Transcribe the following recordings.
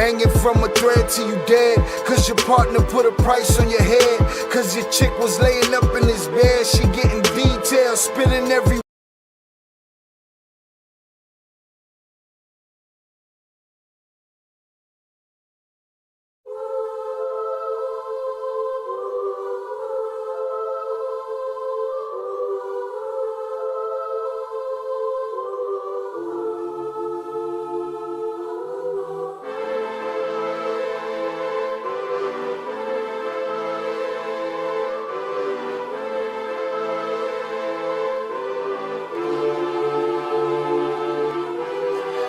Hanging from a thread till you dead, cause your partner put a price on your head. Cause your chick was laying up in his bed, she getting details, spilling every.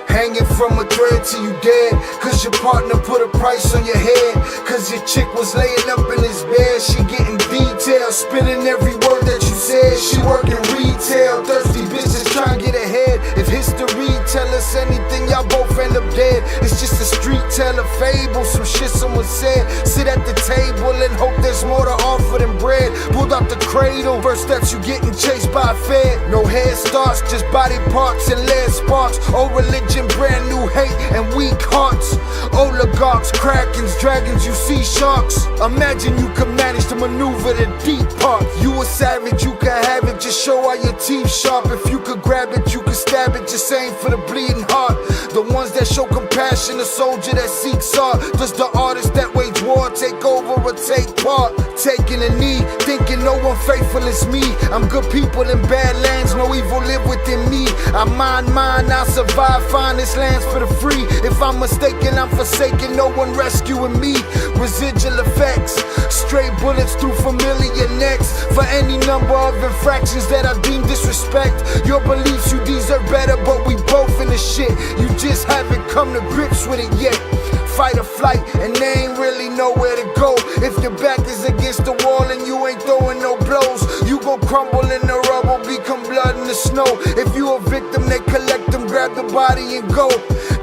Hanging from a thread till you dead, cause your partner put a price on your head. Cause your chick was laying up in his bed, she getting details, spinning every word that you said. She working retail, thirsty bitches trying to get ahead. If history tell us anything, y'all both end up dead. It's just a street tale, a fable, some shit someone said. Sit at the table and hope there's more to offer than bread. Pulled out the cradle, first steps you getting chased by a fed. No head starts, just body parts and lead sparks. Old religion, brand new hate and weak hearts. Oligarchs, krakens, dragons, you see sharks. Imagine you could manage to maneuver the deep part. You a savage, you can have it, just show all your teeth sharp. If you could grab it, you could stab it, just aim for the bleeding heart. The ones that show compassion, a soldier that seeks art. Does the artist that wage war take over or take part? Taking a knee, thinking no one faithful is me. I'm good people in bad lands, no evil live within me. I mind mine, I'll survive, find this lands for the free. If I'm mistaken, I'm forsaken, no one rescuing me. Residual effects, stray bullets through familiar necks. For any number of infractions that I deem disrespect. Your beliefs, you deserve better, but we both in the shit. You just haven't come to grips with it yet. Fight or flight, and they ain't really nowhere to go. If your back is against the wall and you ain't throwing no blows, you gon' crumble in the rubble, become blood in the snow. If you a victim, they collect them, grab the body and go.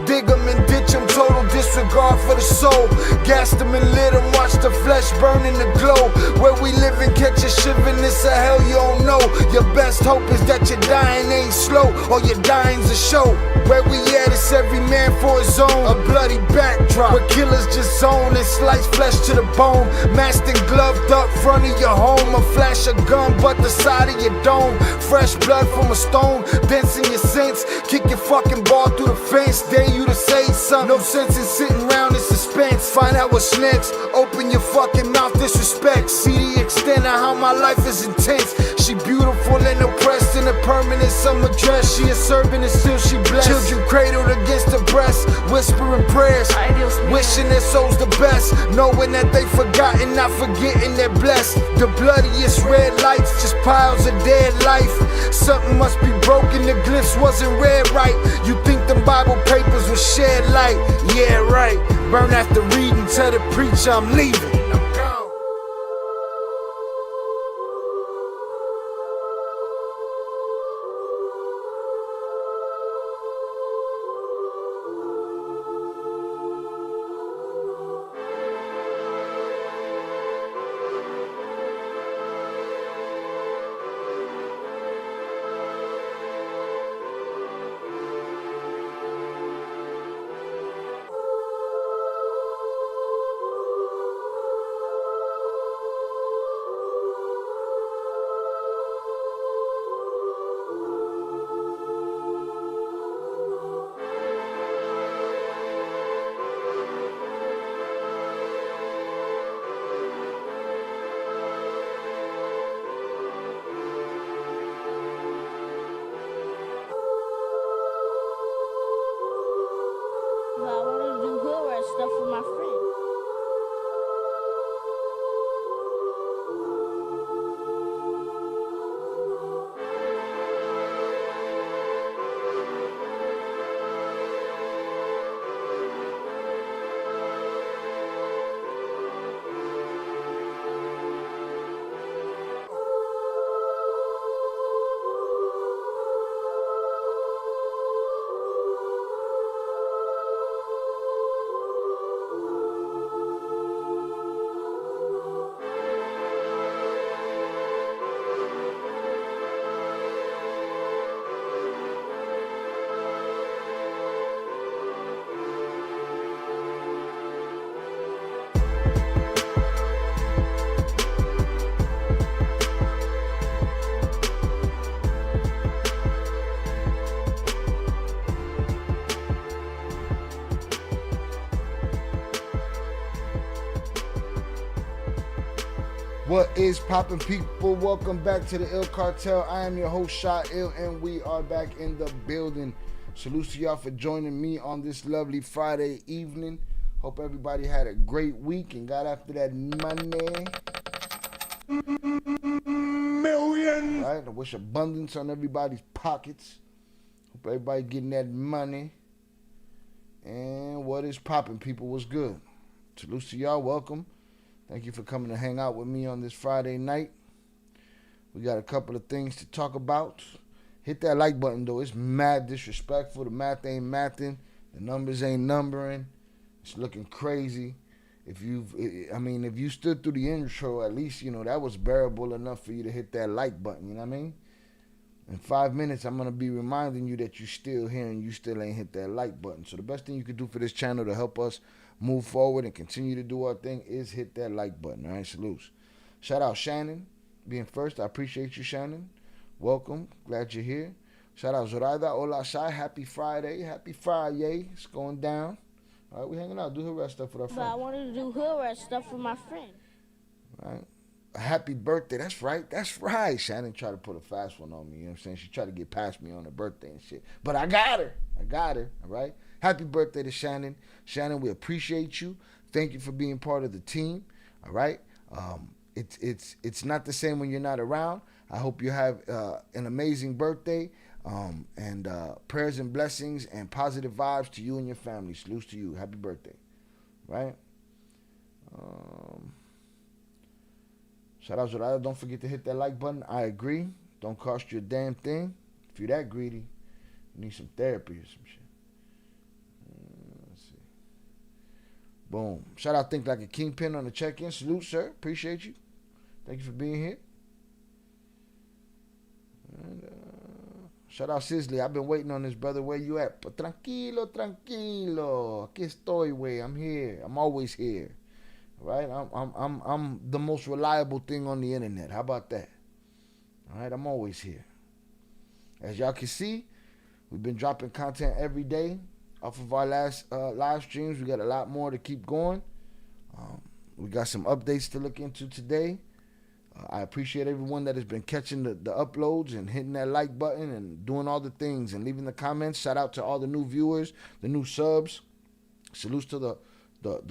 Dig them and ditch them, total disregard for the soul. Gas them and lit them, watch the flesh burn in the glow. Where we live and catch a shivering, it's a hell you don't know. Your best hope is that your dying ain't slow, or your dying's a show. Where we at, it's every man for his own. A bloody backdrop, where killers just zone and slice flesh to the bone. Masked and gloved up front of your home. A flash of gun, but the side of your dome. Fresh blood from a stone, dense in your sense. Kick your fucking ball through the fence, dare you to say something. No sense in sitting around in suspense. Find out what's next, open your fucking mouth, disrespect. See the extent of how my life is intense. She beautiful and oppressed in a permanent summer dress. She a servant and still she blessed. Children cradled against her breast, whispering prayers, wishing their souls the best, knowing that they forgotten, not forgetting they're blessed. The bloodiest red lights, just piles of dead life. Something must be broken, the glyphs wasn't read right. You think them Bible papers will shed light? Yeah, right. Burn after reading, tell the preacher I'm leaving. What is poppin', people? Welcome back to the Ill Cartel. I am your host, Sha Ill, and we are back in the building. Salute to y'all for joining me on this lovely Friday evening. Hope everybody had a great week and got after that money. Millions! Right? I wish abundance on everybody's pockets. Hope everybody getting that money. And what is poppin', people? What's good? Salute to y'all. Welcome. Thank you for coming to hang out with me on this Friday night. We got a couple of things to talk about. Hit that like button, though. It's mad disrespectful. The math ain't mathing. The numbers ain't numbering. It's looking crazy. If you stood through the intro, at least, that was bearable enough for you to hit that like button, you know what I mean? In 5 minutes, I'm going to be reminding you that you're still here and you still ain't hit that like button. So the best thing you could do for this channel to help us move forward and continue to do our thing is hit that like button. All right, salutes. Shout out Shannon being first. I appreciate you, Shannon. Welcome. Glad you're here. Shout out Zoraida. Hola, Shai. Happy Friday. Happy Friday. It's going down. All right, we hanging out. Do hood rat stuff with our friend. But I wanted to do hood rat stuff for my friend. All right. A happy birthday. That's right. That's right. Shannon tried to put a fast one on me. You know what I'm saying? She tried to get past me on her birthday and shit. But I got her. All right. Happy birthday to Shannon. Shannon, we appreciate you. Thank you for being part of the team. All right. It's not the same when you're not around. I hope you have an amazing birthday. And prayers and blessings and positive vibes to you and your family. Salutes to you. Happy birthday. Right? Shout out Zorada. Don't forget to hit that like button. I agree. Don't cost you a damn thing. If you're that greedy, you need some therapy or some shit. Let's see. Boom. Shout out Think Like a Kingpin on the check-in. Salute, sir. Appreciate you. Thank you for being here. And, shout out Sisley. I've been waiting on this, brother. Where you at? But tranquilo. Aquí estoy, güey. I'm here. I'm always here. Right? I'm the most reliable thing on the internet. How about that? All right, I'm always here. As y'all can see, we've been dropping content every day off of our last live streams. We got a lot more to keep going. We got some updates to look into today. I appreciate everyone that has been catching the uploads and hitting that like button and doing all the things and leaving the comments. Shout out to all the new viewers, the new subs. Salutes to the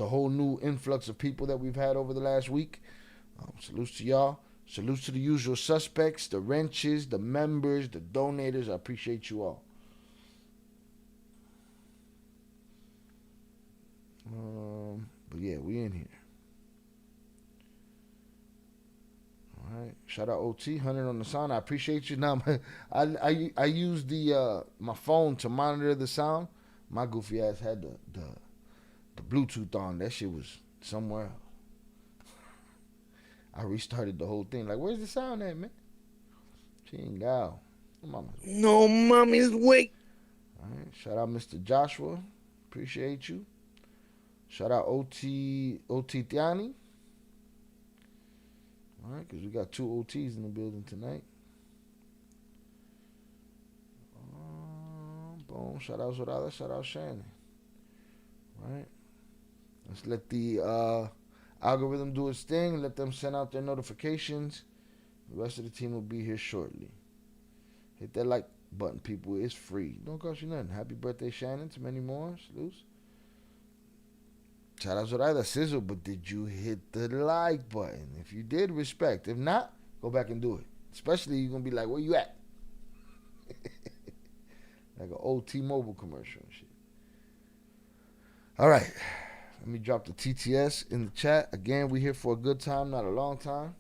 whole new influx of people that we've had over the last week. Salutes to y'all. Salutes to the usual suspects, the wrenches, the members, the donators. I appreciate you all. But yeah, we in here. All right. Shout out OT, 100 on the sound. I appreciate you. Now, I use my phone to monitor the sound. My goofy ass had the Bluetooth on. That shit was somewhere else. I restarted the whole thing. Like, where's the sound at, man? She ain't got. No mommy's wait. All right. Shout out Mr. Joshua. Appreciate you. Shout out OT Tiani. All right, because we got 2 OTs in the building tonight. Boom. Shout out Zorada. Shout out Shannon. All right. Let's let the algorithm do its thing. Let them send out their notifications. The rest of the team will be here shortly. Hit that like button, people. It's free. Don't cost you nothing. Happy birthday, Shannon. To many more. Salutes. Shout out Zoraida Sizzle, but did you hit the like button? If you did, respect. If not, go back and do it. Especially you're going to be like, where you at? Like an old T-Mobile commercial and shit. All right. Let me drop the TTS in the chat. Again, we here for a good time, not a long time.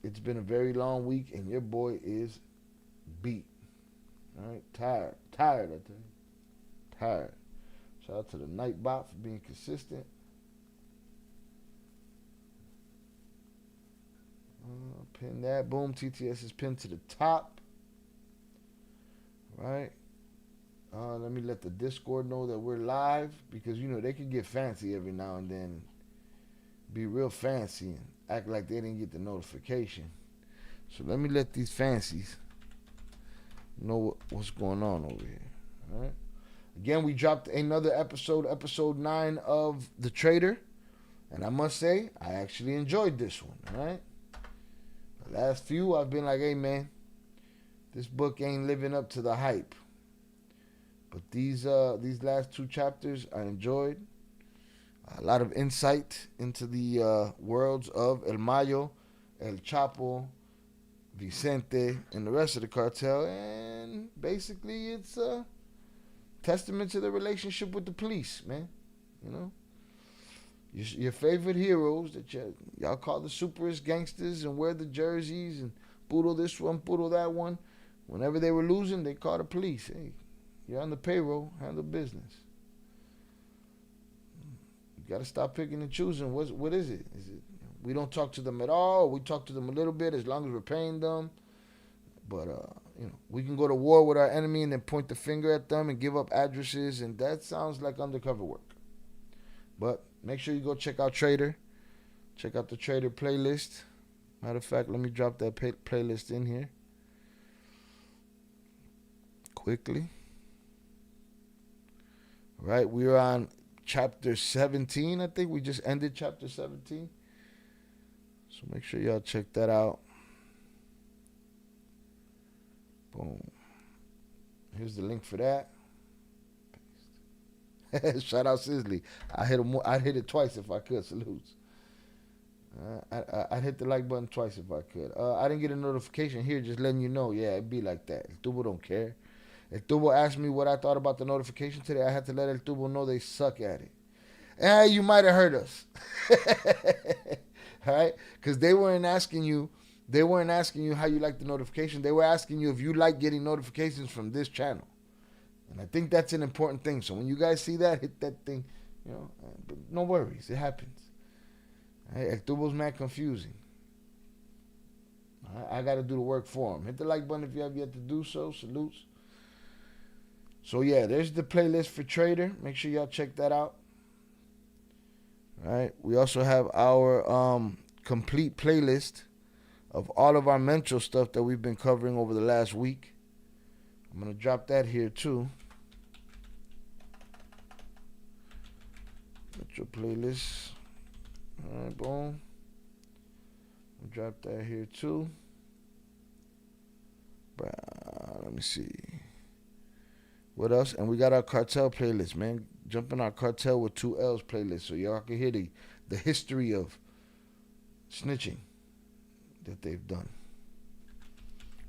It's been a very long week, and your boy is beat. All right? Tired, I tell you. Tired. Shout out to the Nightbot for being consistent. Pin that. Boom. TTS is pinned to the top. Right. Let me let the Discord know that we're live because, they can get fancy every now and then. Be real fancy and act like they didn't get the notification. So let me let these fancies know what's going on over here. All right. Again, we dropped another episode 9 of The Trader. And I must say, I actually enjoyed this one, all right? The last few, I've been like, hey, man, this book ain't living up to the hype. But these last 2 chapters I enjoyed. A lot of insight into the worlds of El Mayo, El Chapo, Vicente, and the rest of the cartel. And basically, it's a testament to the relationship with the police, man. You know? Your favorite heroes that y'all call the superest gangsters and wear the jerseys and poodle this one, poodle that one. Whenever they were losing, they called the police. Hey, you're on the payroll, handle business. You got to stop picking and choosing. What is it? Is it we don't talk to them at all? Or we talk to them a little bit as long as we're paying them. But we can go to war with our enemy and then point the finger at them and give up addresses, and that sounds like undercover work. But make sure you go check out Trader. Check out the Trader playlist. Matter of fact, let me drop that playlist in here quickly. All right, we are on chapter 17, I think. We just ended chapter 17. So make sure y'all check that out. Boom. Here's the link for that. Shout out Sisley. I'd hit it twice if I could. Salutes. I'd hit the like button twice if I could. I didn't get a notification here just letting you know. Yeah, it'd be like that. El Tubo don't care. El Tubo asked me what I thought about the notification today. I had to let El Tubo know they suck at it. You might have heard us. All right? Because they weren't asking you how you like the notification. They were asking you if you like getting notifications from this channel. And I think that's an important thing. So when you guys see that, hit that thing, but no worries. It happens. El Tubo's mad confusing. I got to do the work for him. Hit the like button if you have yet to do so. Salutes. So, yeah, there's the playlist for Trader. Make sure y'all check that out. All right. We also have our complete playlist of all of our Mencho stuff that we've been covering over the last week. I'm going to drop that here, too. Mencho playlist. All right, boom. I'll drop that here, too. Let me see. What else? And we got our Cartel playlist, man. Jump in our Cartel with 2 L's playlist so y'all can hear the history of snitching that they've done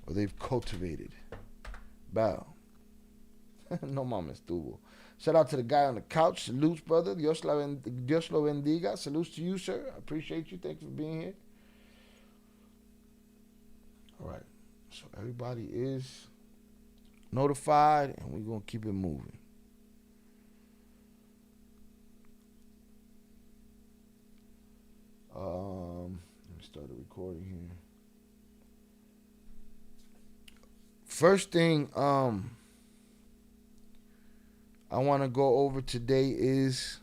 or they've cultivated. Bow. No mames, tuvo. Shout out to the guy on the couch. Salutes, brother. Dios lo bendiga. Salutes to you, sir. I appreciate you. Thank you for being here. All right. So everybody is notified, and we're going to keep it moving. Let me start the recording here. First thing I want to go over today is,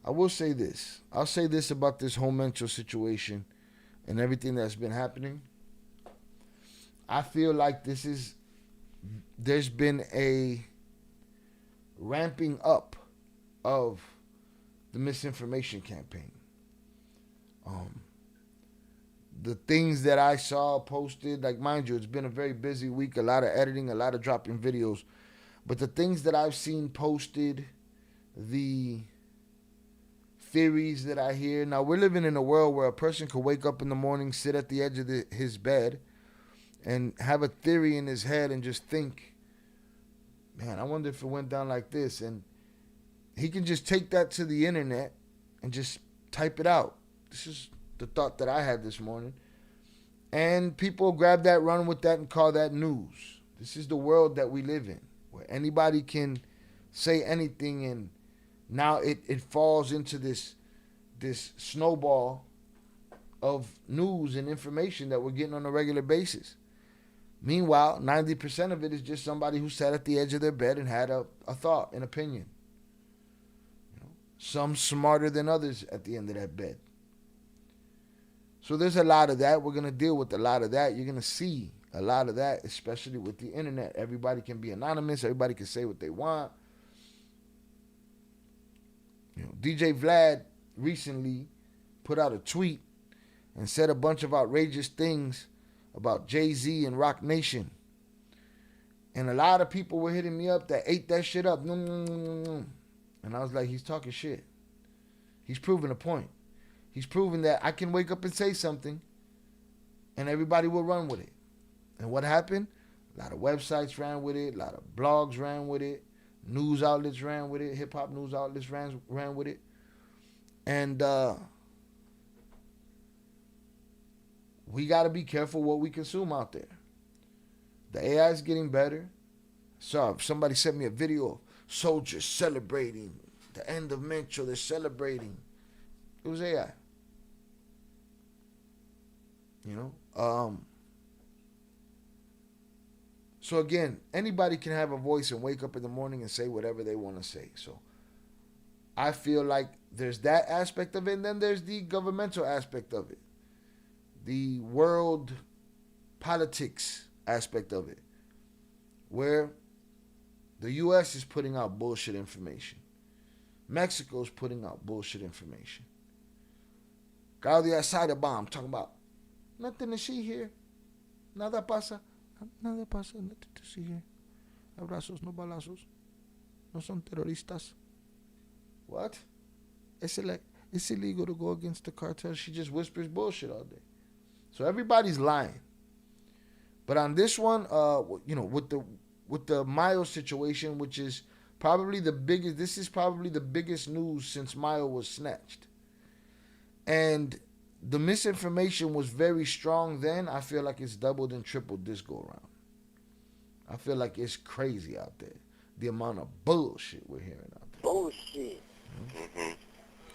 I will say this. I'll say this about this whole Mencho situation and everything that's been happening. I feel like there's been a ramping up of the misinformation campaign. The things that I saw posted, like, mind you, it's been a very busy week, a lot of editing, a lot of dropping videos. But the things that I've seen posted, the theories that I hear. Now, we're living in a world where a person could wake up in the morning, sit at the edge of his bed, and have a theory in his head and just think, man, I wonder if it went down like this. And he can just take that to the internet and just type it out. This is the thought that I had this morning. And people grab that, run with that, and call that news. This is the world that we live in, where anybody can say anything, and now it falls into this snowball of news and information that we're getting on a regular basis. Meanwhile, 90% of it is just somebody who sat at the edge of their bed and had a thought, an opinion. Some smarter than others at the end of that bed. So there's a lot of that. We're going to deal with a lot of that. You're going to see a lot of that, especially with the internet. Everybody can be anonymous. Everybody can say what they want. DJ Vlad recently put out a tweet and said a bunch of outrageous things about Jay-Z and Rock Nation. And a lot of people were hitting me up that ate that shit up. And I was like, he's talking shit. He's proving a point. He's proving that I can wake up and say something and everybody will run with it. And what happened? A lot of websites ran with it. A lot of blogs ran with it. News outlets ran with it. Hip-hop news outlets ran with it. And we got to be careful what we consume out there. The AI is getting better. So somebody sent me a video of soldiers celebrating the end of Mencho. They're celebrating. It was AI. You know? So again, anybody can have a voice and wake up in the morning and say whatever they want to say. So I feel like there's that aspect of it, and then there's the governmental aspect of it. The world politics aspect of it, where the U.S. is putting out bullshit information. Mexico's putting out bullshit information. Claudia Cyberbomb talking about nothing to see here. Nada pasa. Nada pasa. Nothing to see here. Abrazos, no balazos. No son terroristas. What? It's illegal to go against the cartel. She just whispers bullshit all day. So everybody's lying. But on this one, you know, with the Mayo situation, which is probably the biggest, this is probably the biggest news since Mayo was snatched. And the misinformation was very strong then. I feel like it's doubled and tripled this go around. I feel like it's crazy out there. The amount of bullshit we're hearing out there. Bullshit.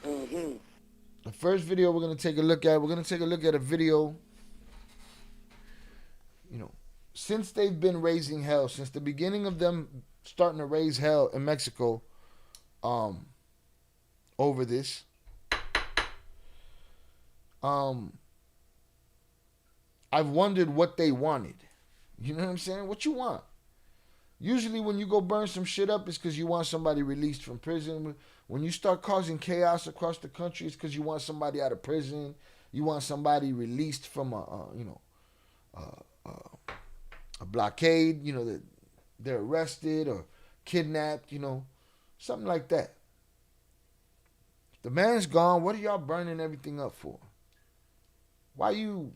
The first video we're going to take a look at, a video, you know, since they've been raising hell, since the beginning of them starting to raise hell in Mexico, over this, I've wondered what they wanted. You know what I'm saying? What you want? Usually when you go burn some shit up, it's because you want somebody released from prison. When you start causing chaos across the country, it's because you want somebody out of prison. You want somebody released from a blockade, you know, that they're arrested or kidnapped, you know, something like that. The man's gone. What are y'all burning everything up for? Why you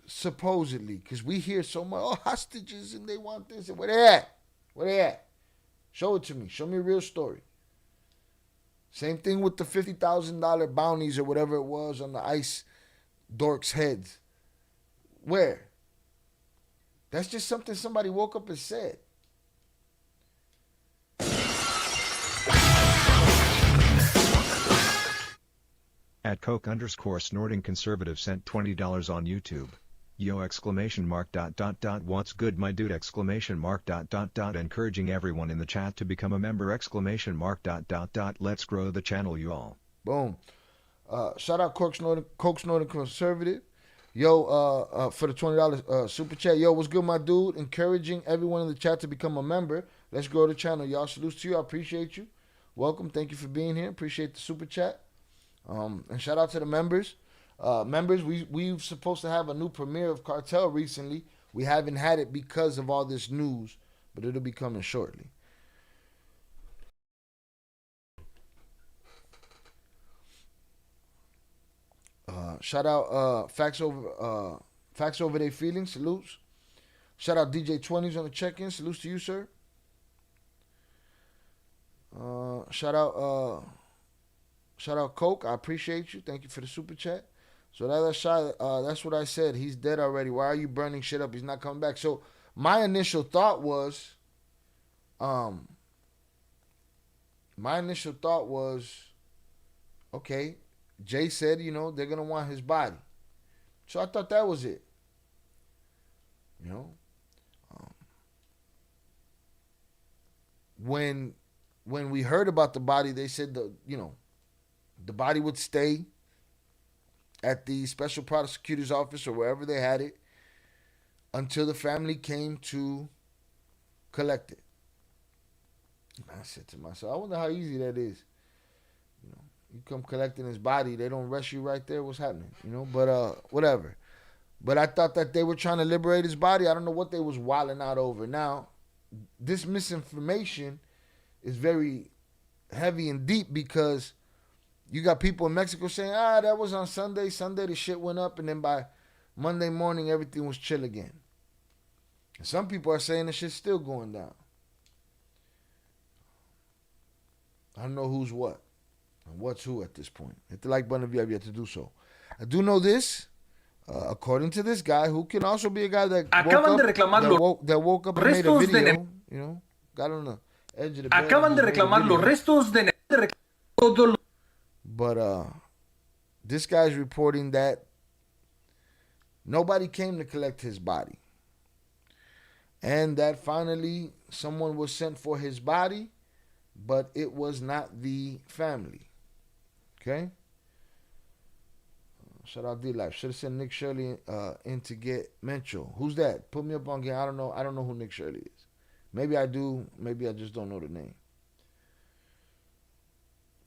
supposedly? Because we hear so much, oh, hostages and they want this. And where they at? Where they at? Show it to me. Show me a real story. Same thing with the $50,000 bounties or whatever it was on the ICE dorks' heads. Where? That's just something somebody woke up and said. At Coke_snorting conservative sent $20 on YouTube. Yo ! What's good my dude ! Encouraging everyone in the chat to become a member ! Let's grow the channel you all. Boom. Shout out Coke Snorting Conservative. Yo, for the $20 super chat. Yo, what's good my dude? Encouraging everyone in the chat to become a member. Let's grow the channel. Y'all, salutes to you. I appreciate you. Welcome. Thank you for being here. Appreciate the super chat. And shout out to the members. Members, we supposed to have a new premiere of Cartel recently. We haven't had it because of all this news, but it'll be coming shortly. Shout out Facts Over Their Feelings. Salutes. Shout out DJ 20s on the check-in. Salutes to you, sir. Shout out Coke. I appreciate you. Thank you for the super chat. So that's what I said. He's dead already. Why are you burning shit up? He's not coming back. So my initial thought was, okay, Jay said, you know, they're gonna want his body. So I thought that was it. You know, when we heard about the body, they said the body would stay at the special prosecutor's office or wherever they had it until the family came to collect it. And I said to myself, I wonder how easy that is. You know, You come collecting his body, they don't arrest you right there. What's happening? You know, but whatever. But I thought that they were trying to liberate his body. I don't know what they was wilding out over. Now, this misinformation is very heavy and deep because you got people in Mexico saying, that was on Sunday. Sunday the shit went up, and then by Monday morning everything was chill again. And some people are saying the shit's still going down. I don't know who's what and what's who at this point. Hit the like button if you have yet to do so. I do know this. According to this guy, who can also be a guy that woke up and made a video, you know, got on the edge of the bed. Acaban de reclamar los restos de But this guy's reporting that nobody came to collect his body. And that finally someone was sent for his body, but it was not the family. Okay? Shout out D-Life. Should have sent Nick Shirley in to get Mencho. Who's that? Put me up on game. I don't know who Nick Shirley is. Maybe I do. Maybe I just don't know the name.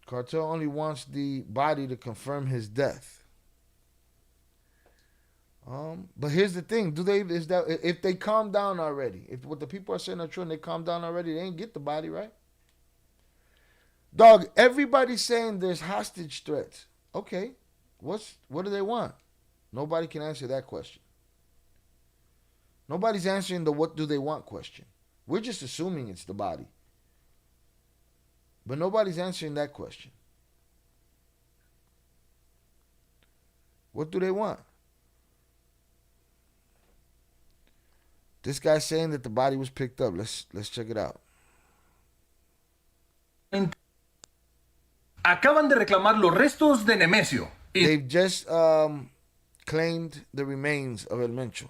Cartel only wants the body to confirm his death. But here's the thing: if they calm down already, if what the people are saying are true and they calm down already, they ain't get the body, right? Dog, everybody's saying there's hostage threats. Okay, what do they want? Nobody can answer that question. Nobody's answering the what do they want question. We're just assuming it's the body. But nobody's answering that question. What do they want? This guy's saying that the body was picked up. Let's check it out. Acaban de reclamar los restos de Nemesio. They've just claimed the remains of El Mencho.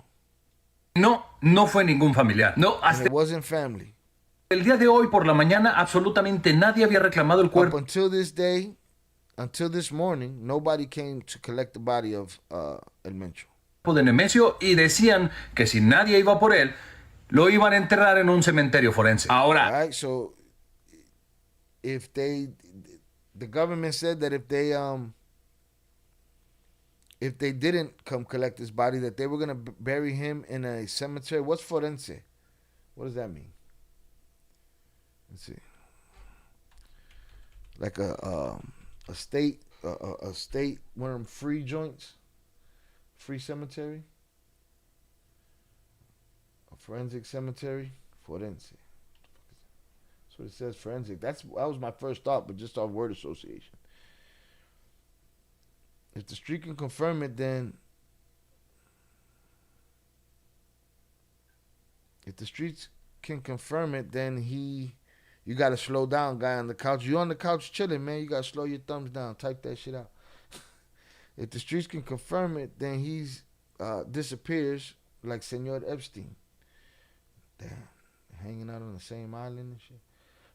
No fue ningún familiar. No, hasta it wasn't family. el día de hoy por la mañana absolutamente nadie había reclamado el cuerpo. Up until this day, until this morning, nobody came to collect the body of El Mencho. De Nemesio y decían que si nadie iba por él, lo iban a enterrar en un cementerio forense. Ahora, right, so the government said that if they didn't come collect his body, that they were going to bury him in a cemetery. What's forense? What does that mean? Let's see. Like a state, one of them free joints. Free cemetery? A forensic cemetery? Forensic. That's what it says, forensic. That was my first thought, but just off word association. If the street can confirm it, then... If the streets can confirm it, then you got to slow down, guy on the couch. You on the couch chilling, man. You got to slow your thumbs down. Type that shit out. If the streets can confirm it, then he's disappears like Senor Epstein. Damn, hanging out on the same island and shit.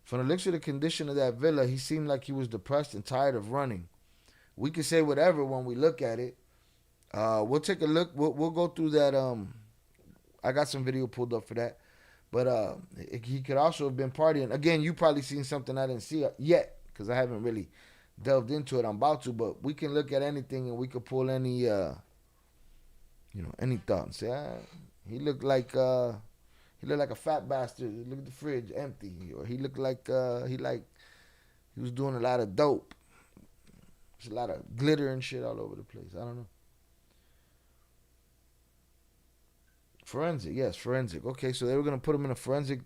From the looks of the condition of that villa, he seemed like he was depressed and tired of running. We can say whatever when we look at it. We'll take a look. We'll go through that. I got some video pulled up for that. But he could also have been partying. Again, you probably seen something I didn't see yet because I haven't really delved into it. I'm about to, but we can look at anything and we could pull any, any thought and say, he looked like a fat bastard. Look at the fridge empty, or he looked like he was doing a lot of dope. There's a lot of glitter and shit all over the place. I don't know. Forensic, yes, forensic. Okay, so they were gonna put him in a forensic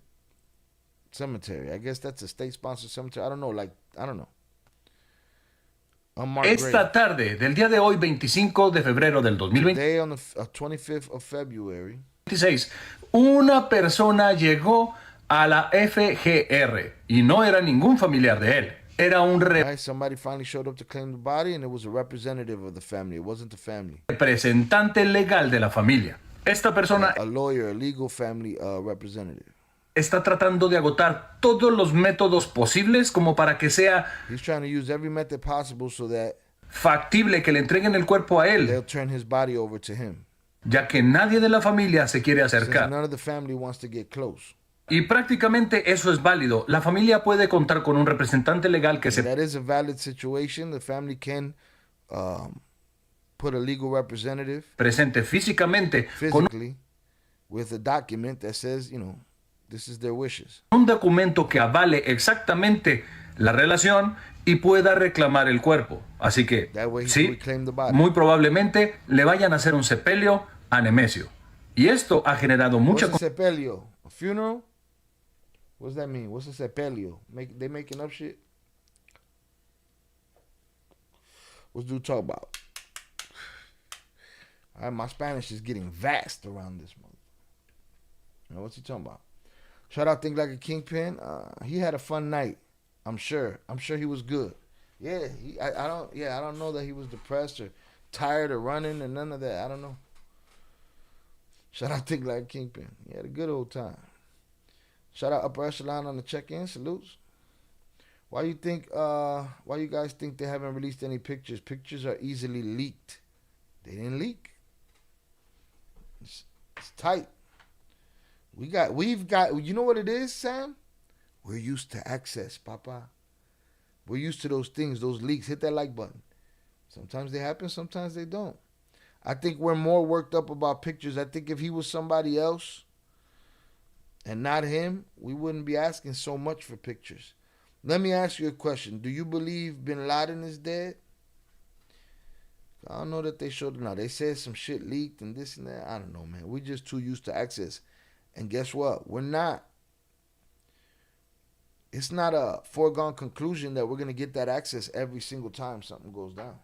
cemetery. I guess that's a state-sponsored cemetery. I don't know. Esta tarde del día de hoy, 25 de febrero del 2026, Day on the 25th of February, una persona llegó a la FGR y no era ningún familiar de él. Era un somebody finally showed up to claim the body, and it was a representative of the family. It wasn't the family. Representante legal de la familia. Esta persona, a lawyer, a legal family representative, está tratando de agotar todos los métodos posibles como para que sea he's trying to use every method possible so that factible que le entreguen el cuerpo a él. They'll turn his body over to him. Ya que nadie de la familia se quiere acercar. Since none of the family wants to get close. Y prácticamente eso es válido. La familia puede contar con un representante legal que se That is a valid situation. The family can put a legal representative presente físicamente con physically with a document that says, this is their wishes. un documento que avale exactamente la relación y pueda reclamar el cuerpo. Así que, That way he can sí, reclaim the body. muy probablemente le vayan a hacer un sepelio a Nemesio. Y esto ha generado mucha What's a sepelio? A funeral? What does that mean? What's a sepelio? They making up shit? What's dude talk about? All right, my Spanish is getting vast around this month. What's he talking about? Shout out Think Like a Kingpin. He had a fun night. I'm sure he was good. Yeah, I don't know that he was depressed or tired or running or none of that. I don't know. Shout out Think Like a Kingpin. He had a good old time. Shout out Upper Echelon on the check-in. Salutes. Why you guys think they haven't released any pictures? Pictures are easily leaked. They didn't leak. It's tight. We've got, you know what it is, Sam? We're used to access, Papa. We're used to those things, those leaks. Hit that like button. Sometimes they happen, sometimes they don't. I think we're more worked up about pictures. I think if he was somebody else and not him, we wouldn't be asking so much for pictures. Let me ask you a question. Do you believe Bin Laden is dead? I don't know that they showed it now. They said some shit leaked and this and that. I don't know, man. We're just too used to access. And guess what? We're not. It's not a foregone conclusion that we're going to get that access every single time something goes down.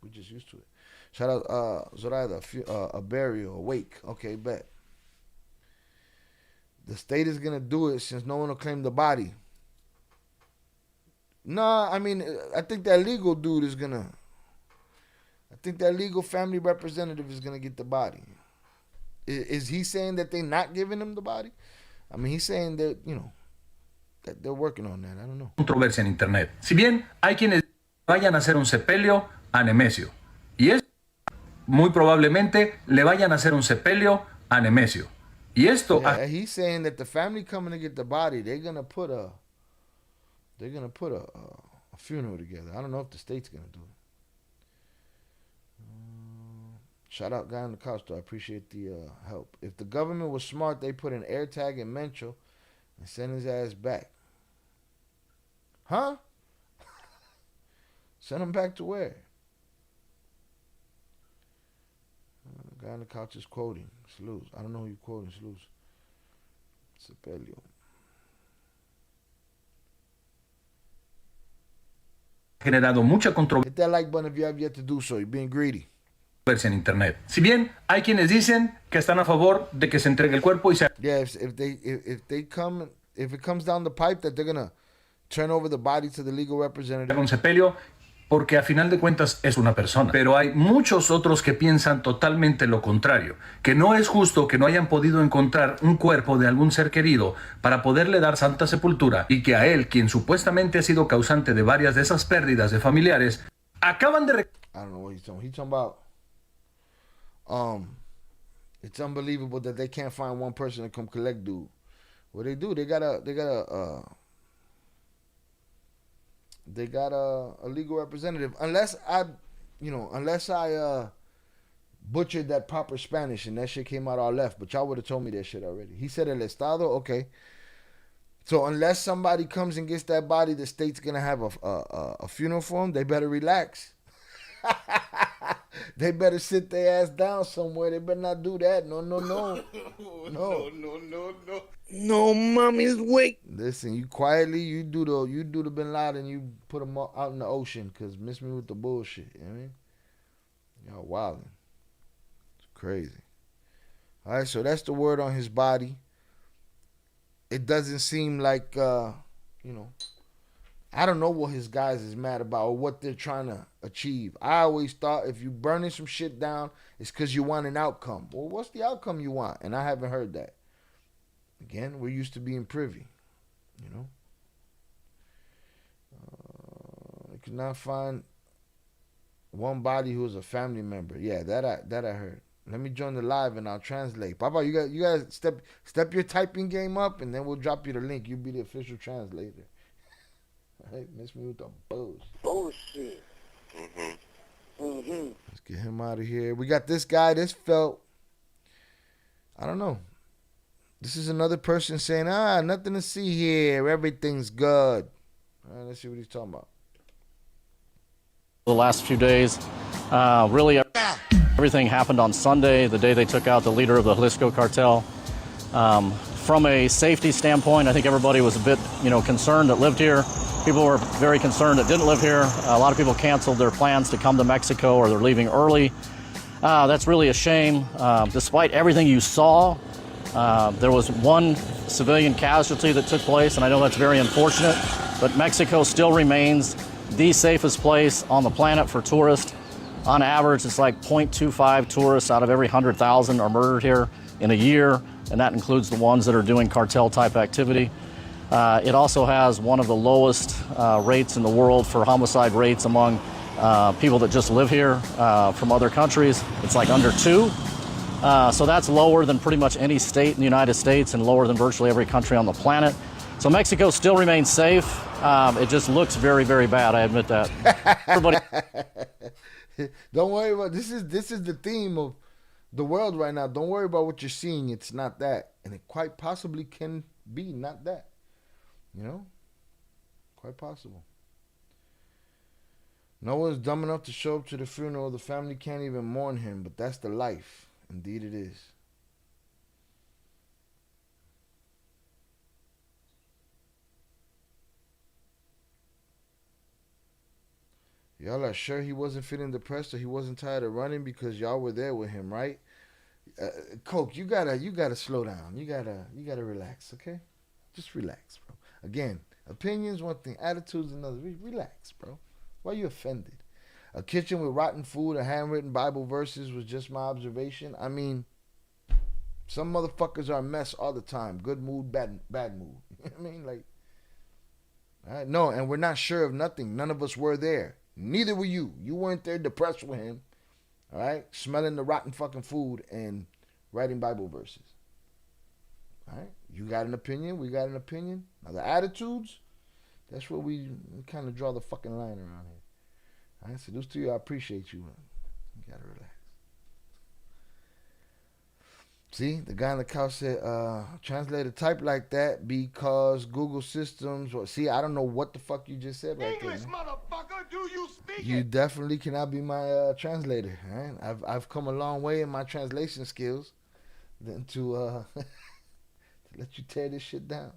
We're just used to it. Shout out Zoraida, a burial, a wake. Okay, bet. The state is going to do it since no one will claim the body. Nah, I mean, I think that legal dude is going to. I think that legal family representative is going to get the body. Is he saying that they're not giving him the body? I mean, he's saying that, that they're working on that. I don't know. Controversia en internet. Si bien hay quienes vayan a hacer un sepelio a Nemesio. Y es muy probablemente le vayan a hacer un sepelio a Nemesio. Y esto he's saying that the family coming to get the body, they're gonna put a funeral together. I don't know if the state's gonna do it. Shout out guy on the couch though. I appreciate the help. If the government was smart, they put an air tag in Mencho and send his ass back. Huh? Send him back to where? The guy on the couch is quoting. Salutes. I don't know who you're quoting. Salutes. Sepelio. generado mucha controversia Hit that like button if you have yet to do so. You're being greedy. en internet. Si bien hay quienes dicen que están a favor de que se entregue el cuerpo y se Yeah, if it comes down the pipe that they're gonna turn over the body to the legal representative. haga un sepelio, porque a final de cuentas es una persona. Pero hay muchos otros que piensan totalmente lo contrario, que no es justo que no hayan podido encontrar un cuerpo de algún ser querido para poderle dar santa sepultura y que a él, quien supuestamente ha sido causante de varias de esas pérdidas de familiares, acaban de... I don't know what he's talking. He's talking about. It's unbelievable that they can't find one person to come collect dude. What they do? They got a legal representative. Unless I butchered that proper Spanish and that shit came out all left. But y'all would have told me that shit already. He said el Estado. Okay. So unless somebody comes and gets that body, the state's gonna have a funeral for him. They better relax. They better sit their ass down somewhere. They better not do that. No. No, mommy's wake. Listen, you quietly, you do the Bin Laden, you put them out in the ocean, cause miss me with the bullshit. You know what I mean? Y'all wildin'. It's crazy. All right, so that's the word on his body. It doesn't seem like I don't know what his guys is mad about or what they're trying to achieve. I always thought if you burning some shit down, it's because you want an outcome. Well, what's the outcome you want? And I haven't heard that. Again, we're used to being privy, I could not find one body who was a family member. Yeah, that I heard. Let me join the live and I'll translate. Papa, you guys step your typing game up, and then we'll drop you the link. You'll be the official translator. All right, miss me with the bullshit. Let's get him out of here. We got this guy. This felt, I don't know. This is another person saying, nothing to see here. Everything's good. All right, let's see what he's talking about. The last few days, really everything happened on Sunday, the day they took out the leader of the Jalisco cartel. From a safety standpoint, I think everybody was a bit, concerned that lived here. People were very concerned that didn't live here. A lot of people canceled their plans to come to Mexico, or they're leaving early. That's really a shame. Despite everything you saw, there was one civilian casualty that took place, and I know that's very unfortunate, but Mexico still remains the safest place on the planet for tourists. On average, it's like 0.25 tourists out of every 100,000 are murdered here in a year, and that includes the ones that are doing cartel-type activity. It also has one of the lowest rates in the world for homicide rates among people that just live here from other countries. It's like under 2. So that's lower than pretty much any state in the United States and lower than virtually every country on the planet. So Mexico still remains safe. It just looks very, very bad. I admit that. Everybody. Don't worry about this. Is the theme of the world right now. Don't worry about what you're seeing. It's not that, and it quite possibly can be not that. Quite possible. No one's dumb enough to show up to the funeral. The family can't even mourn him, but that's the life. Indeed, it is. Y'all are sure he wasn't feeling depressed or he wasn't tired of running because y'all were there with him, right? Coke, you gotta slow down. You gotta relax, okay? Just relax, bro. Again, opinions one thing, attitudes another. Relax, bro. Why are you offended? A kitchen with rotten food or handwritten Bible verses was just my observation. I mean, some motherfuckers are a mess all the time. Good mood, bad mood. You know what I mean? Like, all right, no, and we're not sure of nothing. None of us were there. Neither were you. You weren't there depressed with him. All right? Smelling the rotten fucking food and writing Bible verses. All right? You got an opinion. We got an opinion. Now, the attitudes, that's where we kind of draw the fucking line around here. All right? So, those to you, I appreciate you. You got to relax. See, the guy on the couch said, translator type like that because Google systems, see, I don't know what the fuck you just said right English, there. Motherfucker, do you speak You definitely cannot be my translator. Right? I've come a long way in my translation skills than to let you tear this shit down.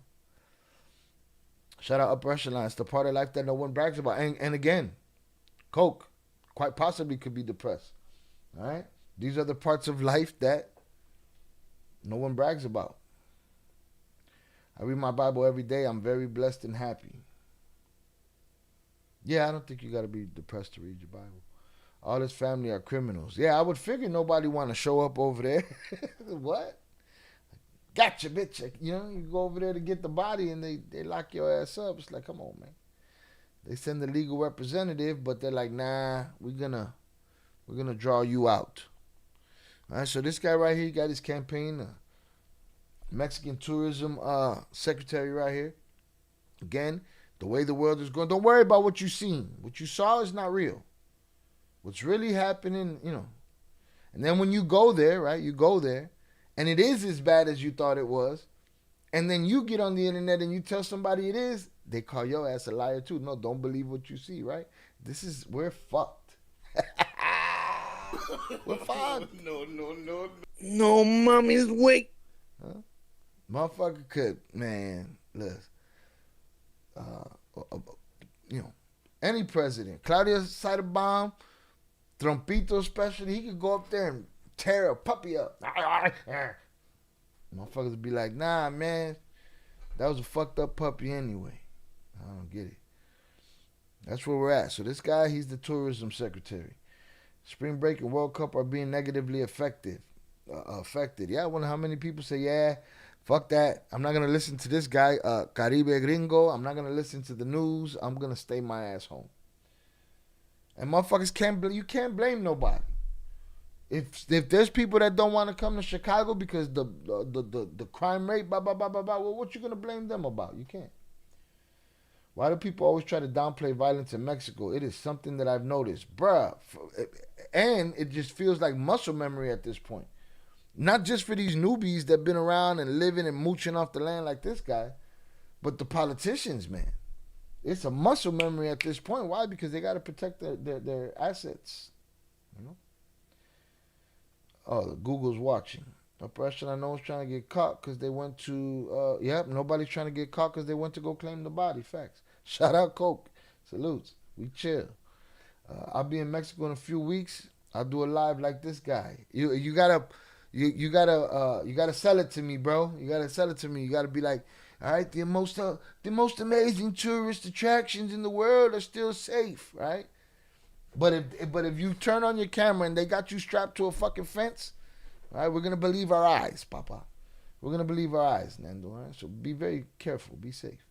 Shout out Upper Echelon. It's the part of life that no one brags about. And again, Coke quite possibly could be depressed. All right? These are the parts of life that no one brags about. I read my Bible every day. I'm very blessed and happy. Yeah, I don't think you got to be depressed to read your Bible. All his family are criminals. Yeah, I would figure nobody want to show up over there. What? Gotcha, bitch. You go over there to get the body and they lock your ass up. It's like, come on, man. They send the legal representative, but they're like, nah, we're gonna draw you out. All right, so this guy right here, he got his campaign, Mexican tourism secretary right here. Again, the way the world is going, don't worry about what you've seen. What you saw is not real. What's really happening, And then when you go there, right, you go there, and it is as bad as you thought it was, and then you get on the internet and you tell somebody it is, they call your ass a liar too. No, don't believe what you see, right? We're fucked. We're fucked. No, mommy's wake. Huh? Motherfucker could, man, look. Any president, Claudia cite a bomb, Trumpito especially, he could go up there and tear a puppy up. Motherfuckers would be like, nah, man, that was a fucked up puppy anyway. I don't get it. That's where we're at. So this guy, he's the tourism secretary. Spring break and World Cup are being negatively affected. Yeah, I wonder how many people say, yeah, fuck that. I'm not going to listen to this guy, Caribe Gringo. I'm not going to listen to the news. I'm going to stay my ass home. And motherfuckers you can't blame nobody. If there's people that don't want to come to Chicago because the crime rate, blah blah blah blah blah, well, what you gonna blame them about? You can't. Why do people always try to downplay violence in Mexico? It is something that I've noticed, bruh, and it just feels like muscle memory at this point. Not just for these newbies that been around and living and mooching off the land like this guy, but the politicians, man. It's a muscle memory at this point. Why? Because they got to protect their assets. You know. Oh, Google's watching. Oppression I know is trying to get caught because they went to, nobody's trying to get caught because they went to go claim the body. Facts. Shout out Coke. Salutes. We chill. I'll be in Mexico in a few weeks. I'll do a live like this guy. You gotta sell it to me, bro. You gotta sell it to me. You gotta be like, all right, the most amazing tourist attractions in the world are still safe, right? But if you turn on your camera and they got you strapped to a fucking fence, all right, we're gonna believe our eyes, Papa. We're gonna believe our eyes, Nando. All right? So be very careful. Be safe.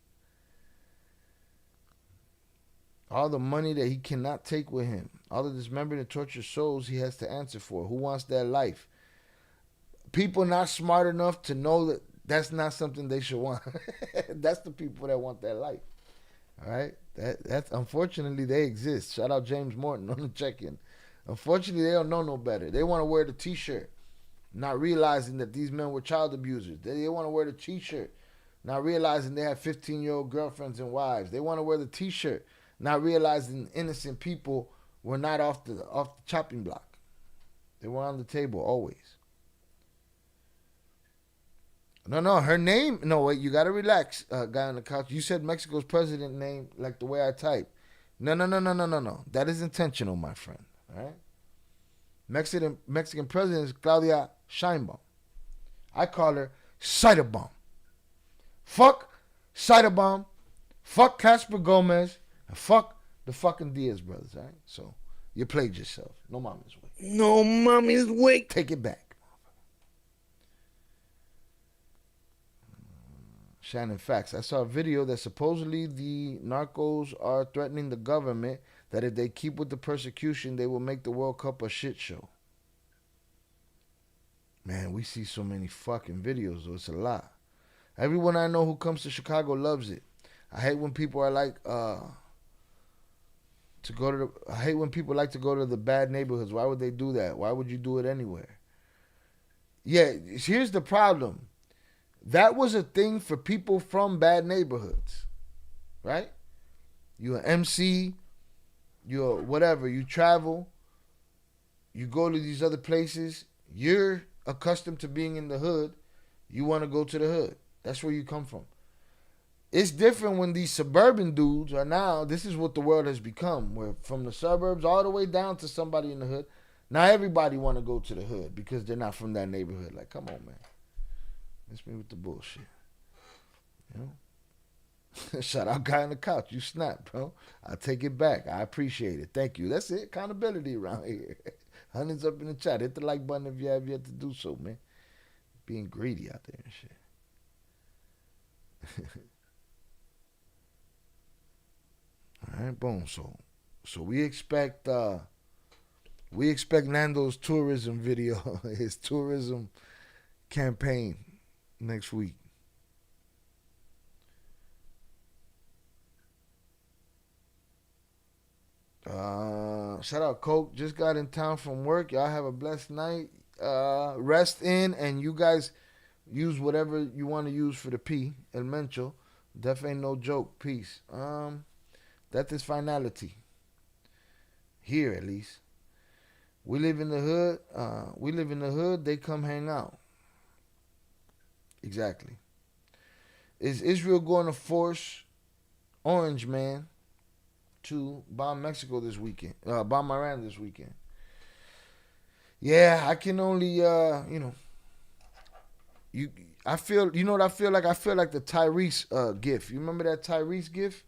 All the money that he cannot take with him, all the dismembered and tortured souls he has to answer for. Who wants that life? People not smart enough to know that that's not something they should want. That's the people that want that life. All right? That's unfortunately they exist. Shout out James Morton on the check-in. Unfortunately, they don't know no better. They want to wear the t-shirt, not realizing that these men were child abusers. They want to wear the t-shirt, not realizing they have 15-year-old girlfriends and wives. They want to wear the t-shirt, not realizing innocent people were not off the chopping block. They were on the table always. No, her name. No, wait, you got to relax, guy on the couch. You said Mexico's president name like the way I type. No. That is intentional, my friend. All right? Mexican president is Claudia Sheinbaum. I call her Ciderbomb. Fuck Ciderbomb. Fuck Casper Gomez. And fuck the fucking Diaz brothers, all right? So, you played yourself. No mommy's way. No mommy's way. Take it back. Shannon Facts. I saw a video that supposedly the narcos are threatening the government that if they keep with the persecution, they will make the World Cup a shit show. Man, we see so many fucking videos, though. It's a lot. Everyone I know who comes to Chicago loves it. I hate when people are like, I hate when people like to go to the bad neighborhoods. Why would they do that? Why would you do it anywhere? Yeah, here's the problem. That was a thing for people from bad neighborhoods, right? You're an MC, you're whatever, you travel, you go to these other places, you're accustomed to being in the hood, you want to go to the hood. That's where you come from. It's different when these suburban dudes are now, this is what the world has become, where from the suburbs all the way down to somebody in the hood, now everybody want to go to the hood because they're not from that neighborhood. Like, come on, man. Miss me with the bullshit. You know? Shout out guy on the couch. You snap, bro. I take it back. I appreciate it. Thank you. That's it. Accountability around here. Hundreds up in the chat. Hit the like button if you have yet to do so, man. Being greedy out there and shit. All right, boom. So we expect Nando's tourism video, his tourism campaign next week. Shout out Coke. Just got in town from work. Y'all have a blessed night. Rest in, and you guys use whatever you want to use for the P. El Mencho. Death ain't no joke. Peace. That is finality. Here at least. We live in the hood. They come hang out. Exactly. Is Israel going to force Orange Man to bomb Mexico this weekend? Bomb Iran this weekend? Yeah, I can only, I feel like the Tyrese gif. You remember that Tyrese gif?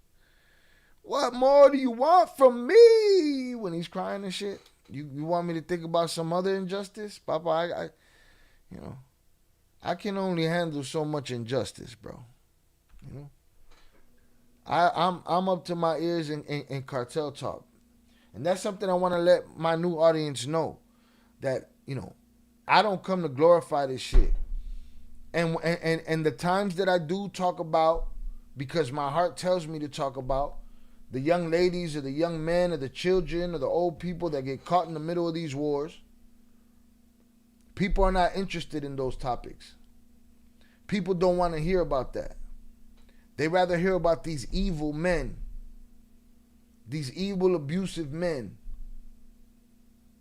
What more do you want from me? When he's crying and shit. You want me to think about some other injustice? Papa, I can only handle so much injustice, bro. You know? I'm up to my ears in cartel talk. And that's something I want to let my new audience know. That, I don't come to glorify this shit. And the times that I do talk about, because my heart tells me to talk about the young ladies or the young men or the children or the old people that get caught in the middle of these wars, people are not interested in those topics. People don't want to hear about that. They rather hear about these evil men, these evil, abusive men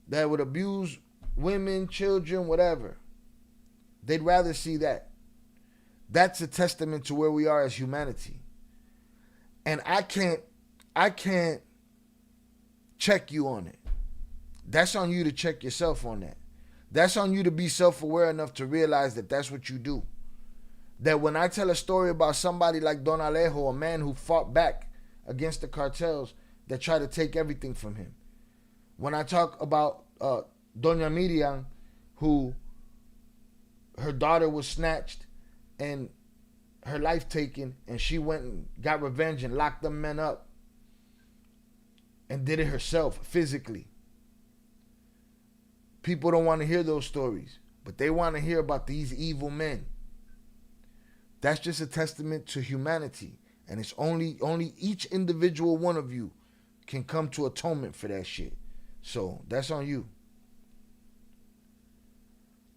that would abuse women, children, whatever. They'd rather see that. That's a testament to where we are as humanity. And I can't check you on it. That's on you to check yourself on that. That's on you to be self-aware enough to realize that that's what you do. That when I tell a story about somebody like Don Alejo, a man who fought back against the cartels that try to take everything from him. When I talk about Doña Miriam, who her daughter was snatched and her life taken, and she went and got revenge and locked them men up and did it herself physically. People don't want to hear those stories, but they want to hear about these evil men. That's just a testament to humanity. And it's only each individual one of you can come to atonement for that shit. So that's on you.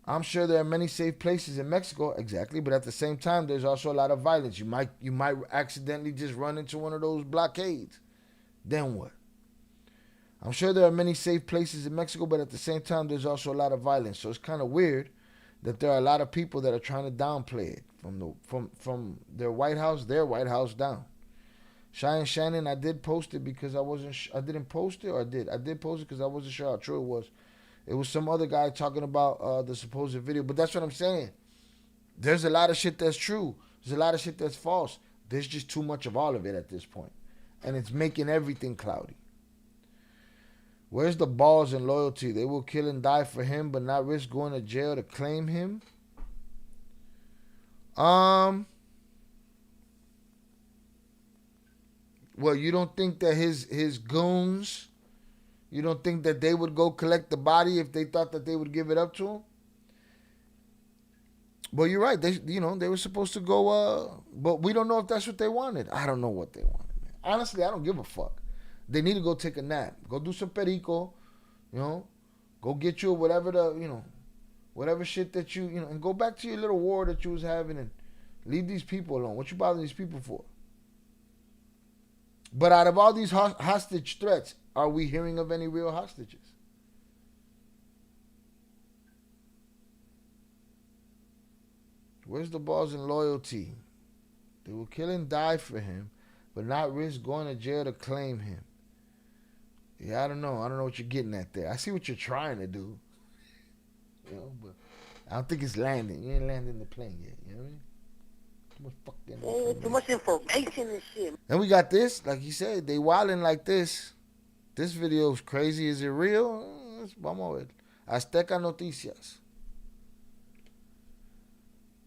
I'm sure there are many safe places in Mexico, exactly, but at the same time, there's also a lot of violence. You might accidentally just run into one of those blockades. Then what? I'm sure there are many safe places in Mexico, but at the same time, there's also a lot of violence. So it's kind of weird that there are a lot of people that are trying to downplay it from their White House down. Cheyenne Shannon, I did post it because I didn't post it, or I did. I did post it because I wasn't sure how true it was. It was some other guy talking about the supposed video, but that's what I'm saying. There's a lot of shit that's true. There's a lot of shit that's false. There's just too much of all of it at this point, and it's making everything cloudy. Where's the balls and loyalty? They will kill and die for him, but not risk going to jail to claim him. Well, you don't think that his goons, you don't think that they would go collect the body if they thought that they would give it up to him? Well, you're right. They were supposed to go, but we don't know if that's what they wanted. I don't know what they wanted, man. Honestly, I don't give a fuck. They need to go take a nap. Go do some perico, Go get you whatever shit that and go back to your little war that you was having and leave these people alone. What you bothering these people for? But out of all these hostage threats, are we hearing of any real hostages? Where's the balls and loyalty? They will kill and die for him, but not risk going to jail to claim him. Yeah, I don't know. I don't know what you're getting at there. I see what you're trying to do. But I don't think it's landing. You ain't landing the plane yet. You know what I mean? Too much information and shit. And we got this, like you said, they wilding like this. This video is crazy. Is it real? Vamos a ver. Azteca Noticias.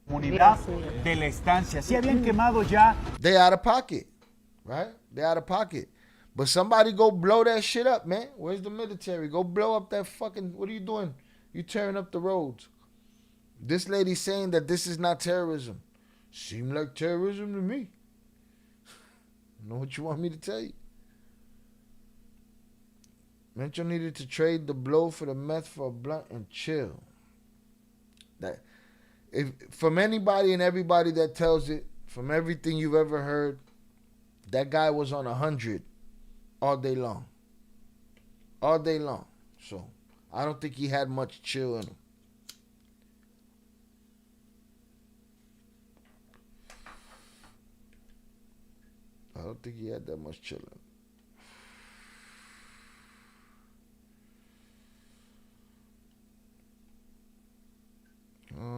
Comunidad de la estancia. Si habían quemado ya. They out of pocket, right? They out of pocket. But somebody go blow that shit up, man. Where's the military? Go blow up that fucking... What are you doing? You tearing up the roads. This lady's saying that this is not terrorism. Seemed like terrorism to me. Know what you want me to tell you? Mencho needed to trade the blow for the meth for a blunt and chill. That, if from anybody and everybody that tells it, from everything you've ever heard, that guy was on 100 all day long. All day long. So, I don't think he had much chill in him. I don't think he had that much chill in him.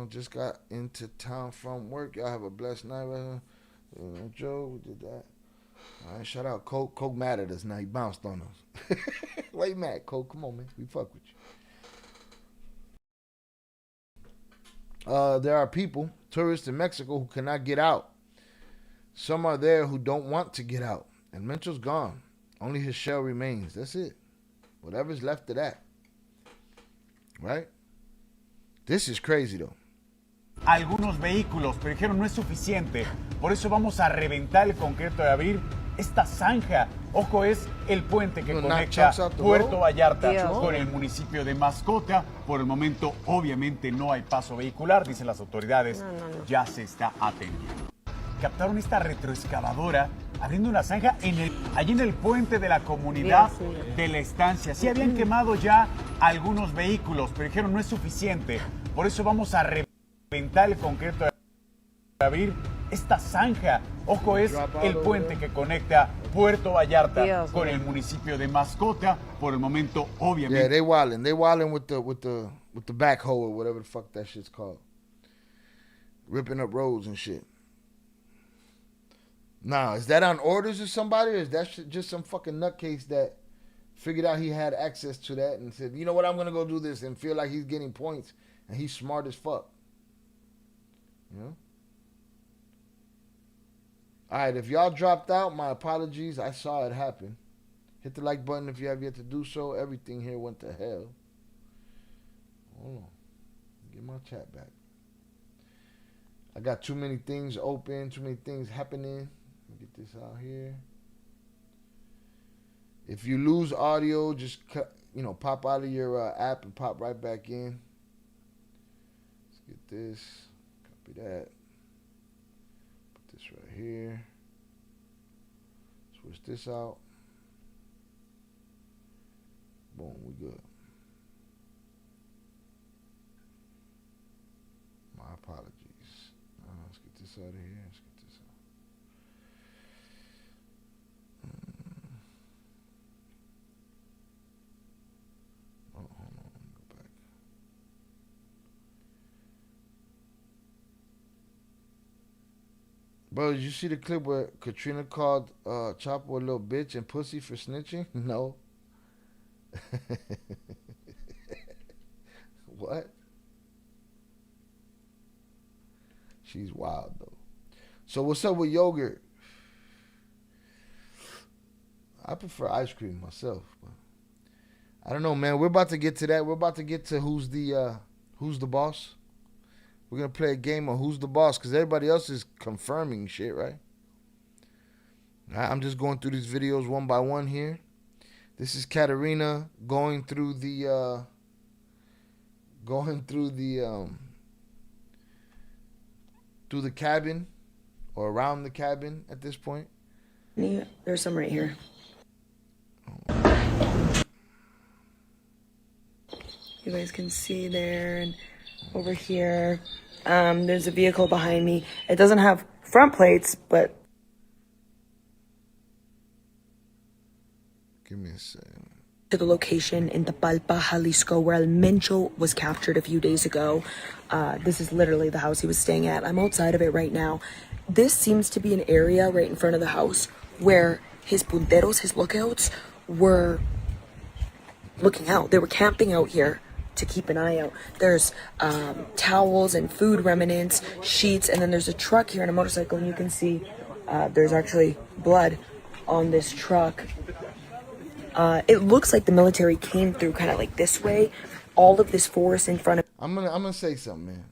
Just got into town from work. Y'all have a blessed night. Joe, we did that. All right, shout out Coke. Coke mad at us now. He bounced on us. Why you mad, Coke? Come on, man. We fuck with you. There are people, tourists in Mexico, who cannot get out. Some are there who don't want to get out. And Mencho's gone. Only his shell remains. That's it. Whatever's left of that. Right? This is crazy though. Algunos vehículos, pero dijeron no es suficiente. Por eso vamos a reventar el concreto de abrir esta zanja. Ojo, es el puente que conecta Puerto Vallarta con el municipio de Mascota. Por el momento, obviamente, no hay paso vehicular, dicen las autoridades. Ya se está atendiendo. Captaron esta retroexcavadora abriendo una zanja allí en el puente de la comunidad de la estancia. Sí habían quemado ya algunos vehículos, pero dijeron no es suficiente. Por eso vamos a reventar el concreto de abrir esta zanja. Ojo, es el puente que conecta Puerto Vallarta con el municipio de Mascota. Por el momento, obviamente. Yeah, they wildin' with the backhoe or whatever the fuck that shit's called. Ripping up roads and shit. Now, is that on orders of somebody, or is that just some fucking nutcase that figured out he had access to that and said, you know what, I'm gonna go do this and feel like he's getting points and he's smart as fuck? You know? Alright, if y'all dropped out, my apologies. I saw it happen. Hit the like button if you have yet to do so. Everything here went to hell. Hold on. Get my chat back. I got too many things open, too many things happening. Let me get this out here. If you lose audio, just pop out of your app and pop right back in. Let's get this. Copy that. Put this right here. Switch this out. Boom, we good. My apologies. Let's get this out of here. Let's get this out. Hold on. Go back. Bro, did you see the clip where Katrina called Chopper a little bitch and pussy for snitching? No. What? She's wild though. So what's up with yogurt? I prefer ice cream myself, but I don't know, man. We're about to get to that. We're about to get to who's the boss. We're gonna play a game of who's the boss because everybody else is confirming shit, right? I'm just going through these videos one by one here. This is Katerina going through the cabin or around the cabin at this point. Yeah, there's some right here. You guys can see there and over here. There's a vehicle behind me. It doesn't have front plates, but give me a second. To the location in Tapalpa, Jalisco, where El Mencho was captured a few days ago. This is literally the house he was staying at. I'm outside of it right now. This seems to be an area right in front of the house where his punteros, his lookouts, were looking out. They were camping out here to keep an eye out. There's towels and food remnants, sheets, and then there's a truck here and a motorcycle, and you can see there's actually blood on this truck. It looks like the military came through kind of like this way. All of this forest in front of. I'm gonna say something, man.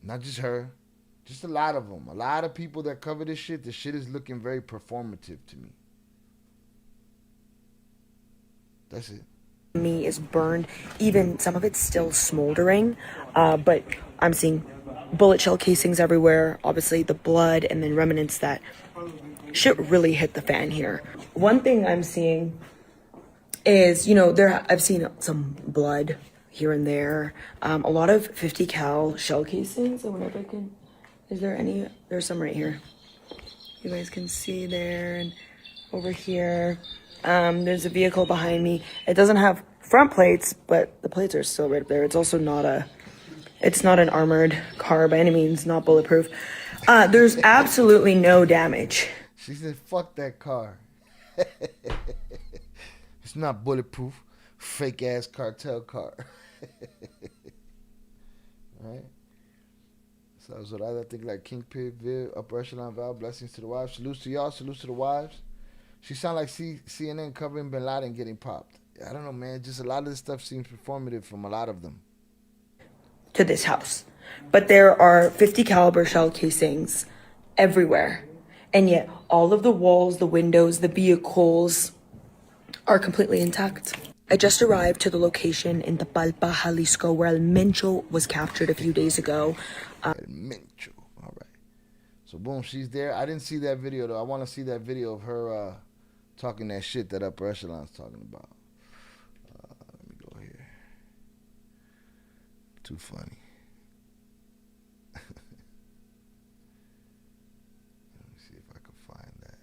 Not just her, just a lot of them. A lot of people that cover this shit. The shit is looking very performative to me. That's it. Me is burned. Even some of it's still smoldering, but I'm seeing bullet shell casings everywhere. Obviously, the blood and then remnants that shit really hit the fan here. One thing I'm seeing is, I've seen some blood here and there. A lot of 50 cal shell casings. I wonder if I can. Is there any? There's some right here. You guys can see there and over here. There's a vehicle behind me. It doesn't have front plates, but the plates are still right up there. It's also it's not an armored car by any means, not bulletproof. There's absolutely no damage. She said, fuck that car. It's not bulletproof. Fake ass cartel car. Right? So I was I think like Kingpin, Viv, Upper Echelon Val, blessings to the wives. Salutes to y'all, salutes to the wives. She sound like CNN covering Bin Laden getting popped. I don't know, man. Just a lot of this stuff seems performative from a lot of them. To this house. But there are 50 caliber shell casings everywhere. And yet all of the walls, the windows, the vehicles are completely intact. I just arrived to the location in Tapalpa, Jalisco, where El Mencho was captured a few days ago. El Mencho. All right. So, boom, she's there. I didn't see that video, though. I want to see that video of her talking that shit that Upper Echelon's talking about. Let me go here. Too funny. Let me see if I can find that.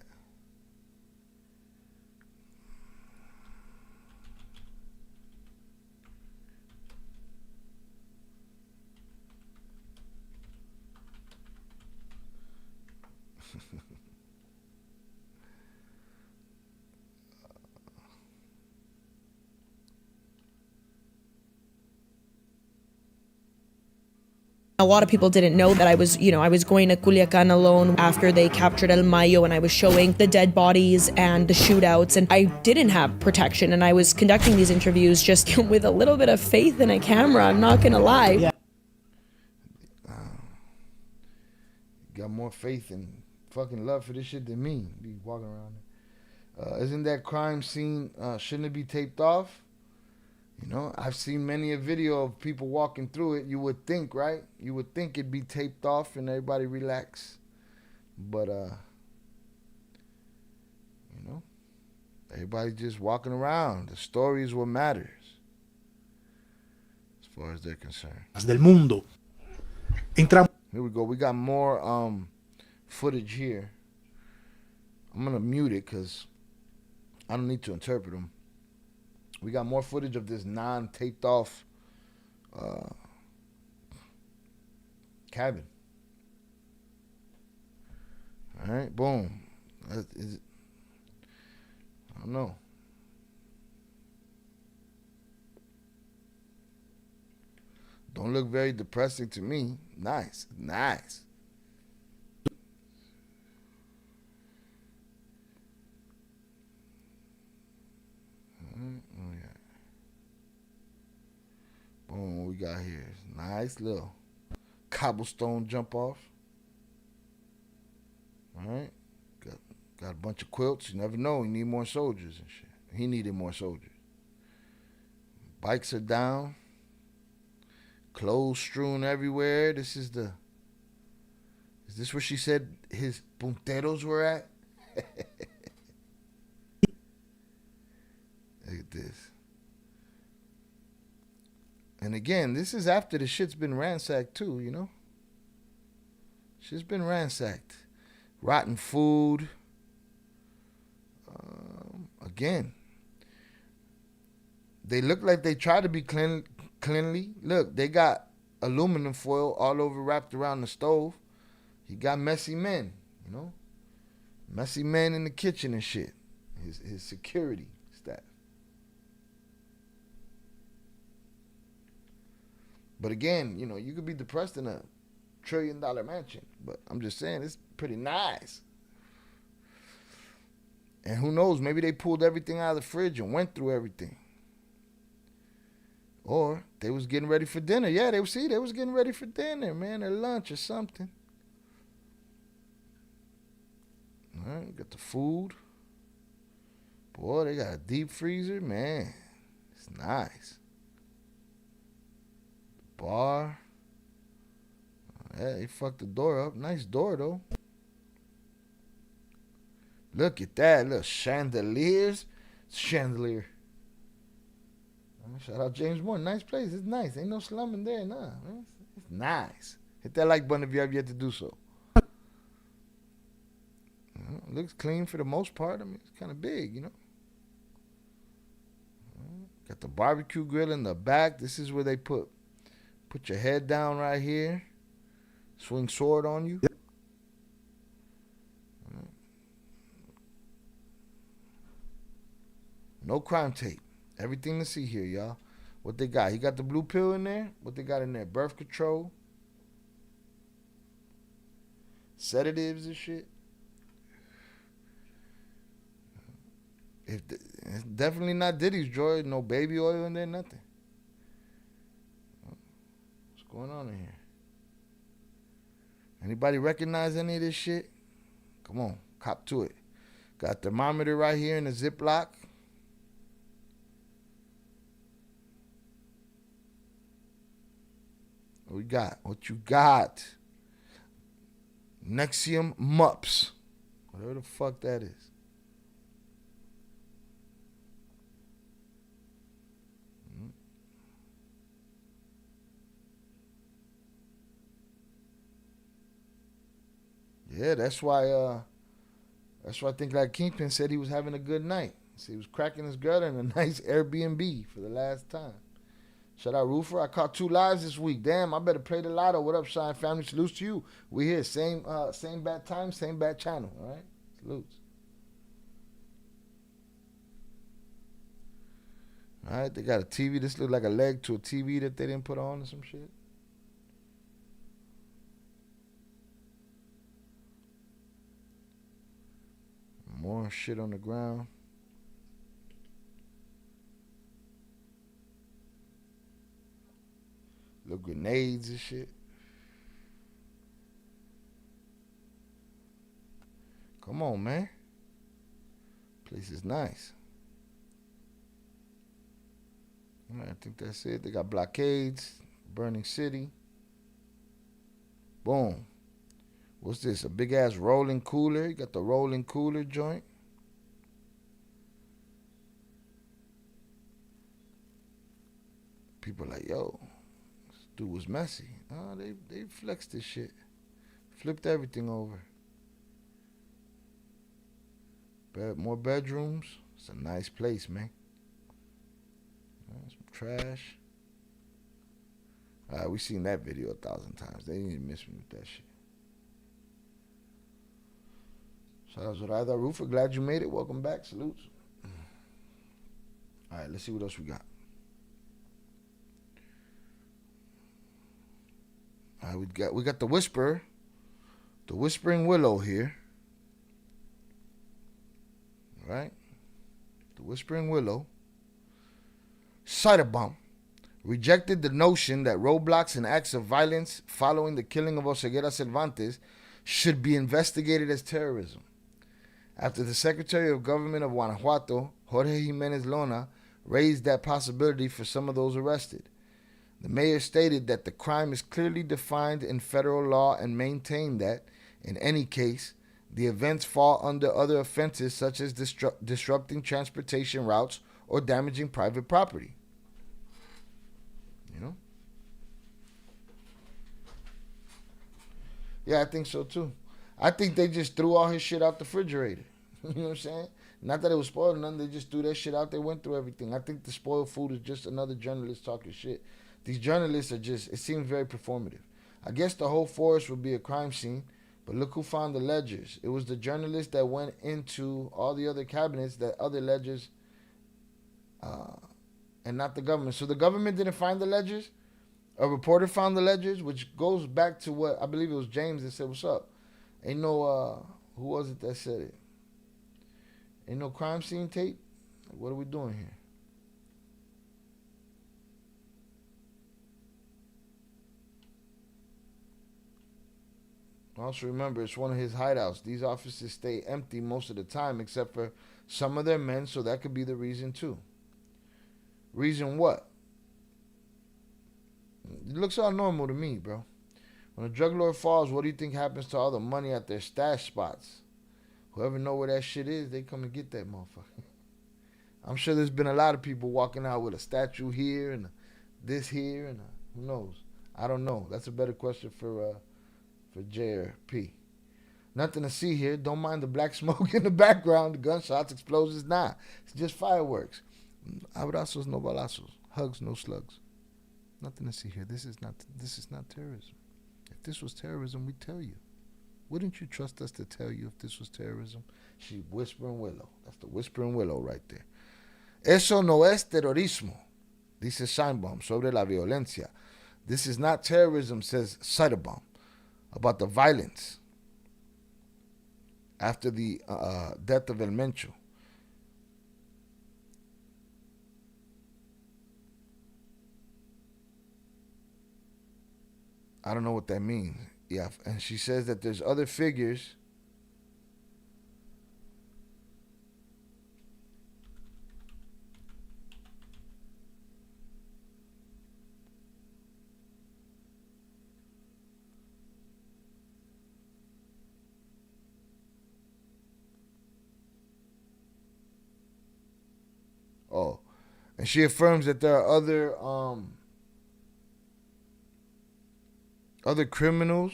A lot of people didn't know that I was going to Culiacan alone after they captured El Mayo, and I was showing the dead bodies and the shootouts, and I didn't have protection, and I was conducting these interviews just with a little bit of faith in a camera, I'm not gonna lie. Yeah. Got more faith and fucking love for this shit than me. Be walking around. Isn't that crime scene, shouldn't it be taped off? You know, I've seen many a video of people walking through it. You would think, right? You would think it'd be taped off and everybody relax. But, you know, everybody just walking around. The story is what matters, as far as they're concerned. Del mundo. Here we go. We got more footage here. I'm going to mute it because I don't need to interpret them. We got more footage of this non-taped off cabin. All right, boom. I don't know. Don't look very depressing to me. Nice, nice. Oh, yeah. Boom, what we got here? Nice little cobblestone jump off. All right. Got a bunch of quilts. You never know. You need more soldiers and shit. He needed more soldiers. Bikes are down. Clothes strewn everywhere. Is this where she said his punteros were at? Look at this. And again, this is after the shit's been ransacked too, you know? Shit's been ransacked. Rotten food. Again, they look like they try to be cleanly. Look, they got aluminum foil all over wrapped around the stove. He got messy men, you know? Messy men in the kitchen and shit. His security staff. But again, you know, you could be depressed in a $1 trillion mansion. But I'm just saying, it's pretty nice. And who knows, maybe they pulled everything out of the fridge and went through everything. Or they was getting ready for dinner. Yeah, they was getting ready for dinner, man, or lunch or something. All right, got the food. Boy, they got a deep freezer, man. It's nice. Bar. Yeah, they fucked the door up. Nice door, though. Look at that. Little chandeliers. Chandelier. Shout out James Moore. Nice place. It's nice. Ain't no slum in there. Nah, man. It's nice. Hit that like button if you have yet to do so. Looks clean for the most part. I mean, it's kind of big, you know. Got the barbecue grill in the back. This is where they put your head down right here. Swing sword on you. No crime tape. Everything to see here, y'all. What they got? He got the blue pill in there. What they got in there? Birth control. Sedatives and shit. It's definitely not Diddy's joint. No baby oil in there, nothing. What's going on in here? Anybody recognize any of this shit? Come on, cop to it. Got a thermometer right here in a Ziploc. What we got? What you got? Nexium Mups. Whatever the fuck that is. Yeah, that's why I think like Kingpin said he was having a good night. So he was cracking his girl in a nice Airbnb for the last time. Shout out Roofer. I caught 2 lives this week. Damn, I better play the lotto. What up, Shine family? Salutes to you. We here. Same bad time, same bad channel. All right? Salutes. All right, they got a TV. This look like a leg to a TV that they didn't put on or some shit. More shit on the ground. Little grenades and shit. Come on, man. Place is nice. All right, I think that's it. They got blockades, burning city. Boom. What's this? A big ass rolling cooler. You got the rolling cooler joint. People like, yo, this dude was messy. Oh, they flexed this shit. Flipped everything over. More bedrooms. It's a nice place, man. Some trash. We seen that video 1,000 times. They didn't even miss me with that shit. Shout out to Zoraida Roofer. Glad you made it. Welcome back. Salutes. All right, let's see what else we got. All right, we got the Whisperer, the Whispering Willow here. All right, the Whispering Willow. Cyberbomb rejected the notion that roadblocks and acts of violence following the killing of Oseguera Cervantes should be investigated as terrorism. After the Secretary of Government of Guanajuato, Jorge Jimenez Lona, raised that possibility for some of those arrested. The mayor stated that the crime is clearly defined in federal law and maintained that, in any case, the events fall under other offenses such as disrupting transportation routes or damaging private property. You know? Yeah, I think so too. I think they just threw all his shit out the refrigerator. You know what I'm saying? Not that it was spoiled or nothing. They just threw that shit out. They went through everything. I think the spoiled food is just another journalist talking shit. These journalists are just, it seems very performative. I guess the whole forest would be a crime scene, but look who found the ledgers. It was the journalist that went into all the other cabinets, that other ledgers, and not the government. So the government didn't find the ledgers? A reporter found the ledgers, which goes back to what, I believe it was James that said, what's up? Ain't no, who was it that said it? Ain't no crime scene tape? What are we doing here? Also remember, it's one of his hideouts. These offices stay empty most of the time, except for some of their men, so that could be the reason too. Reason what? It looks all normal to me, bro. When a drug lord falls, what do you think happens to all the money at their stash spots? Whoever know where that shit is, they come and get that motherfucker. I'm sure there's been a lot of people walking out with a statue here and this here and who knows? I don't know. That's a better question for JRP. Nothing to see here. Don't mind the black smoke in the background, the gunshots, explosions. Nah, it's just fireworks. Abrazos, no balazos. Hugs, no slugs. Nothing to see here. This is not terrorism. If this was terrorism, we'd tell you. Wouldn't you trust us to tell you if this was terrorism? She Whispering Willow. That's the Whispering Willow right there. Eso no es terrorismo, dice Scheinbaum, sobre la violencia. This is not terrorism, says Cyberbomb, about the violence after the death of El Mencho. I don't know what that means. Yeah, and she says that there's other figures. Oh, and she affirms that there are other criminals.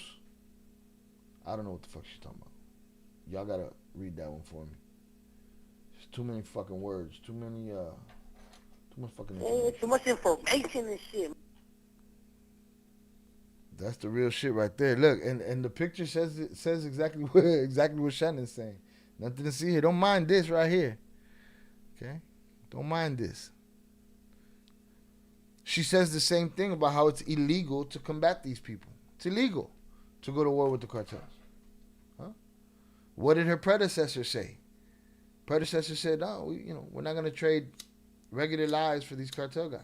I don't know what the fuck she's talking about. Y'all gotta read that one for me. There's too many fucking words. Too much fucking information. Too much information and shit. That's the real shit right there. Look, and the picture says exactly what Shannon's saying. Nothing to see here. Don't mind this right here. Okay? Don't mind this. She says the same thing about how it's illegal to combat these people. It's illegal to go to war with the cartels. Huh? What did her predecessor say? Predecessor said, "No, we're not going to trade regular lives for these cartel guys."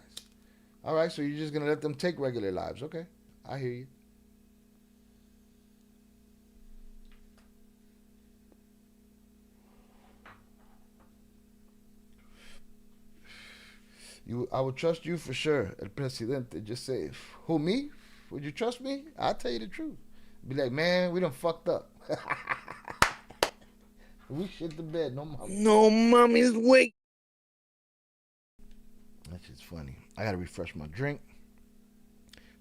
All right, so you're just going to let them take regular lives. Okay, I hear you. I would trust you for sure, El Presidente. Just say, who, me? Would you trust me? I'll tell you the truth. Be like, man, we done fucked up. We shit the bed. No mommy. No mommy's wait. That shit's funny. I gotta refresh my drink.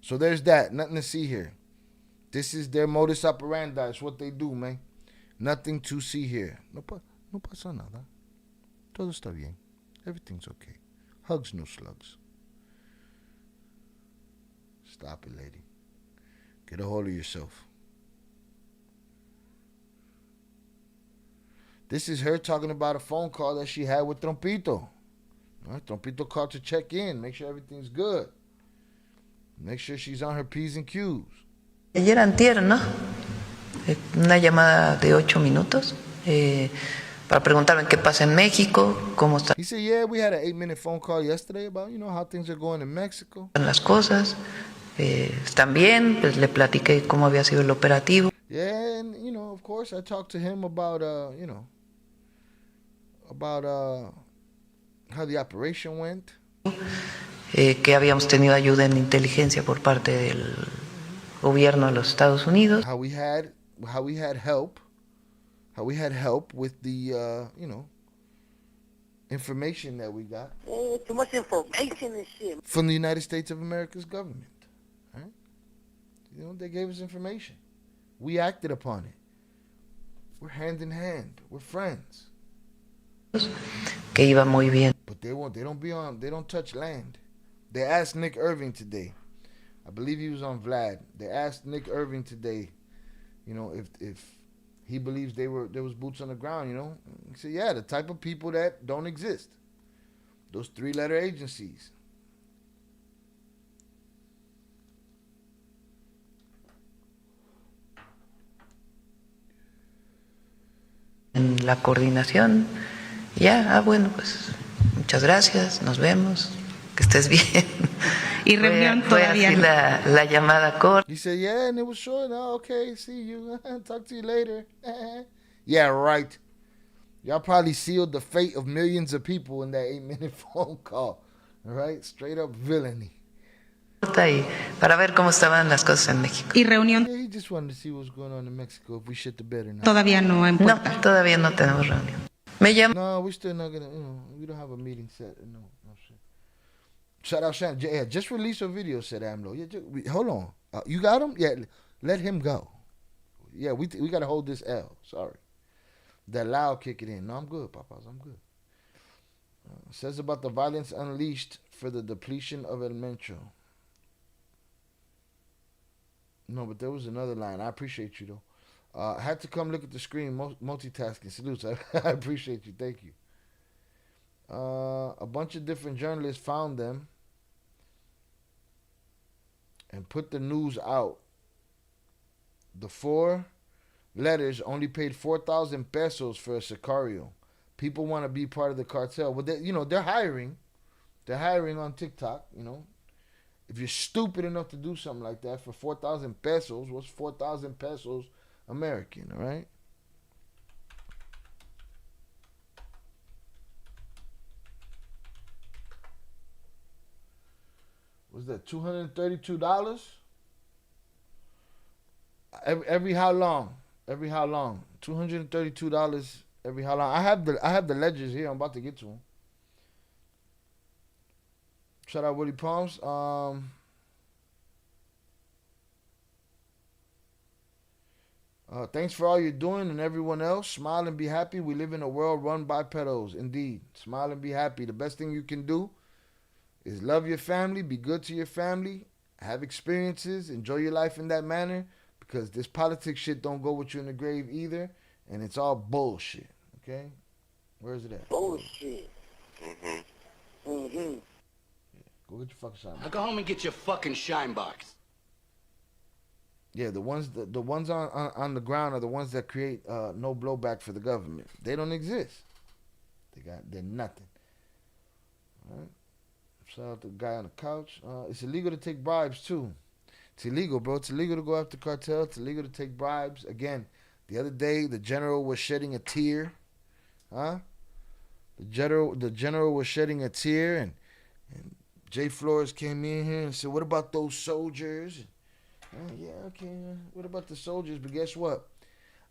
So there's that. Nothing to see here. This is their modus operandi. It's what they do, man. Nothing to see here. No pasa nada. Todo está bien. Everything's okay. Hugs, no slugs. Stop it, lady. Get a hold of yourself. This is her talking about a phone call that she had with Trompito. Right? Trompito called to check in, make sure everything's good. Make sure she's on her P's and Q's. Ayer antier, ¿no? Una llamada de 8 minutos. Para preguntarme qué pasa en México, cómo están He said, yeah, we had an 8-minute phone call yesterday about, how things are going in Mexico. las cosas. Están bien, pues le platiqué cómo había sido el operativo. Yeah, and, of course, I talked to him about, how the operation went. Que habíamos tenido ayuda en inteligencia por parte del gobierno de los Estados Unidos. How we had help with the, information that we got. Too much information and shit. From the United States of America's government. Right? They gave us information. We acted upon it. We're hand in hand. We're friends. Que iba muy bien. But they don't touch land. They asked Nick Irving today. I believe he was on Vlad. They asked Nick Irving today, if he believes there was boots on the ground, He said, yeah, the type of people that don't exist. Those 3-letter agencies. En la coordinación. Ya, bueno, pues muchas gracias, nos vemos, que estés bien. Y reunión todavía no. La llamada corta. He said, yeah, and it was short. No, okay, see you. Talk to you later. Yeah, right. Y'all probably sealed the fate of millions of people in that 8-minute phone call. All right? Straight up villainy. Y para ver cómo estaban las cosas en México. Y reunión. Yeah, he just wanted to see what's going on in Mexico, if we shit the bed or not. Todavía no en puerta. No, todavía no tenemos reunión. Me llama. No, we're still not gonna, we don't have a meeting set. No shit. Shout out Shannon. Yeah, just release a video, said AMLO. Yeah, hold on. You got him? Yeah, let him go. Yeah, we got to hold this L. Sorry. That loud kick it in. No, I'm good, Papas. I'm good. Says about the violence unleashed for the depletion of El Mencho. No, but there was another line. I appreciate you, though. I had to come look at the screen, multitasking. Salutes. I appreciate you. Thank you. A bunch of different journalists found them and put the news out. The 4 letters only paid 4,000 pesos for a sicario. People want to be part of the cartel. Well, they're hiring. They're hiring on TikTok, If you're stupid enough to do something like that for 4,000 pesos, what's 4,000 pesos American, all right? Was that $232? Every how long? Every how long? $232 every how long? I have the ledgers here. I'm about to get to them. Shout out Woody Palms. Thanks for all you're doing and everyone else. Smile and be happy. We live in a world run by pedos. Indeed. Smile and be happy. The best thing you can do is love your family, be good to your family, have experiences, enjoy your life in that manner, because this politics shit don't go with you in the grave either, and it's all bullshit, okay? Where is it at? Bullshit. Mm-hmm. Mm-hmm. Yeah, go get your fucking shine box. Now go home and get your fucking shine box. Yeah, the ones on the ground are the ones that create no blowback for the government. They don't exist. They're nothing. All right. Shout out to the guy on the couch. It's illegal to take bribes too. It's illegal, bro. It's illegal to go after Cartel. It's illegal to take bribes. Again, the other day the general was shedding a tear. Huh? The general was shedding a tear, and Jay Flores came in here and said, "What about those soldiers?" Yeah, okay. What about the soldiers? But guess what?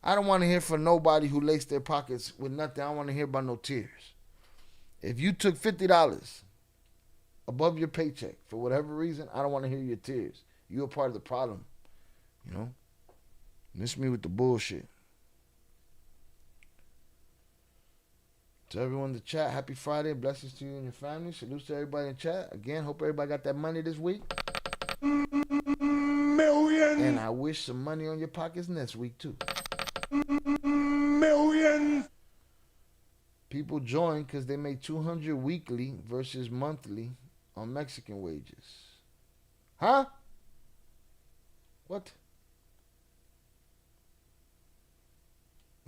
I don't want to hear from nobody who laced their pockets with nothing. I don't want to hear about no tears. If you took $50 above your paycheck for whatever reason, I don't want to hear your tears. You're a part of the problem. You know? Miss me with the bullshit. To everyone in the chat, happy Friday. Blessings to you and your family. Salutes to everybody in the chat. Again, hope everybody got that money this week. Millions. And I wish some money on your pockets next week too. Millions. People join because they make $200 weekly versus monthly on Mexican wages. Huh? What?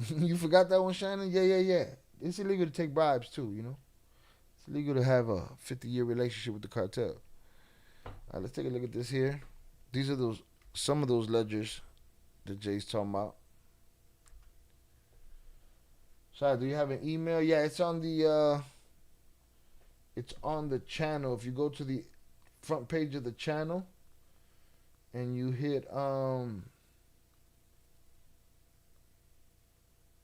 You forgot that one, Shannon? Yeah. It's illegal to take bribes too, you know? It's illegal to have a 50-year relationship with the cartel. All right, let's take a look at this here. These are some of those ledgers that Jay's talking about. Sorry, do you have an email? Yeah, it's on the channel. If you go to the front page of the channel and you hit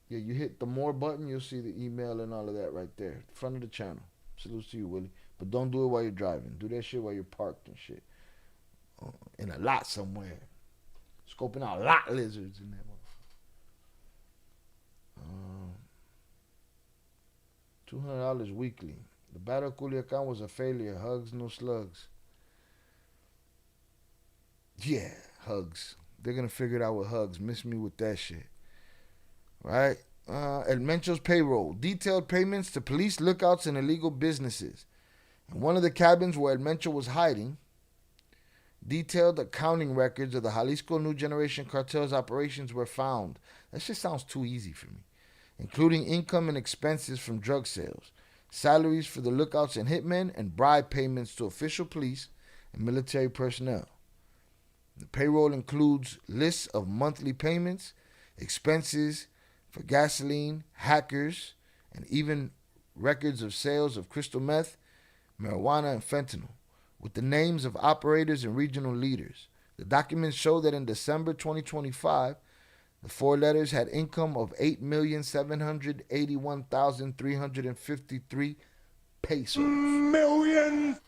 you hit the more button, you'll see the email and all of that right there. Front of the channel. Salutes to you, Willie. But don't do it while you're driving. Do that shit while you're parked and shit. In a lot somewhere. Scoping out lot lizards in that one. $200 weekly. The Battle of Culiacan was a failure. Hugs, no slugs. Yeah, hugs. They're going to figure it out with hugs. Miss me with that shit. Right? El Mencho's payroll. Detailed payments to police, lookouts, and illegal businesses. In one of the cabins where El Mencho was hiding, detailed accounting records of the Jalisco New Generation Cartel's operations were found. That shit sounds too easy for me. Including income and expenses from drug sales, salaries for the lookouts and hitmen, and bribe payments to official police and military personnel. The payroll includes lists of monthly payments, expenses for gasoline, hackers, and even records of sales of crystal meth, marijuana, and fentanyl, with the names of operators and regional leaders. The documents show that in December 2025, the four letters had income of 8,781,353 pesos. Millions!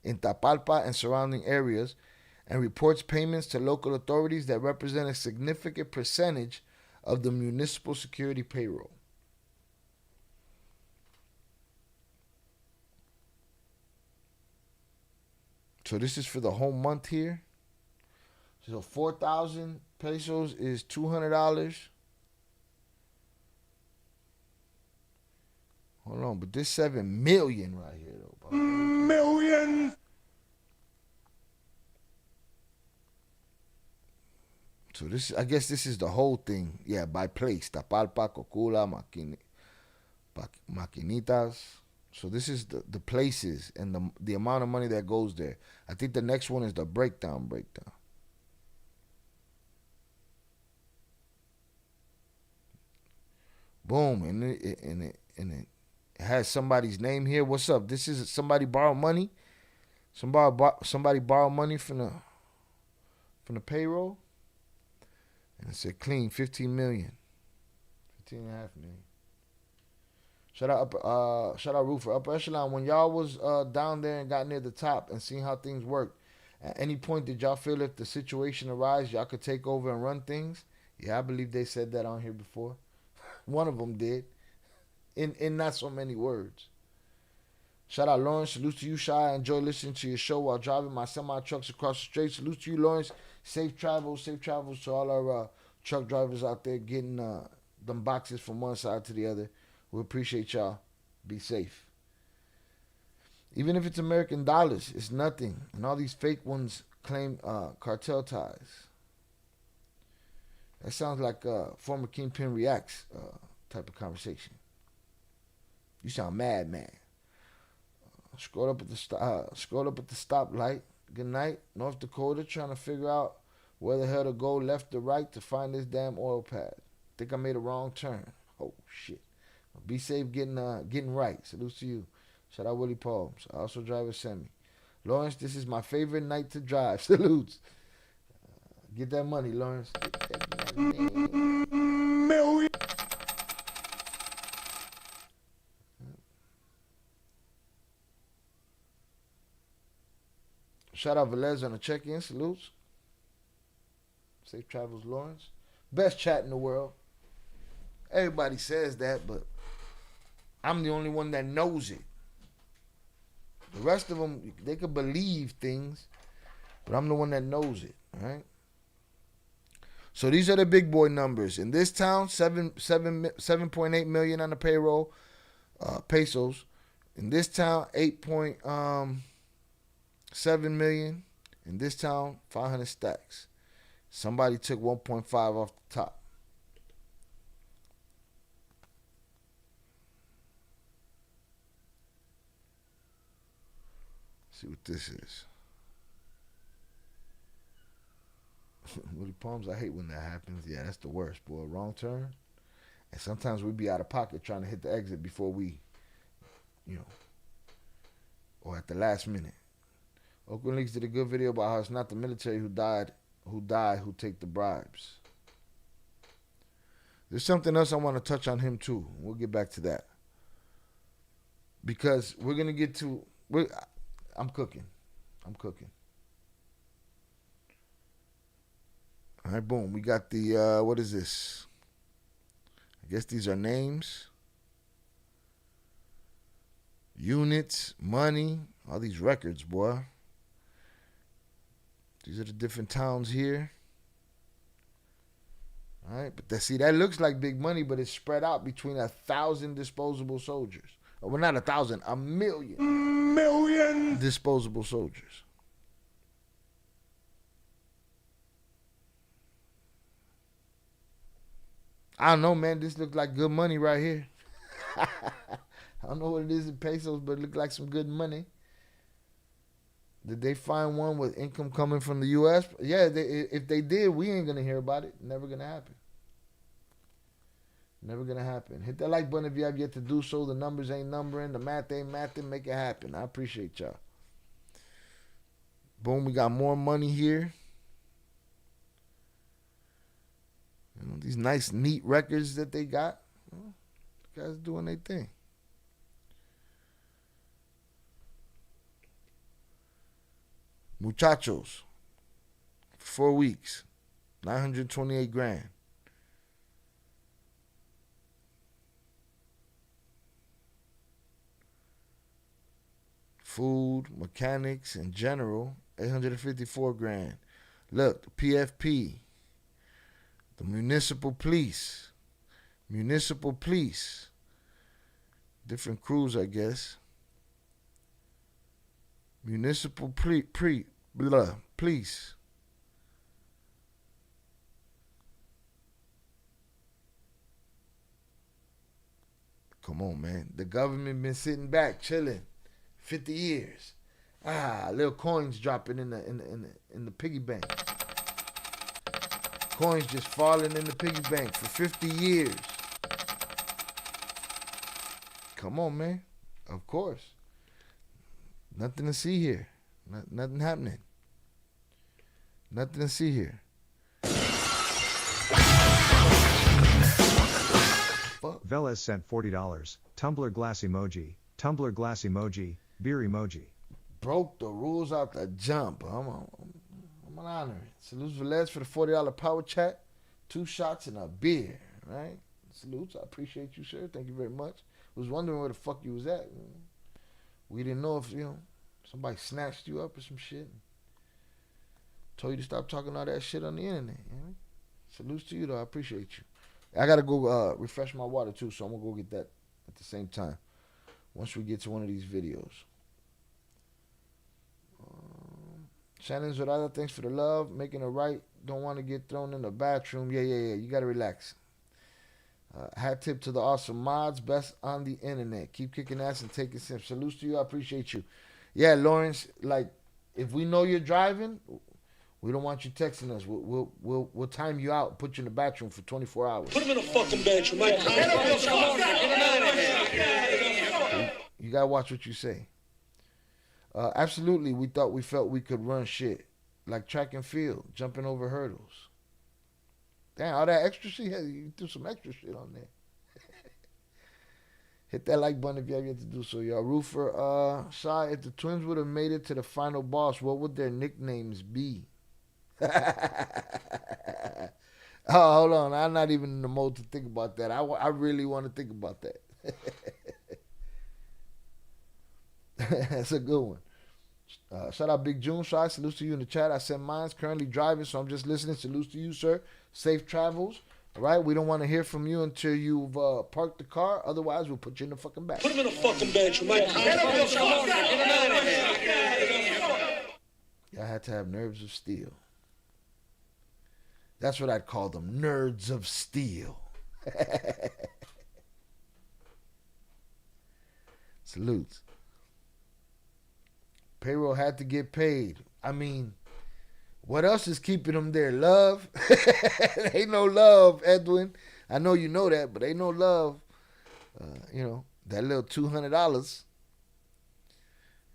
In Tapalpa and surrounding areas, and reports payments to local authorities that represent a significant percentage of the municipal security payroll. So this is for the whole month here. So 4,000 pesos is $200. Hold on, but this 7 million right here though. Bro. Million. So this, I guess this is the whole thing. Yeah, by place. Tapalpa, Cocula, Maquinitas, So this is the places and the amount of money that goes there. I think the next one is the breakdown. Boom, and it has somebody's name here. What's up? This is somebody borrowed money. Somebody borrowed money from the payroll, and it said clean 15 million, 15.5 million. Shout out Roofer, Upper Echelon. When y'all was down there and got near the top and seeing how things worked, at any point did y'all feel if the situation arises, y'all could take over and run things? Yeah, I believe they said that on here before. One of them did, in not so many words. Shout out Lawrence. Salute to you, Shy. I enjoy listening to your show while driving my semi-trucks across the street. Salute to you, Lawrence. Safe travels to all our truck drivers out there getting them boxes from one side to the other. We appreciate y'all. Be safe. Even if it's American dollars, it's nothing. And all these fake ones claim cartel ties. That sounds like former Kingpin Reacts type of conversation. You sound mad, man. Scroll up at the stoplight. Good night, North Dakota. Trying to figure out where the hell to go, left or right, to find this damn oil pad. Think I made a wrong turn. Oh shit. Be safe getting right. Salute to you. Shout out Willie Palms. I also drive a semi. Lawrence, this is my favorite night to drive. Salutes. Get that money, Lawrence. Get that money. Shout out Velez on the check-in. Salutes. Safe travels, Lawrence. Best chat in the world. Everybody says that, but I'm the only one that knows it. The rest of them, they could believe things, but I'm the one that knows it, all right? So these are the big boy numbers. In this town, 7.8 million on the payroll, pesos. In this town, 8.7 million. In this town, 500 stacks. Somebody took 1.5 off the top. See what this is. Willie Palms, I hate when that happens. Yeah, that's the worst, boy. Wrong turn. And sometimes we be out of pocket trying to hit the exit before we, or at the last minute. Oakland Leaks did a good video about how it's not the military who take the bribes. There's something else I want to touch on him too. We'll get back to that. Because we're going to get to... I'm cooking. All right, boom. We got the, what is this? I guess these are names. Units, money, all these records, boy. These are the different towns here. All right, but that looks like big money, but it's spread out between 1,000 disposable soldiers. Well, not 1,000, 1,000,000 disposable soldiers. I don't know, man. This looks like good money right here. I don't know what it is in pesos, but it looks like some good money. Did they find one with income coming from the U.S.? Yeah, if they did, we ain't going to hear about it. Never going to happen. Never going to happen. Hit that like button if you have yet to do so. The numbers ain't numbering. The math ain't mathing. Make it happen. I appreciate y'all. Boom, we got more money here. These nice, neat records that they got. Guys doing their thing. Muchachos, 4 weeks, 928 grand. Food, mechanics, in general, 854 grand. Look, the PFP, the municipal police, different crews, I guess. Municipal police. Come on, man. The government been sitting back, chilling, 50 years. Little coins dropping in the piggy bank. Coins just falling in the piggy bank for 50 years. Come on, man. Of course. Nothing to see here. Nothing happening. Nothing to see here. Velez sent $40. Tumblr glass emoji. Tumblr glass emoji. Beer emoji. Broke the rules out the jump. I'm an honor it. Salutes Velez for the $40 power chat. 2 shots and a beer. Right? Salutes. I appreciate you, sir. Thank you very much. Was wondering where the fuck you was at. We didn't know if, somebody snatched you up or some shit. Told you to stop talking all that shit on the internet. Salutes to you, though. I appreciate you. I got to go refresh my water, too, so I'm going to go get that at the same time once we get to one of these videos. Shannon Zorada, thanks for the love. Making it right. Don't want to get thrown in the bathroom. Yeah. You got to relax. Hat tip to the awesome mods. Best on the internet. Keep kicking ass and taking sips. Salutes to you. I appreciate you. Yeah, Lawrence, like, if we know you're driving, we don't want you texting us. We'll time you out, put you in the bathroom for 24 hours. Put him in a fucking bathroom, Mike. You gotta watch what you say. Absolutely, we felt we could run shit like track and field, jumping over hurdles. Damn, all that extra shit, you threw some extra shit on there. Hit that like button if you have yet to do so, y'all. Roofer, Shy, if the twins would have made it to the final boss, what would their nicknames be? Oh, hold on. I'm not even in the mode to think about that. I really want to think about that. That's a good one. Shout out Big June. Shy, salutes to you in the chat. I sent mine. Currently driving, so I'm just listening. Salutes to you, sir. Safe travels. All right? We don't want to hear from you until you've parked the car. Otherwise, we'll put you in the fucking back. Put him in a fucking bathroom, Mike. Y'all had to have nerves of steel. That's what I'd call them. Nerds of steel. Salutes. Payroll had to get paid. I mean, what else is keeping them there? Love? Ain't no love, Edwin. I know you know that, but ain't no love. That little $200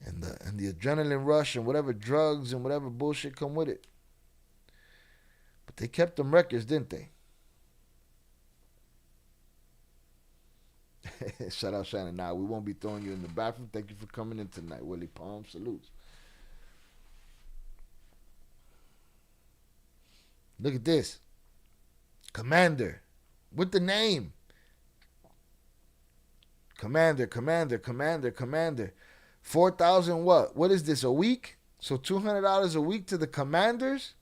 and the adrenaline rush and whatever drugs and whatever bullshit come with it. But they kept them records, didn't they? Shout out Shannon. Nah, we won't be throwing you in the bathroom. Thank you for coming in tonight, Willie Palm. Salutes. Look at this. Commander. With the name. Commander. 4,000 what? What is this, a week? So $200 a week to the commanders?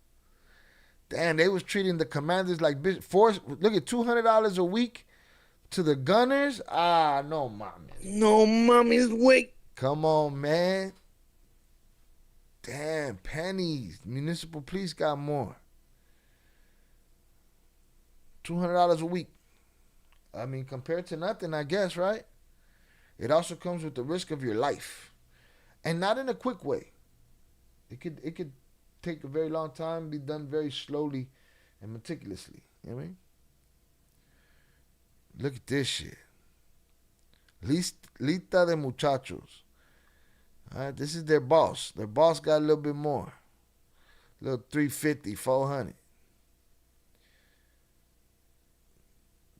Damn, they was treating the commanders like bitch. Look at $200 a week to the gunners? No mommy. No mommy's wait. Come on, man. Damn, pennies. Municipal police got more. $200 a week. I mean, compared to nothing, I guess, right? It also comes with the risk of your life. And not in a quick way. It could take a very long time, be done very slowly and meticulously. You know what I mean? Look at this shit. Lista de muchachos. All right, this is their boss. Their boss got a little bit more. A little 350, 400.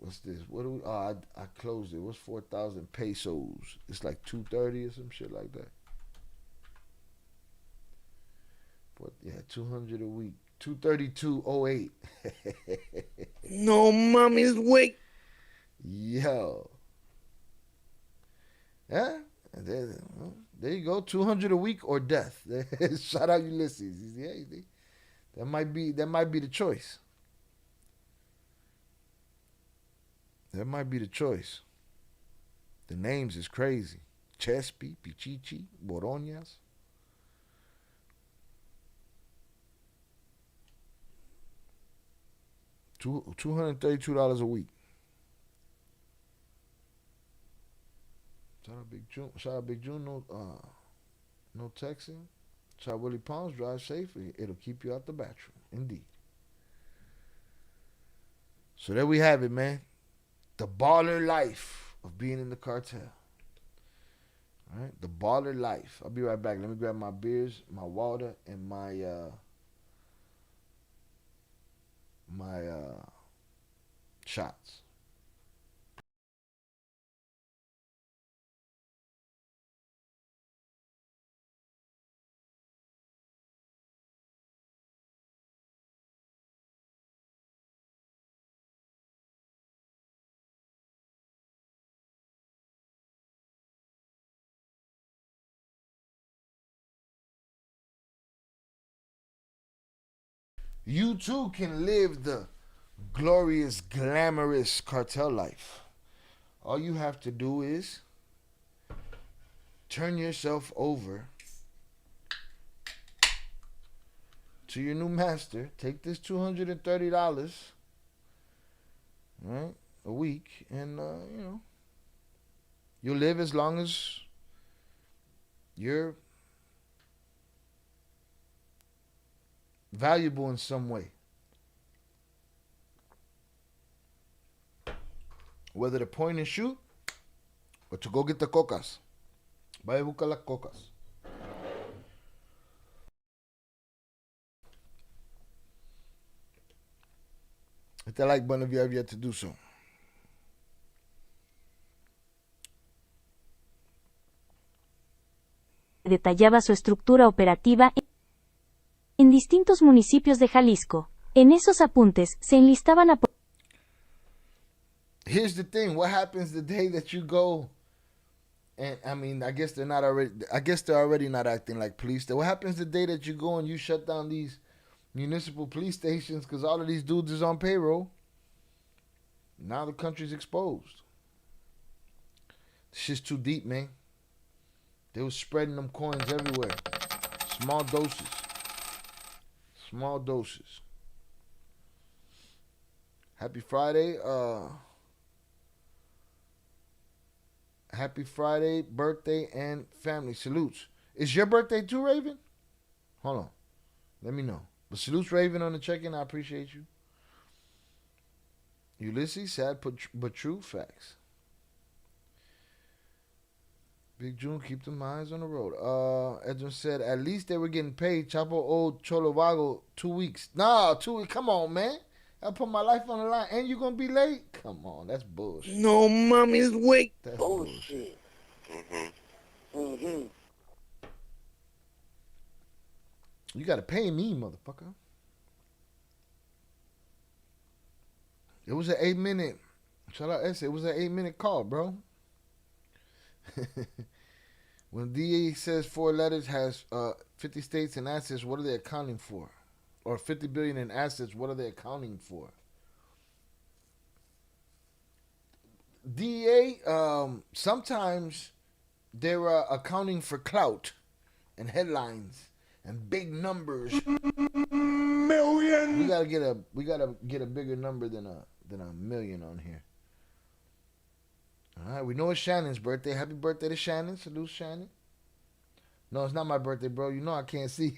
What's this? What do we? I closed it. What's 4,000 pesos? It's like 230 or some shit like that. But yeah, 200 a week. 232.08. No mommy's wait. Yo. Yeah. There you go. 200 a week or death. Shout out Ulysses. Yeah, that might be the choice. That might be the choice. The names is crazy. Chespi, Pichichi, Boroñas. $232 a week. Shout out Big June. Shout out Big June. No texting. Shout out Willie Palms. Drive safely. It'll keep you out the bathroom. Indeed. So there we have it, man. The baller life of being in the cartel. All right, the baller life. I'll be right back. Let me grab my beers, my water, and my shots. You too can live the glorious, glamorous cartel life. All you have to do is turn yourself over to your new master. Take this $230, right, a week, and you'll live as long as you're valuable in some way. Whether to point and shoot or to go get the cocas. Vaya a buscar las cocas. Hit that like button if you have yet to do so. Detallaba su estructura operativa en distintos municipios de Jalisco. En esos apuntes se enlistaban a... Here's the thing. What happens the day that you go, and I guess they're already not acting like police. What happens the day that you go and you shut down these municipal police stations because all of these dudes is on payroll? Now the country's exposed. This shit's too deep, man. They was spreading them coins everywhere. Small doses. Small doses. Happy Friday. Happy Friday, birthday, and family. Salutes. Is your birthday too, Raven? Hold on. Let me know. But salutes, Raven, on the check-in. I appreciate you. Ulysses, sad but true facts. Big June, keep them eyes on the road. Edwin said, at least they were getting paid. Chapo owed Cholo Vago 2 weeks. Nah, 2 weeks. Come on, man. I put my life on the line. And you going to be late? Come on. That's bullshit. No, mommy's wait. That's bullshit. You got to pay me, motherfucker. It was an 8-minute. Shout out Essay. It was an 8-minute call, bro. When DA says 4 letters has 50 states and assets, what are they accounting for? Or 50 billion in assets, what are they accounting for? DA, sometimes they're accounting for clout and headlines and big numbers. Million. We gotta get a bigger number than a million on here. All right, we know it's Shannon's birthday. Happy birthday to Shannon. Salute, Shannon. No, it's not my birthday, bro. You know I can't see.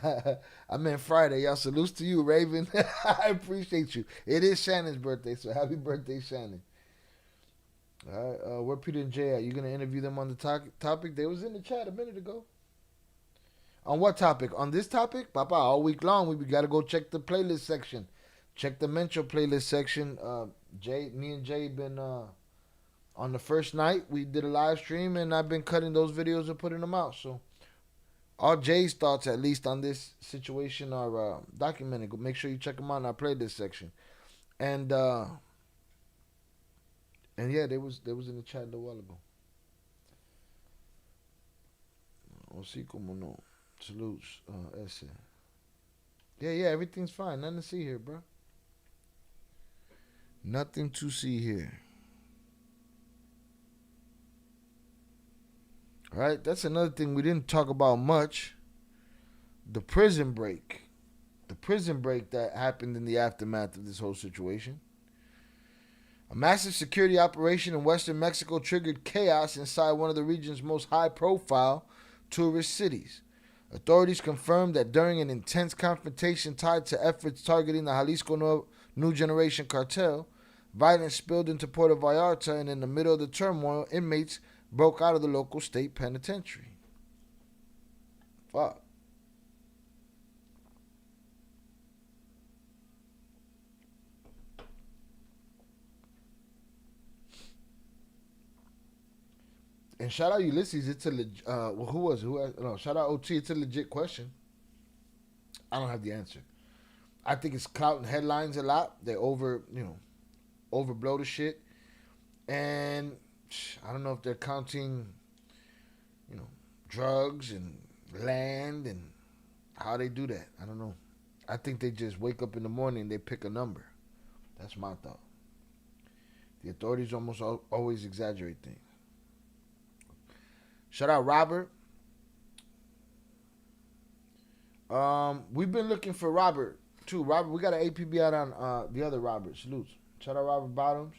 I meant Friday. Y'all, salutes to you, Raven. I appreciate you. It is Shannon's birthday, so happy birthday, Shannon. All right, where Peter and Jay at? You going to interview them on the topic? They was in the chat a minute ago. On what topic? On this topic? Papa, all week long, we got to go check the playlist section. Check the Mencho playlist section. Me and Jay been on the first night. We did a live stream, and I've been cutting those videos and putting them out. So all Jay's thoughts, at least on this situation, are documented. Make sure you check them out in our playlist section. And yeah, they was in the chat a little while ago. Sí, como no. Salutes, ese. Yeah, everything's fine. Nothing to see here, bro. Nothing to see here. All right, that's another thing we didn't talk about much. The prison break. The prison break that happened in the aftermath of this whole situation. A massive security operation in western Mexico triggered chaos inside one of the region's most high-profile tourist cities. Authorities confirmed that during an intense confrontation tied to efforts targeting the Jalisco New Generation Cartel, violence spilled into Puerto Vallarta, and in the middle of the turmoil, inmates broke out of the local state penitentiary. Fuck. And shout out Ulysses. It's a who was it? No, shout out OT. It's a legit question. I don't have the answer. I think it's clout and headlines a lot. They overblow the shit, and I don't know if they're counting, drugs and land and how they do that. I don't know. I think they just wake up in the morning and they pick a number. That's my thought. The authorities almost always exaggerate things. Shout out Robert. We've been looking for Robert too. Robert, we got an APB out on the other Robert. Salutes. Shout out Robert Bottoms.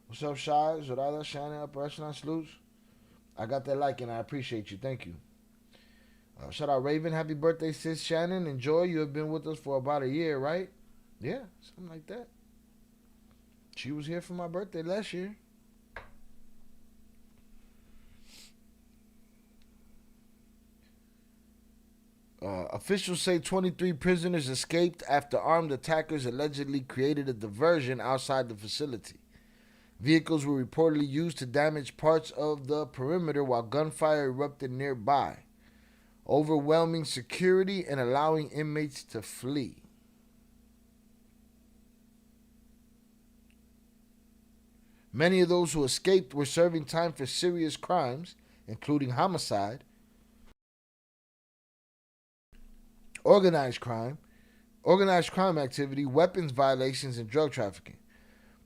What's up, Shy? Zorada, Shannon, Upper Echelon. Salutes. I got that like and I appreciate you. Thank you. Shout out Raven. Happy birthday, sis Shannon. Enjoy. You have been with us for about a year, right? Yeah, something like that. She was here for my birthday last year. Officials say 23 prisoners escaped after armed attackers allegedly created a diversion outside the facility. Vehicles were reportedly used to damage parts of the perimeter while gunfire erupted nearby, overwhelming security and allowing inmates to flee. Many of those who escaped were serving time for serious crimes, including homicide, organized crime activity, weapons violations, and drug trafficking.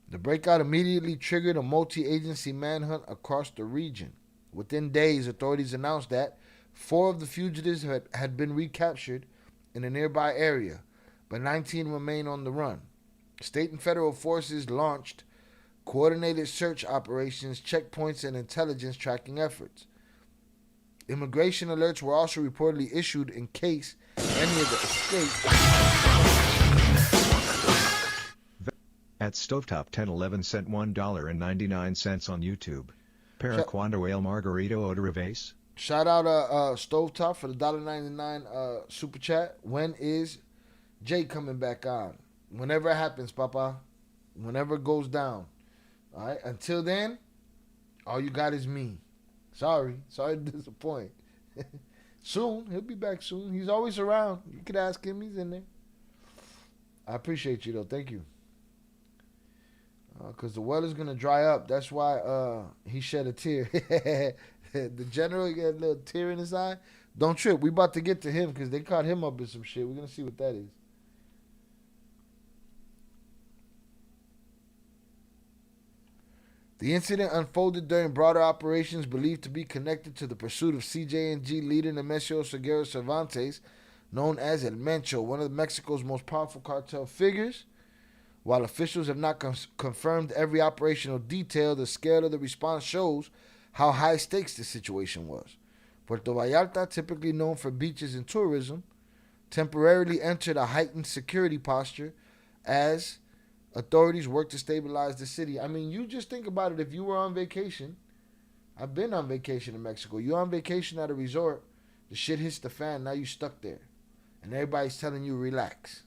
The breakout immediately triggered a multi-agency manhunt across the region. Within days, authorities announced that 4 of the fugitives had been recaptured in a nearby area, but 19 remain on the run. State and federal forces launched coordinated search operations, checkpoints, and intelligence tracking efforts. Immigration alerts were also reportedly issued in case any of the escape. At Stovetop 1011 cent $1.99 on YouTube. Para cuando el margarito otra vez? Shout out Stovetop for the $1.99 super chat. When is Jay coming back on? Whenever it happens, Papa. Whenever it goes down. All right. Until then, all you got is me. Sorry to disappoint. Soon, he'll be back soon. He's always around. You could ask him. He's in there. I appreciate you though. Thank you. Because the well is gonna dry up. That's why he shed a tear. The general, he got a little tear in his eye. Don't trip. We about to get to him because they caught him up in some shit. We're gonna see what that is. The incident unfolded during broader operations believed to be connected to the pursuit of CJNG leader Nemesio Seguero Cervantes, known as El Mencho, one of Mexico's most powerful cartel figures. While officials have not confirmed every operational detail, the scale of the response shows how high stakes the situation was. Puerto Vallarta, typically known for beaches and tourism, temporarily entered a heightened security posture as authorities work to stabilize the city. I mean, you just think about it. If you were on vacation, I've been on vacation in Mexico. You're on vacation at a resort, the shit hits the fan, now you stuck there. And everybody's telling you, relax.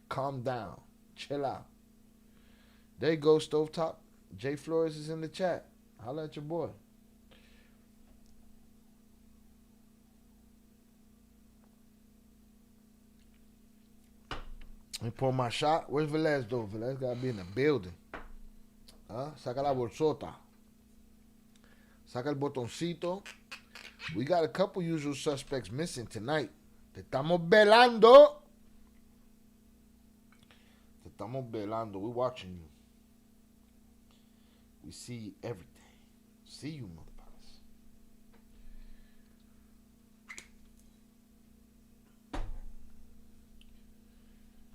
Calm down. Chill out. There you go, Stovetop. Jay Flores is in the chat. Holla at your boy. Let me pour my shot. Where's Velez though? Velez gotta be in the building. Saca la bolsota. Saca el botoncito. We got a couple usual suspects missing tonight. Te estamos velando. Te estamos velando. We're watching you. We see everything. See you, motherfuckers.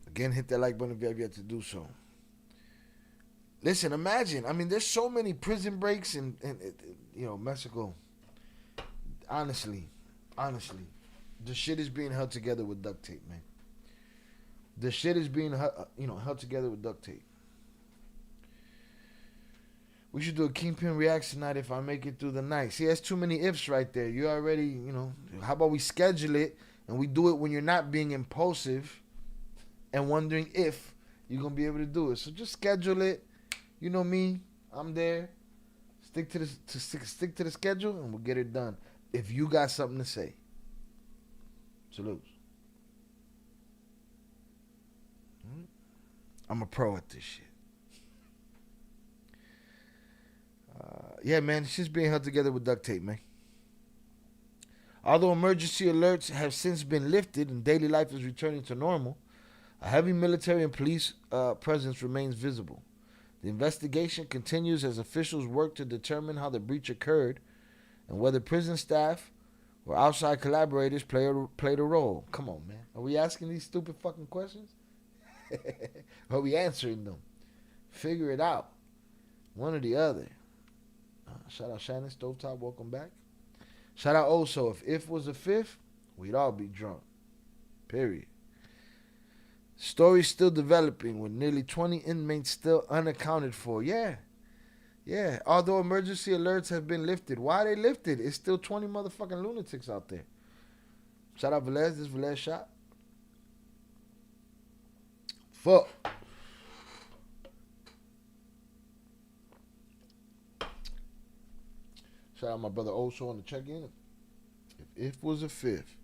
Again, hit that like button if you have yet to do so. Listen, imagine. I mean, there's so many prison breaks in Mexico. Honestly, the shit is being held together with duct tape, man. The shit is being held together with duct tape. We should do a Kingpin Reacts tonight if I make it through the night. See, that's too many ifs right there. You already, how about we schedule it and we do it when you're not being impulsive and wondering if you're going to be able to do it. So just schedule it. You know me. I'm there. Stick to the schedule and we'll get it done. If you got something to say. Salutes. I'm a pro at this shit. Yeah, man, it's just being held together with duct tape, man. Although emergency alerts have since been lifted and daily life is returning to normal, a heavy military and police presence remains visible. The investigation continues as officials work to determine how the breach occurred and whether prison staff or outside collaborators played a role. Come on, man. Are we asking these stupid fucking questions? Are we answering them? Figure it out. One or the other. Shout out Shannon Stovetop, welcome back. Shout out also, if was a fifth, we'd all be drunk. Period. Story's still developing with nearly 20 inmates still unaccounted for. Yeah. Although emergency alerts have been lifted. Why are they lifted? It's still 20 motherfucking lunatics out there. Shout out Velez. This Velez shot. Fuck. Shout out my brother Oso on the check-in. If was a fifth.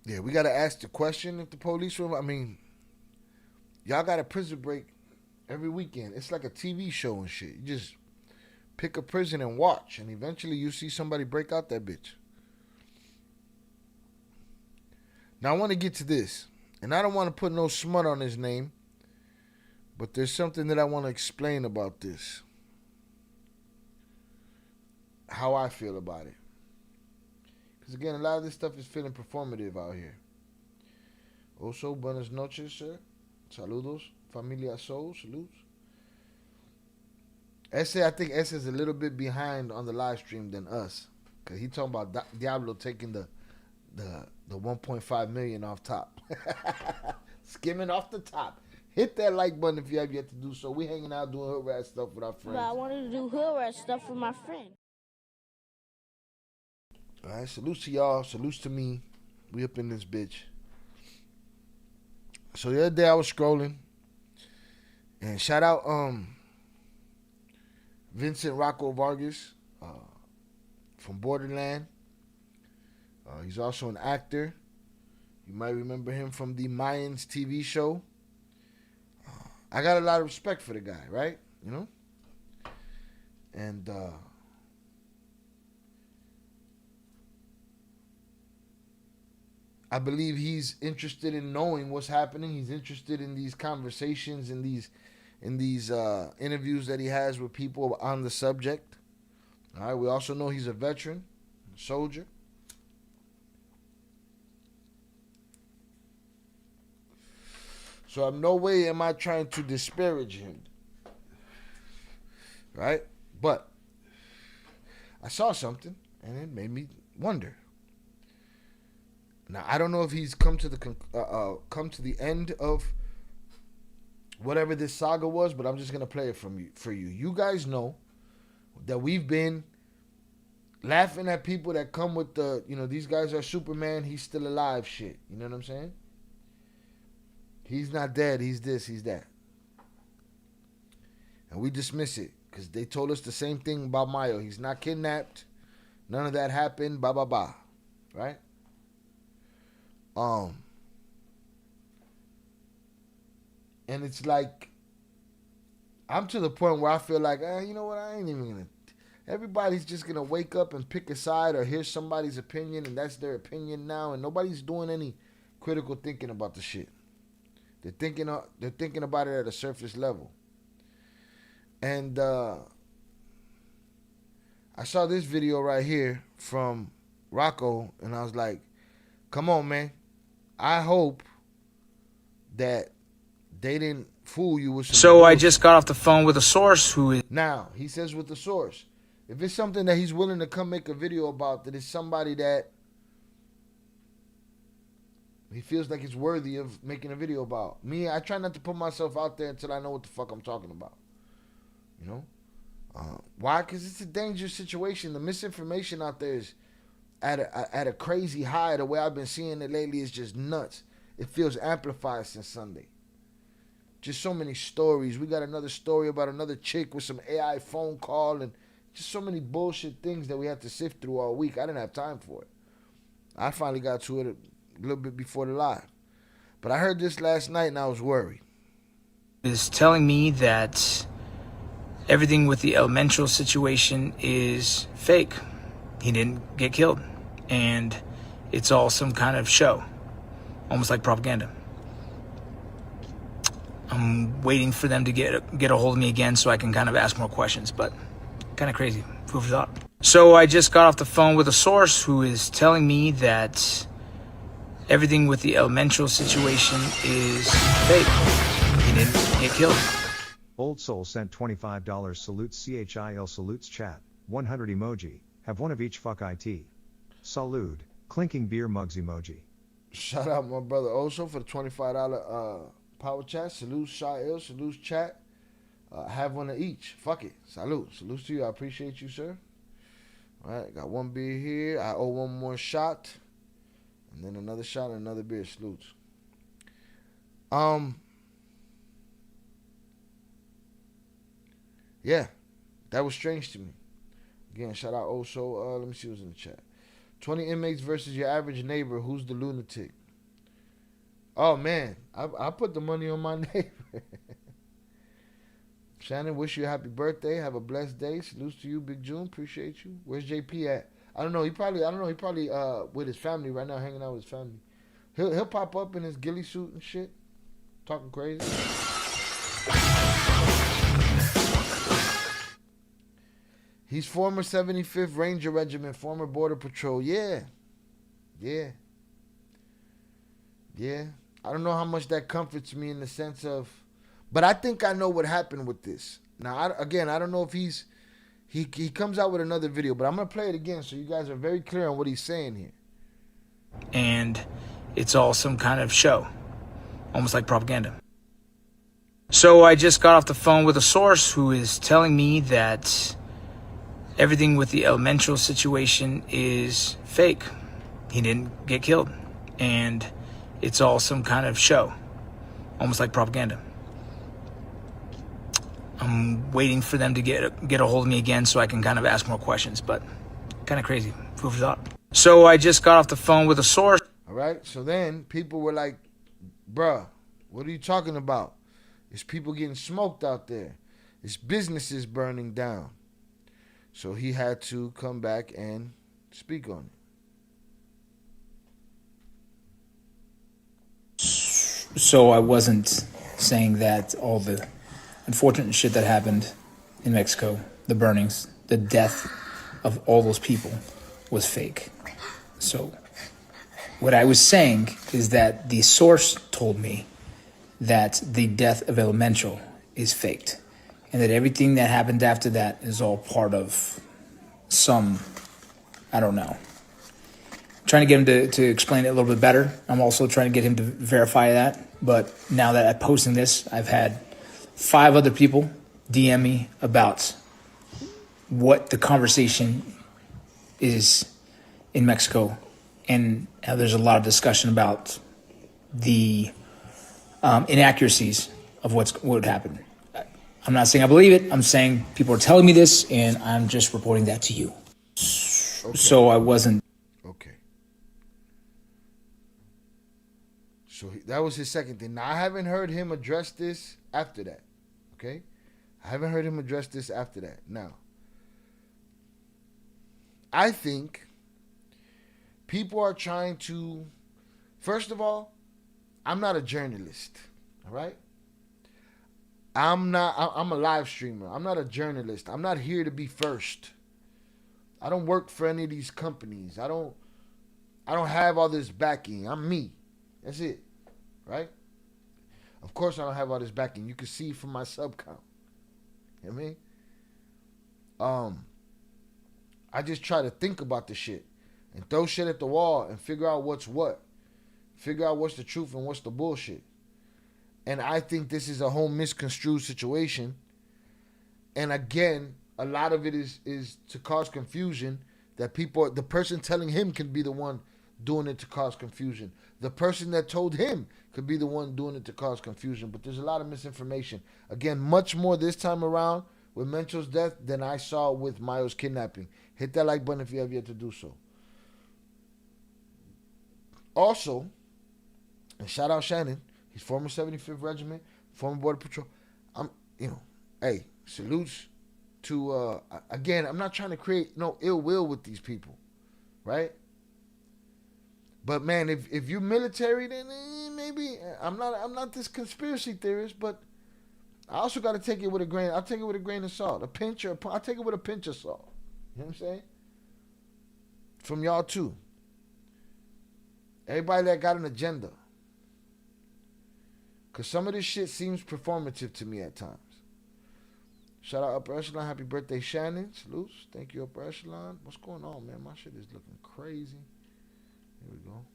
Yeah, we got to ask the question if the police were... I mean, y'all got a prison break every weekend. It's like a TV show and shit. You just pick a prison and watch, and eventually you see somebody break out that bitch. Now, I want to get to this, and I don't want to put no smut on his name, but there's something that I want to explain about this. How I feel about it. Because again, a lot of this stuff is feeling performative out here. Also, buenas noches, sir. Saludos, familia Soul, salutes. I think Ese is a little bit behind on the live stream than us. Because he talking about Diablo taking the 1.5 million off top. Skimming off the top. Hit that like button if you have yet to do so. We hanging out doing hood rat stuff with our friends. But I wanted to do hood rat stuff with my friend. All right, salutes to y'all. Salutes to me. We up in this bitch. So the other day I was scrolling, and shout out Vincent Rocco Vargas from Borderland. He's also an actor. You might remember him from the Mayans TV show. I got a lot of respect for the guy, right? You know? And I believe he's interested in knowing what's happening. He's interested in these conversations, in these interviews that he has with people on the subject. All right. We also know he's a veteran, a soldier. So in no way am I trying to disparage him. Right? But I saw something and it made me wonder. Now I don't know if he's come to the end of whatever this saga was, but I'm just gonna play it for you. You guys know that we've been laughing at people that come with the, these guys are Superman, he's still alive shit. You know what I'm saying? He's not dead, he's this, he's that. And we dismiss it because they told us the same thing about Mayo. He's not kidnapped. None of that happened. Ba ba ba. Right? And it's like, I'm to the point where I feel like, you know what, I ain't even gonna. Everybody's just gonna wake up and pick a side or hear somebody's opinion, and that's their opinion now, and nobody's doing any critical thinking about the shit. They're thinking about it at a surface level. And I saw this video right here from Rocco, and I was like, come on, man. I hope that they didn't fool you with some So bullshit. I just got off the phone with a source who is... Now, he says with the source. If it's something that he's willing to come make a video about, that is somebody that he feels like it's worthy of making a video about. Me, I try not to put myself out there until I know what the fuck I'm talking about. You know? Why? Because it's a dangerous situation. The misinformation out there is at a crazy high. The way I've been seeing it lately is just nuts. It feels amplified since Sunday. Just so many stories. We got another story about another chick with some AI phone call and just so many bullshit things that we had to sift through all week. I didn't have time for it. I finally got to it a little bit before the live. But I heard this last night and I was worried. Is telling me that everything with the elemental situation is fake. He didn't get killed. And it's all some kind of show. Almost like propaganda. I'm waiting for them to get a hold of me again so I can kind of ask more questions, but kind of crazy. Food for thought. So I just got off the phone with a source who is telling me that everything with the elemental situation is fake. He didn't get killed. Old Soul sent $25. Salutes CHIL salutes chat. 100 emoji. Have one of each fuck IT. Salute. Clinking beer mugs emoji. Shout out my brother Oso for the $25 power chat. Salute Shail. Salute chat. Have one of each. Fuck it. Salute. Salute to you. I appreciate you, sir. All right. Got one beer here. I owe one more shot. And then another shot and another beer. Salutes. Yeah. That was strange to me. Again, shout out Oso. Let me see what's in the chat. 20 inmates versus your average neighbor. Who's the lunatic? Oh, man. I put the money on my neighbor. Shannon, wish you a happy birthday. Have a blessed day. Salutes to you, Big June. Appreciate you. Where's JP at? I don't know. He probably with his family right now, hanging out with his family. He'll pop up in his ghillie suit and shit. Talking crazy. He's former 75th Ranger Regiment, former Border Patrol. Yeah. I don't know how much that comforts me in the sense of, but I think I know what happened with this. Now, I don't know if he comes out with another video, but I'm going to play it again so you guys are very clear on what he's saying here. And it's all some kind of show. Almost like propaganda. So I just got off the phone with a source who is telling me that everything with the elemental situation is fake. He didn't get killed. And it's all some kind of show. Almost like propaganda. I'm waiting for them to get a hold of me again so I can kind of ask more questions, but kind of crazy. Food for thought. So I just got off the phone with a source. All right. So then people were like, bruh, what are you talking about? It's people getting smoked out there. It's businesses burning down. So he had to come back and speak on it. So I wasn't saying that all the unfortunate shit that happened in Mexico, the burnings, the death of all those people was fake. So what I was saying is that the source told me that the death of Elemental is faked. And that everything that happened after that is all part of some, I don't know. I'm trying to get him to explain it a little bit better. I'm also trying to get him to verify that. But now that I'm posting this, I've had 5 other people DM me about what the conversation is in Mexico. And how there's a lot of discussion about the inaccuracies of what would happen. I'm not saying I believe it. I'm saying people are telling me this, and I'm just reporting that to you. Okay. So I wasn't. Okay. So that was his second thing. Now, I haven't heard him address this after that. Okay? I haven't heard him address this after that. Now, I think people are trying to, first of all, I'm not a journalist. All right? I'm a live streamer. I'm not a journalist. I'm not here to be first. I don't work for any of these companies. I don't have all this backing. I'm me. That's it. Right? Of course, I don't have all this backing. You can see from my sub count. You know what I mean? I just try to think about the shit and throw shit at the wall and figure out what's what. Figure out what's the truth and what's the bullshit. And I think this is a whole misconstrued situation. And again, a lot of it is to cause confusion, that people, the person telling him can be the one doing it to cause confusion. The person that told him could be the one doing it to cause confusion. But there's a lot of misinformation. Again, much more this time around with Mencho's death than I saw with Mayo's kidnapping. Hit that like button if you have yet to do so. Also, and shout out Shannon, he's former 75th Regiment, former Border Patrol. Hey, salutes to, again, I'm not trying to create no ill will with these people, right? But man, if you're military, then maybe I'm not this conspiracy theorist, but I also got to take it with a grain. I'll take it with a grain of salt, I'll take it with a pinch of salt. You know what I'm saying? From y'all too. Everybody that got an agenda. Because some of this shit seems performative to me at times. Shout out Upper Echelon. Happy birthday, Shannon. Salutes. Thank you, Upper Echelon. What's going on, man? My shit is looking crazy. Here we go.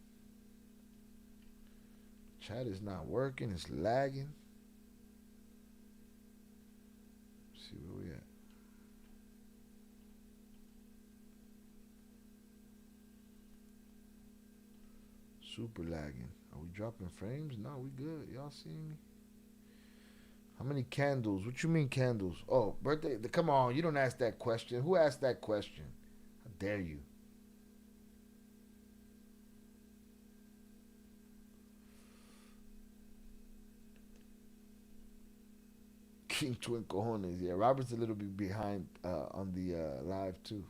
Chat is not working. It's lagging. Let's see where we at. Super lagging. Are we dropping frames? No, we good. Y'all see me? How many candles? What you mean candles? Oh, birthday. Come on, you don't ask that question. Who asked that question? How dare you? King Twin Cojones. Yeah, Robert's a little bit behind on the live too.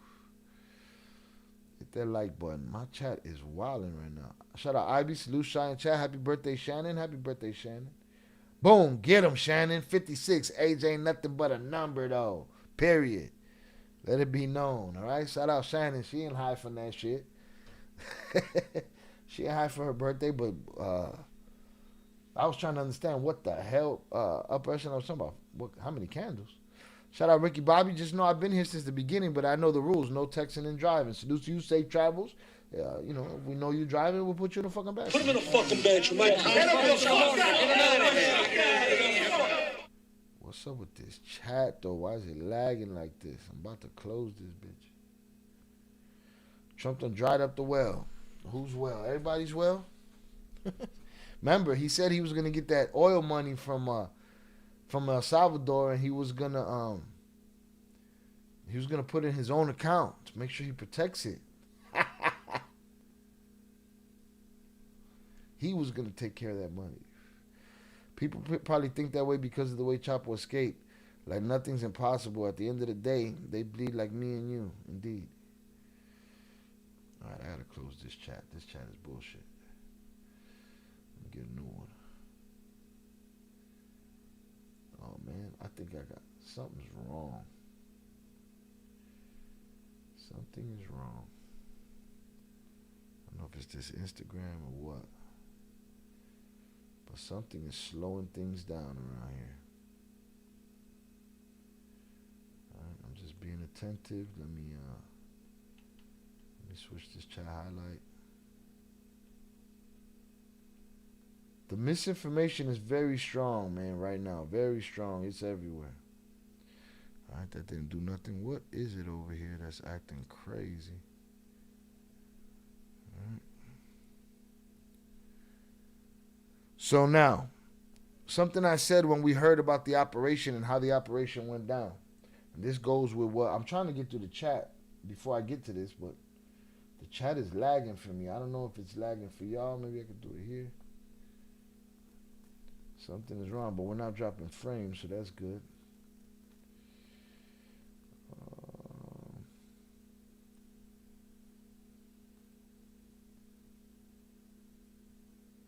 Hit that like button. My chat is wilding right now. Shout out Ivy. Salute Shy in chat. Happy birthday, Shannon. Happy birthday, Shannon. Boom. Get him, Shannon. 56. Age ain't nothing but a number, though. Period. Let it be known. All right? Shout out Shannon. She ain't high for that shit. She ain't high for her birthday, but I was trying to understand what the hell Upper Echelon was talking about. How many candles? Shout out Ricky Bobby. Just know I've been here since the beginning, but I know the rules. No texting and driving. Salute to you. Safe travels. If we know you driving, we'll put you in the fucking back. Put him in the fucking bench, man. What's up with this chat, though? Why is it lagging like this? I'm about to close this bitch. Trump done dried up the well. Who's well? Everybody's well? Remember, he said he was going to get that oil money from El Salvador, and he was gonna put it in his own account to make sure he protects it. He was gonna take care of that money. People probably think that way because of the way Chapo escaped. Like nothing's impossible. At the end of the day, they bleed like me and you. Indeed. All right, I gotta close this chat. This chat is bullshit. Let me get a new one. Oh man, I think I got something's wrong. Something is wrong. I don't know if it's this Instagram or what, but something is slowing things down around here. All right, I'm just being attentive. Let me switch this chat highlight. The misinformation is very strong, man, right now. Very strong. It's everywhere. All right, that didn't do nothing. What is it over here that's acting crazy? All right. So now, something I said when we heard about the operation and how the operation went down. And this goes with what I'm trying to get to the chat before I get to this, but the chat is lagging for me. I don't know if it's lagging for y'all. Maybe I could do it here. Something is wrong, but we're not dropping frames, so that's good.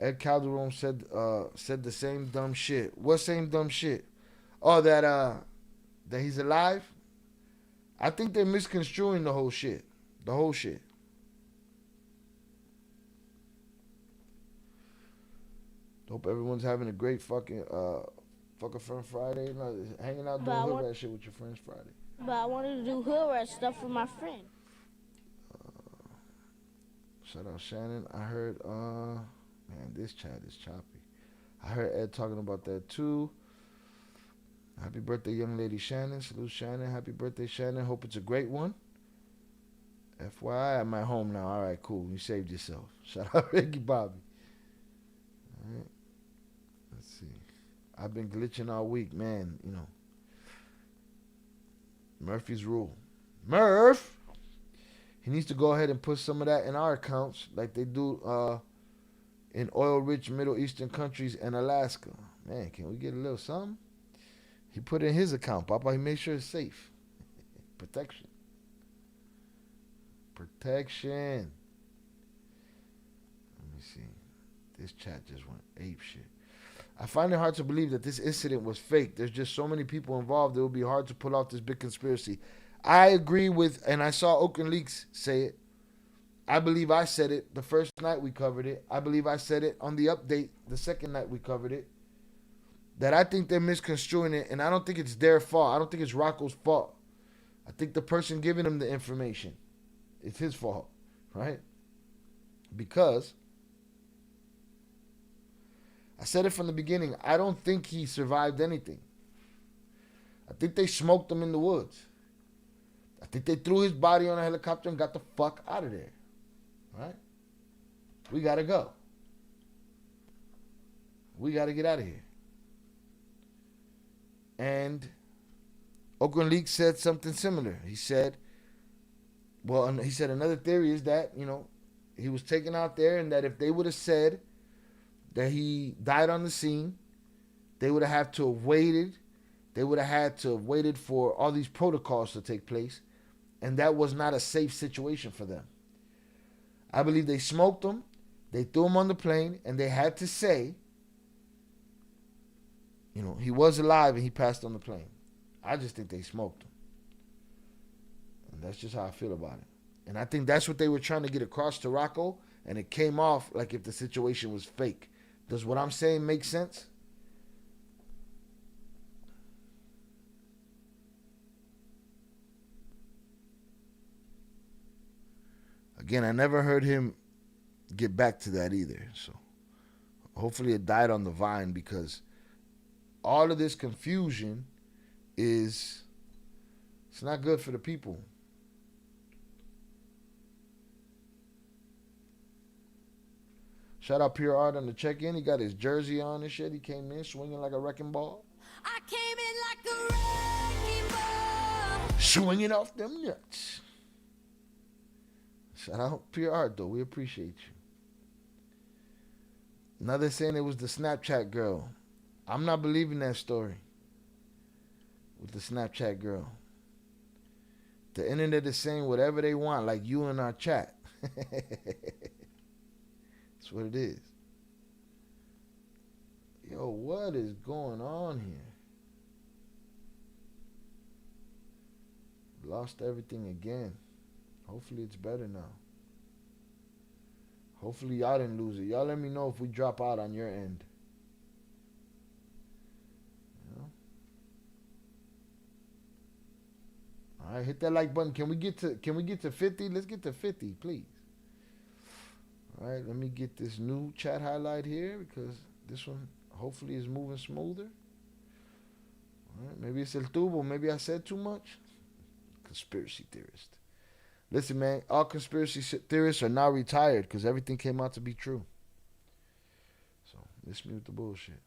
Ed Calderon said the same dumb shit. What same dumb shit? Oh, that he's alive? I think they're misconstruing the whole shit. The whole shit. Hope everyone's having a great fucking Friend Friday. No, hanging out doing hood rat shit with your friends Friday. But I wanted to do hood rat stuff with my friend. Shout out Shannon. I heard man, this chat is choppy. I heard Ed talking about that too. Happy birthday, young lady Shannon. Salute Shannon. Happy birthday, Shannon. Hope it's a great one. FYI, I'm at home now. All right, cool. You saved yourself. Shout out Ricky Bobby. All right. Let's see. I've been glitching all week, man. You know. Murphy's Rule. Murph! He needs to go ahead and put some of that in our accounts like they do in oil-rich Middle Eastern countries and Alaska. Man, can we get a little something? He put in his account, Papa. He made sure it's safe. Protection. Protection. Let me see. This chat just went ape shit. I find it hard to believe that this incident was fake. There's just so many people involved. It will be hard to pull off this big conspiracy. I agree with, and I saw Oakland Leaks say it. I believe I said it the first night we covered it. I believe I said it on the update the second night we covered it. That I think they're misconstruing it, and I don't think it's their fault. I don't think it's Rocco's fault. I think the person giving him the information, it's his fault, right? Because I said it from the beginning. I don't think he survived anything. I think they smoked him in the woods. I think they threw his body on a helicopter and got the fuck out of there, right? We gotta go. We gotta get out of here. And Oakland Leaks said something similar. He said, another theory is that, you know, he was taken out there and that if they would have said that he died on the scene, they would have had to have waited. They would have had to have waited for all these protocols to take place. And that was not a safe situation for them. I believe they smoked him. They threw him on the plane and they had to say, you know, he was alive and he passed on the plane. I just think they smoked him. And that's just how I feel about it. And I think that's what they were trying to get across to Rocco, and it came off like if the situation was fake. Does what I'm saying make sense? Again, I never heard him get back to that either. So hopefully it died on the vine, because all of this confusion it's not good for the people. Shout out Pure Art on the check-in. He got his jersey on and shit. He came in swinging like a wrecking ball. I came in like a wrecking ball. Swinging off them nuts. Shout out Pure Art, though. We appreciate you. Now they're saying it was the Snapchat girl. I'm not believing that story with the Snapchat girl. The internet is saying whatever they want, like you in our chat. That's what it is. Yo, what is going on here? Lost everything again. Hopefully it's better now. Hopefully y'all didn't lose it. Y'all let me know if we drop out on your end. All right, hit that like button. Can we get to 50? Let's get to 50, please. All right, let me get this new chat highlight here, because this one hopefully is moving smoother. All right, maybe it's el tubo. Maybe I said too much. Conspiracy theorist. Listen, man, all conspiracy theorists are now retired because everything came out to be true. So let's mute the bullshit.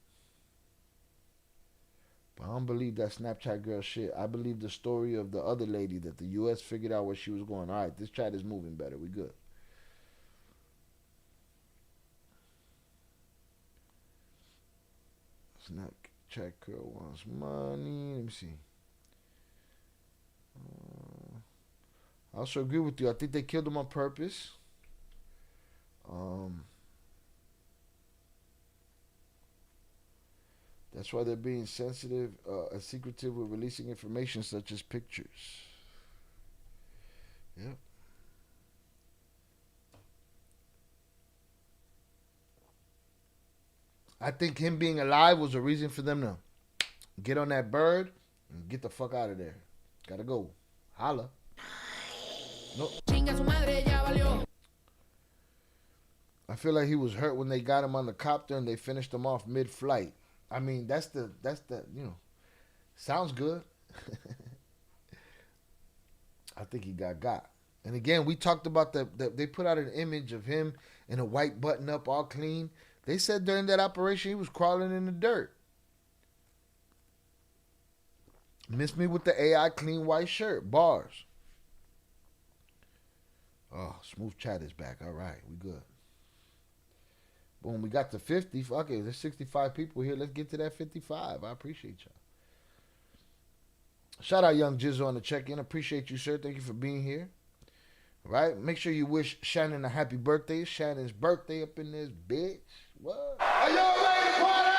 But I don't believe that Snapchat girl shit. I believe the story of the other lady that the U.S. figured out where she was going. All right, this chat is moving better. We good. Snapchat girl wants money. Let me see. I also agree with you. I think they killed him on purpose. That's why they're being sensitive and secretive with releasing information such as pictures. Yep. I think him being alive was a reason for them to get on that bird and get the fuck out of there. Gotta go. Holla. No. I feel like he was hurt when they got him on the copter and they finished him off mid-flight. I mean, that's the sounds good. I think he got. And again, we talked about they put out an image of him in a white button-up, all clean. They said during that operation he was crawling in the dirt. Miss me with the AI clean white shirt. Bars. Oh, Smooth Chat is back. All right, we good. Boom, we got to 50. Fuck it, there's 65 people here. Let's get to that 55. I appreciate y'all. Shout out Young Jizzle on the check-in. Appreciate you, sir. Thank you for being here. All right, make sure you wish Shannon a happy birthday. It's Shannon's birthday up in this bitch. What? Are y'all ready to party?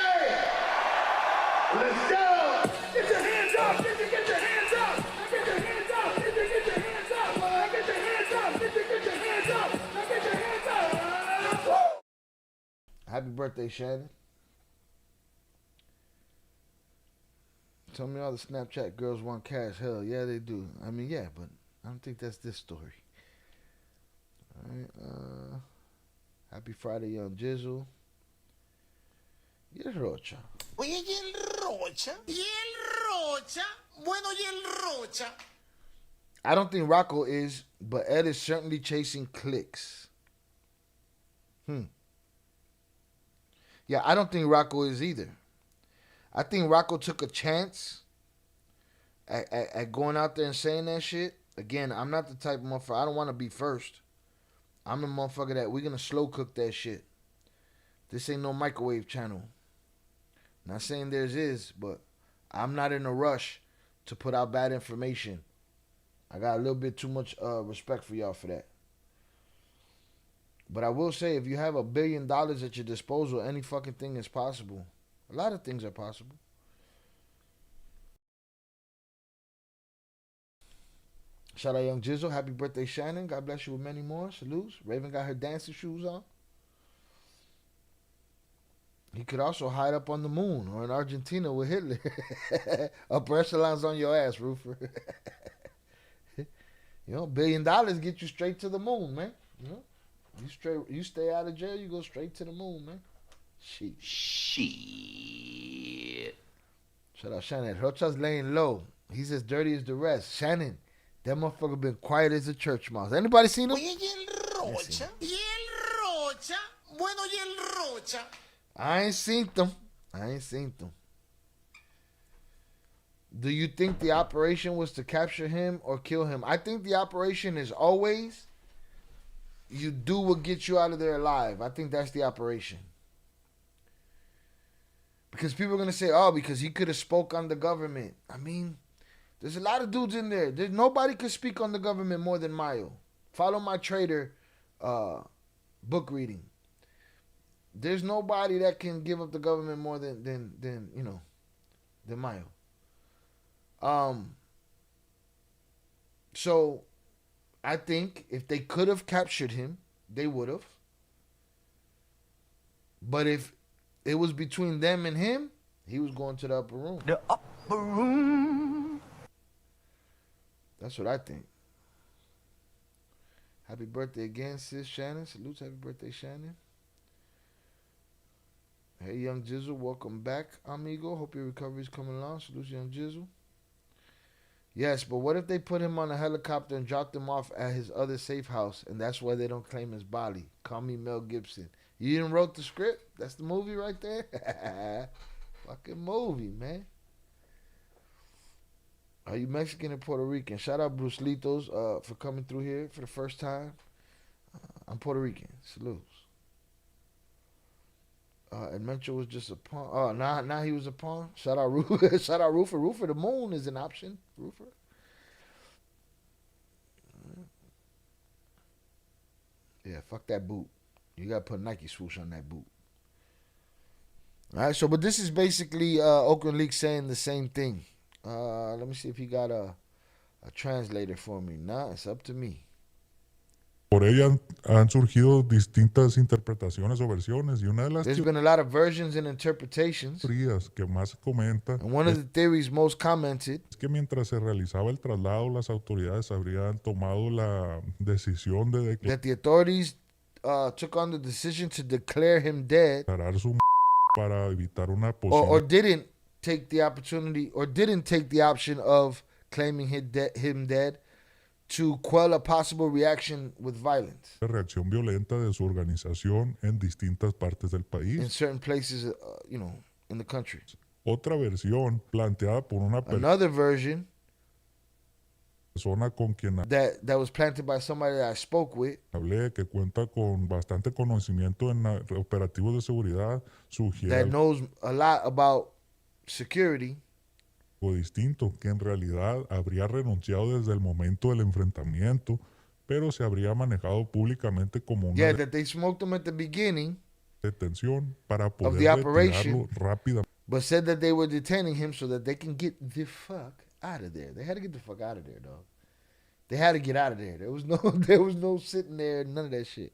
Let's go! Get your hands up! Get your hands up! Get your hands up! Get your hands up! Get your hands up! Get your hands up! Get your hands up! Happy birthday, Shannon. Tell me all the Snapchat girls want cash. Hell, yeah, they do. I mean, yeah, but I don't think that's this story. All right, happy Friday, Young Jizzle. Y el Rocha. Oye, ¿y el Rocha? ¿Y el Rocha? Bueno, ¿y el Rocha? I don't think Rocco is, but Ed is certainly chasing clicks. Yeah, I don't think Rocco is either. I think Rocco took a chance at going out there and saying that shit. Again, I'm not the type of motherfucker. I don't want to be first. I'm the motherfucker that we're going to slow cook that shit. This ain't no microwave channel. Not saying theirs is, but I'm not in a rush to put out bad information. I got a little bit too much respect for y'all for that. But I will say, if you have $1 billion at your disposal, any fucking thing is possible. A lot of things are possible. Shout out Young Jizzle. Happy birthday, Shannon. God bless you with many more. Salutes. Raven got her dancing shoes on. He could also hide up on the moon or in Argentina with Hitler. Upper echelons on your ass, Roofer. You know, $1 billion get you straight to the moon, man. You know, you stay out of jail, you go straight to the moon, man. Shit. Shout out Shannon. Rocha's laying low. He's as dirty as the rest. Shannon, that motherfucker been quiet as a church mouse. Anybody seen him? Oye, ¿y el Rocha? ¿Y el Rocha? Bueno, ¿y el Rocha? I ain't seen them. Do you think the operation was to capture him or kill him? I think the operation is always you do what gets you out of there alive. I think that's the operation. Because people are going to say, oh, because he could have spoke on the government. I mean, there's a lot of dudes in there. Nobody could speak on the government more than Mayo. Follow my trader book reading. There's nobody that can give up the government more than Mayo. So I think if they could have captured him, they would have. But if it was between them and him, he was going to the upper room. The upper room. That's what I think. Happy birthday again, sis Shannon. Salutes. Happy birthday, Shannon. Hey, Young Jizzle. Welcome back, amigo. Hope your recovery is coming along. Salutes, Young Jizzle. Yes, but what if they put him on a helicopter and dropped him off at his other safe house, and that's why they don't claim his body? Call me Mel Gibson. You didn't wrote the script? That's the movie right there? Fucking movie, man. Are you Mexican or Puerto Rican? Shout out Bruce Litos for coming through here for the first time. I'm Puerto Rican. Salutes. And Mencho was just a pawn. Oh, now he was a pawn. Shout out Roofer. Shout out Roofer. Roofer, the moon is an option. Roofer. Yeah, fuck that boot. You gotta put Nike swoosh on that boot. All right, so but this is basically Oakland League saying the same thing. Let me see if he got a translator for me. Nah, it's up to me. Por Sobre ella han surgido distintas interpretaciones o versiones y una de las There's been a lot of versions and interpretations. teorías que más se comenta And one of the theories most commented es que mientras se realizaba el traslado, las autoridades habrían tomado la decisión de that the authorities took on the decision to declare him dead, declarar su para evitar una or posible didn't take the opportunity, or didn't take the option of claiming him dead to quell a possible reaction with violence reacción violenta de su organización en distintas partes del in país. certain places, in the country. Otra versión planteada por una Another version persona con quien that was planted by somebody that I spoke with, hablé, que cuenta con bastante conocimiento en operativos de seguridad, sugiere that knows a lot about security, algo distinto, que en realidad habría renunciado desde el momento del enfrentamiento, pero se habría manejado públicamente como una that they smoked him at the beginning detención para of poder the operation, retirarlo rápidamente. but said that they were detaining him so that they can get the fuck out of there. They had to get the fuck out of there, dog. They had to get out of there. There was no sitting there, none of that shit.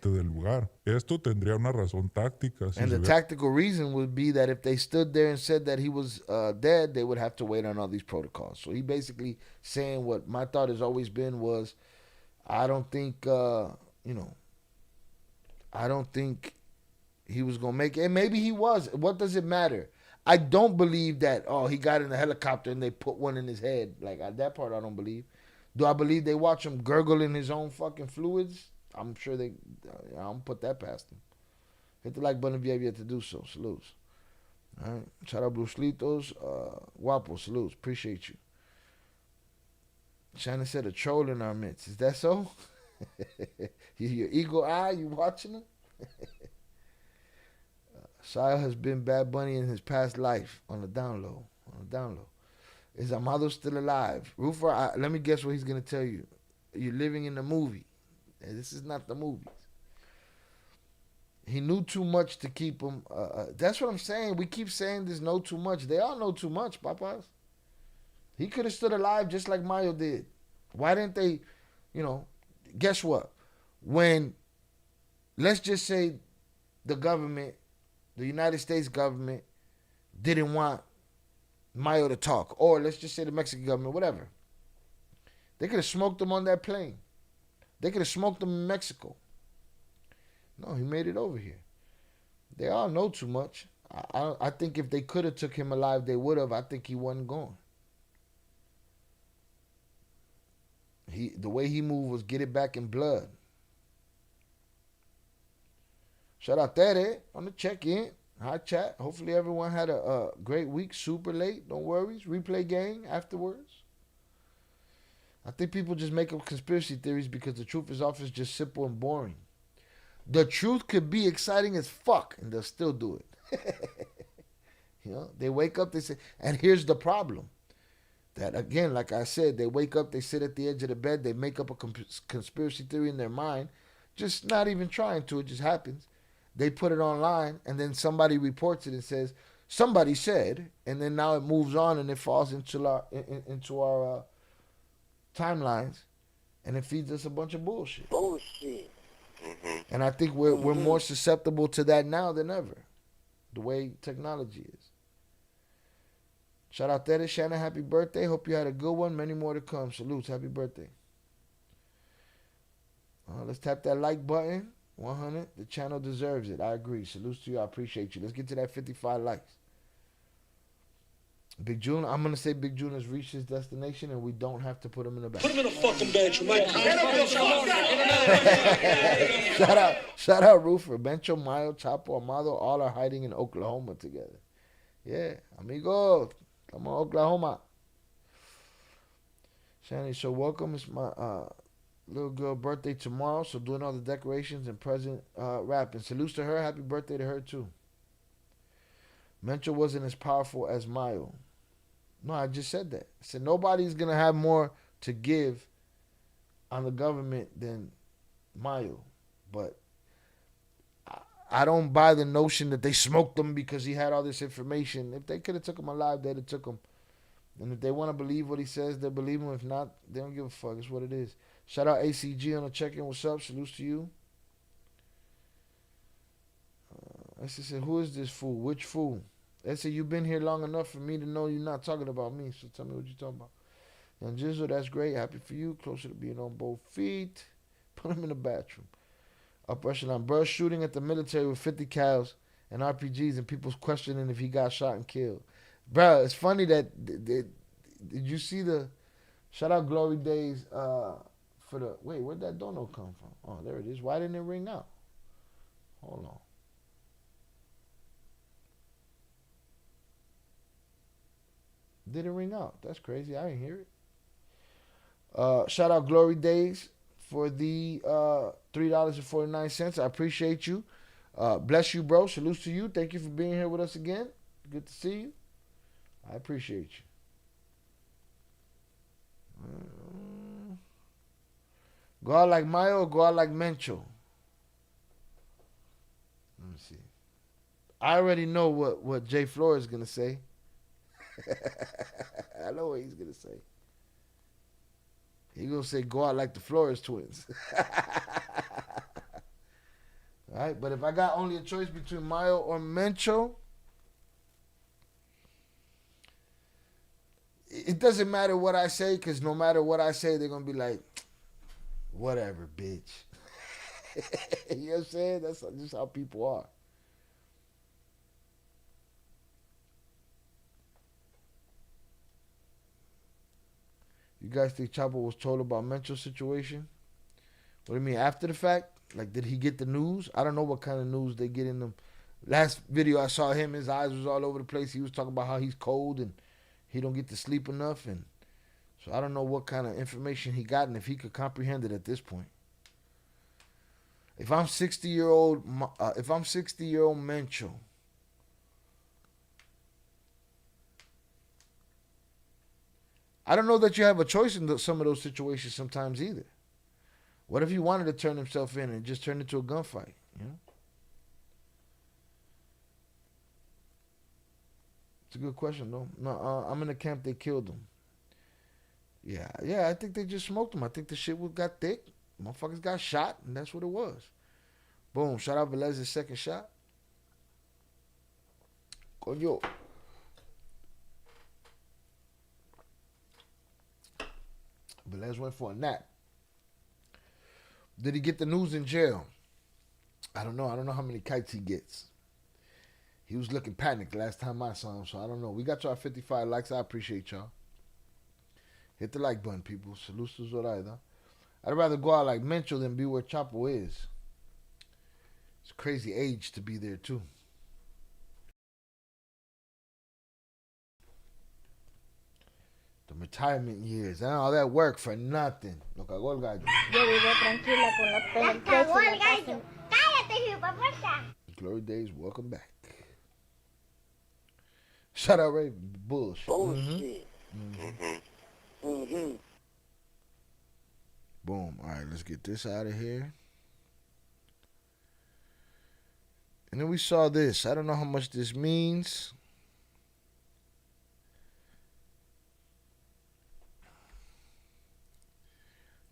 Del lugar. Esto tendría una razón táctica. And the tactical reason would be that if they stood there and said that he was dead, they would have to wait on all these protocols. So he basically saying what my thought has always been was, I don't think, I don't think he was going to make it. And maybe he was. What does it matter? I don't believe that, he got in the helicopter and they put one in his head. Like, that part I don't believe. Do I believe they watch him gurgle in his own fucking fluids? I'm sure I don't put that past him. Hit the like button if you have yet to do so. Salutes. All right. Shout out Bruce Litos. Guapo, salutes. Appreciate you. Shannon said a troll in our midst. Is that so? Your eagle eye, you watching him? Shia has been Bad Bunny in his past life on the down low. Is Amado still alive? Ruffer, let me guess what he's going to tell you. You're living in the movie. This is not the movies. He knew too much to keep him. That's what I'm saying. We keep saying there's know too much. They all know too much, papas. He could have stood alive just like Mayo did. Why didn't they, guess what? When, let's just say the government, the United States government, didn't want Mayo to talk, or let's just say the Mexican government, whatever. They could have smoked him on that plane. They could have smoked him in Mexico. No, he made it over here. They all know too much. I think if they could have took him alive, they would have. I think he wasn't gone. The way he moved was get it back in blood. Shout out Tere on the check-in. Hi, chat. Hopefully everyone had a great week. Super late. Don't worry. Replay gang afterwards. I think people just make up conspiracy theories because the truth is often just simple and boring. The truth could be exciting as fuck, and they'll still do it. They wake up, they say, and here's the problem. That, again, like I said, they wake up, they sit at the edge of the bed, they make up a conspiracy theory in their mind, just not even trying to, it just happens. They put it online, and then somebody reports it and says, somebody said, and then now it moves on and it falls into our timelines, and it feeds us a bunch of bullshit. And I think we're more susceptible to that now than ever, the way technology is. Shout out there to Shannon, happy birthday. Hope you had a good one. Many more to come. Salutes, happy birthday. Let's tap that like button. 100. The channel deserves it. I agree. Salutes to you. I appreciate you. Let's get to that 55 likes. Big June, I'm going to say Big June has reached his destination and we don't have to put him in the back. Put him in a fucking bed, you might. Shout out Roofer. Mencho, Mayo, Chapo, Amado, all are hiding in Oklahoma together. Yeah, amigo. Come on, Oklahoma. Shanny, so welcome. It's my little girl birthday tomorrow, so doing all the decorations and present wrapping. Salutes to her. Happy birthday to her, too. Mencho wasn't as powerful as Mayo. No, I just said that. I said nobody's going to have more to give on the government than Mayo. But I don't buy the notion that they smoked him because he had all this information. If they could have took him alive, they'd have took him. And if they want to believe what he says, they believe him. If not, they don't give a fuck. It's what it is. Shout out ACG on the check-in. What's up? Salutes to you. I said, who is this fool? Which fool? They said, you've been here long enough for me to know you're not talking about me. So tell me what you're talking about. Young Jizzle, that's great. Happy for you. Closer to being on both feet. Put him in the bathroom. Upper echelon. Bruh shooting at the military with 50 cals and RPGs and people's questioning if he got shot and killed. Bruh, it's funny that... Did you see the... Shout out Glory Days for the... Wait, where'd that dono come from? Oh, there it is. Why didn't it ring out? Hold on. Did it ring out? That's crazy. I didn't hear it. Shout out Glory Days for the $3.49. I appreciate you. Bless you, bro. Salutes to you. Thank you for being here with us again. Good to see you. I appreciate you. Go out like Mayo or go out like Mencho? Let me see. I already know what Jay Flores is going to say. I know what he's going to say. He's going to say go out like the Flores twins. All right, but if I got only a choice between Mayo or Mencho, it doesn't matter what I say, because no matter what I say, they're going to be like, whatever, bitch. You know what I'm saying? That's just how people are. You guys think Chapo was told about Mencho's situation? What do you mean, after the fact? Like, did he get the news? I don't know what kind of news they get in them. Last video I saw him, his eyes was all over the place. He was talking about how he's cold and he don't get to sleep enough. And so I don't know what kind of information he got and if he could comprehend it at this point. If I'm 60-year-old Mencho, I don't know that you have a choice in some of those situations sometimes either. What if he wanted to turn himself in and just turn into a gunfight? You know, it's a good question though. No, I'm in the camp they killed him. Yeah, I think they just smoked him. I think the shit got thick. Motherfuckers got shot, and that's what it was. Boom! Shout out Velez's second shot. Coño. Velez went for a nap. Did he get the news in jail? I don't know. I don't know how many kites he gets. He was looking panicked last time I saw him, so I don't know. We got to our 55 likes. I appreciate y'all. Hit the like button, people. Salutes to Zoraida. I'd rather go out like Mencho than be where Chapo is. It's a crazy age to be there, too. The retirement years. And all that work for nothing. Lo cagó el gallo. Yo vivo tranquila con los pelos en pecho y la casa. Cállate, hijuepuerta. Glory Days, welcome back. Shout out Ray. Bullshit. Bullshit. Boom. All right, let's get this out of here. And then we saw this. I don't know how much this means.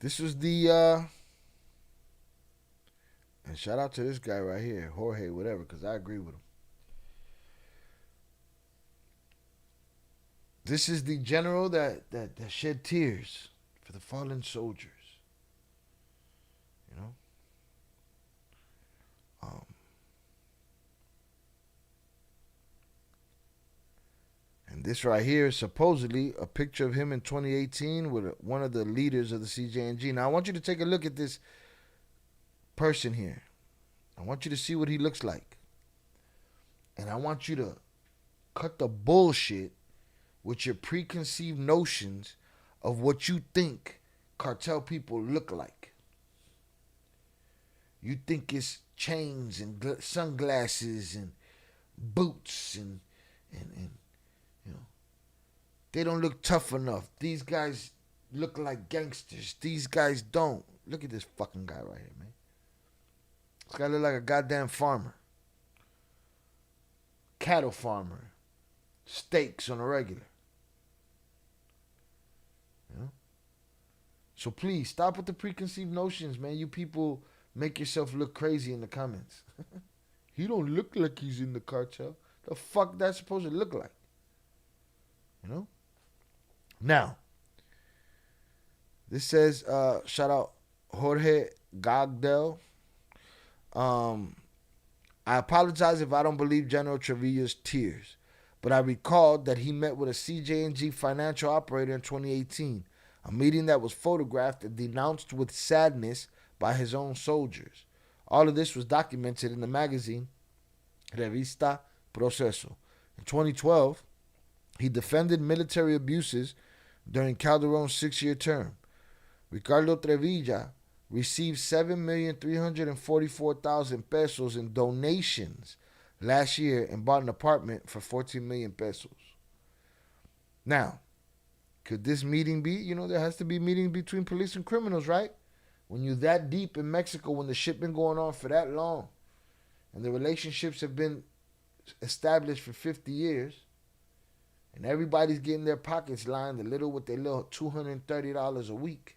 This was the, and shout out to this guy right here, Jorge, whatever, because I agree with him. This is the general that shed tears for the fallen soldiers. You know? And this right here is supposedly a picture of him in 2018 with one of the leaders of the CJNG. Now, I want you to take a look at this person here. I want you to see what he looks like. And I want you to cut the bullshit with your preconceived notions of what you think cartel people look like. You think it's chains and sunglasses and boots and you know, they don't look tough enough. These guys look like gangsters. These guys don't. Look at this fucking guy right here, man. This guy look like a goddamn farmer. Cattle farmer. Steaks on a regular. You know? So please stop with the preconceived notions, man. You people make yourself look crazy in the comments. He don't look like he's in the cartel. The fuck that's supposed to look like? You know? Now, this says, shout out Jorge Gagdel. I apologize if I don't believe General Trevilla's tears, but I recalled that he met with a CJ&G financial operator in 2018, a meeting that was photographed and denounced with sadness by his own soldiers. All of this was documented in the magazine Revista Proceso. In 2012, he defended military abuses during Calderon's 6-year term. Ricardo Trevilla received 7,344,000 pesos in donations last year and bought an apartment for 14 million pesos. Now, could this meeting be, there has to be meetings between police and criminals, right? When you're that deep in Mexico, when the shit been going on for that long, and the relationships have been established for 50 years, and everybody's getting their pockets lined a little with their little $230 a week.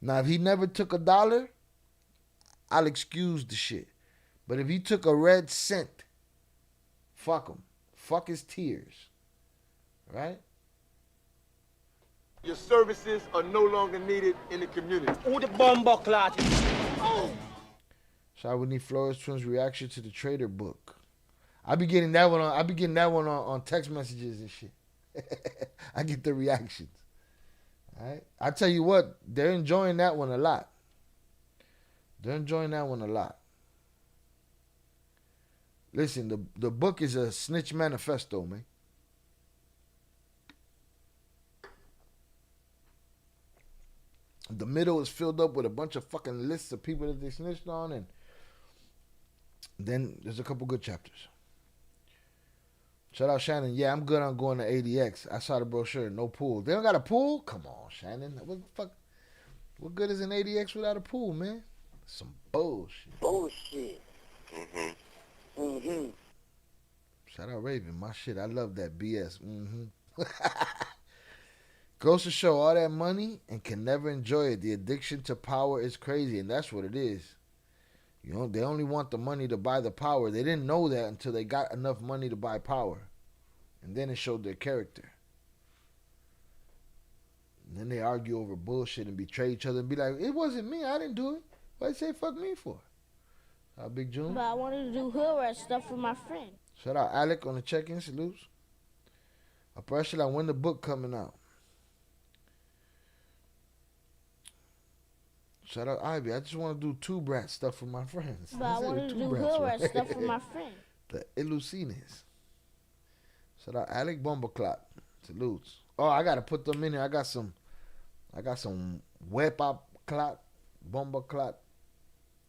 Now, if he never took $1, I'll excuse the shit. But if he took a red cent, fuck him. Fuck his tears. Right? Your services are no longer needed in the community. Who the bomber clot? Oh! So we need Flores Twins' reaction to the Trader book. I be getting that one on text messages and shit. I get the reactions. All right? I tell you what, they're enjoying that one a lot. Listen, the book is a snitch manifesto, man. The middle is filled up with a bunch of fucking lists of people that they snitched on, and then there's a couple good chapters. Shout out Shannon. Yeah, I'm good on going to ADX. I saw the brochure. No pool. They don't got a pool? Come on, Shannon. What the fuck? What good is an ADX without a pool, man? Some bullshit. Bullshit. Shout out Raven. My shit. I love that BS. Goes to show all that money and can never enjoy it. The addiction to power is crazy, and that's what it is. They only want the money to buy the power. They didn't know that until they got enough money to buy power. And then it showed their character. And then they argue over bullshit and betray each other and be like, it wasn't me. I didn't do it. Why'd you say fuck me for? Big June? But I wanted to do hood rat stuff for my friend. Shout out Alec on the check-in. Salutes. Appreciate when the book coming out. Shout out Ivy. I just want to do two brat stuff for my friends. But I wanted to do hood rat stuff for my friend. The Illucines. Shout out Alec Bumbleclot. Salutes. Oh, I gotta put them in here. I got some Web Up Clot, Bumbleclot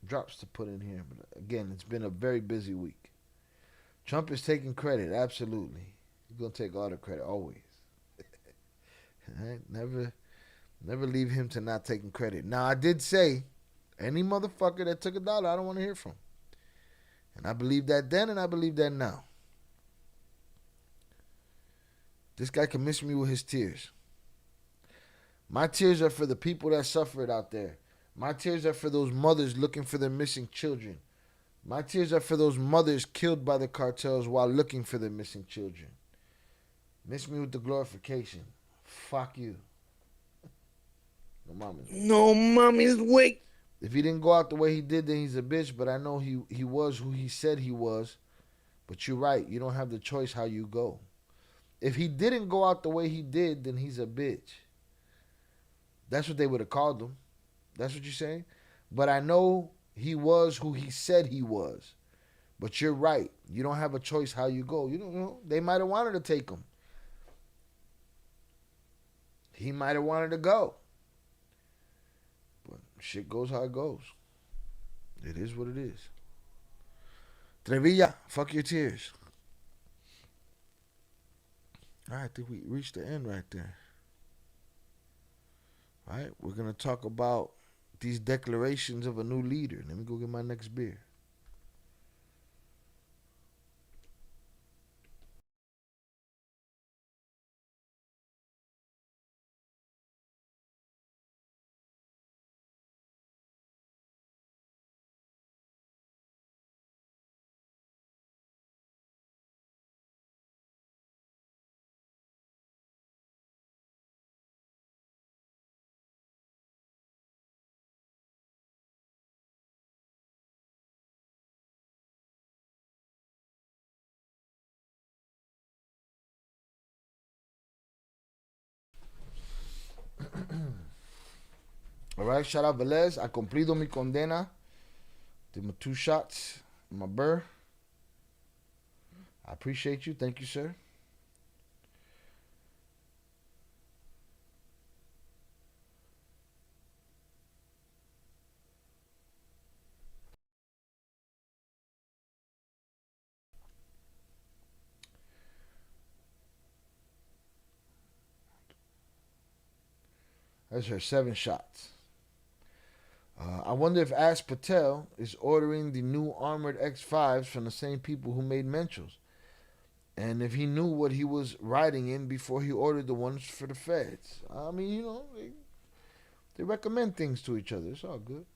drops to put in here. But again, it's been a very busy week. Trump is taking credit, absolutely. He's gonna take all the credit, always. Right? Never leave him to not taking credit. Now, I did say, any motherfucker that took $1, I don't want to hear from. And I believe that then, and I believe that now. This guy can miss me with his tears. My tears are for the people that suffered out there. My tears are for those mothers looking for their missing children. My tears are for those mothers killed by the cartels while looking for their missing children. Miss me with the glorification. Fuck you. No mommy's weak. If he didn't go out the way he did, then he's a bitch. But I know he was who he said he was. But you're right. You don't have the choice how you go. If he didn't go out the way he did, then he's a bitch. That's what they would have called him. That's what you're saying? But I know he was who he said he was. But you're right. You don't have a choice how you go. You don't know. They might have wanted to take him. He might have wanted to go. But shit goes how it goes. It is what it is. Trevilla, fuck your tears. All right, I think we reached the end right there. All right, we're going to talk about these declarations of a new leader. Let me go get my next beer. All right, shout out Velez. I cumplido mi condena. Did my 2 shots, my burr. I appreciate you. Thank you, sir. That's her 7 shots. I wonder if Ash Patel is ordering the new armored X5s from the same people who made Menchos. And if he knew what he was riding in before he ordered the ones for the feds. I mean, you know, they recommend things to each other. It's all good.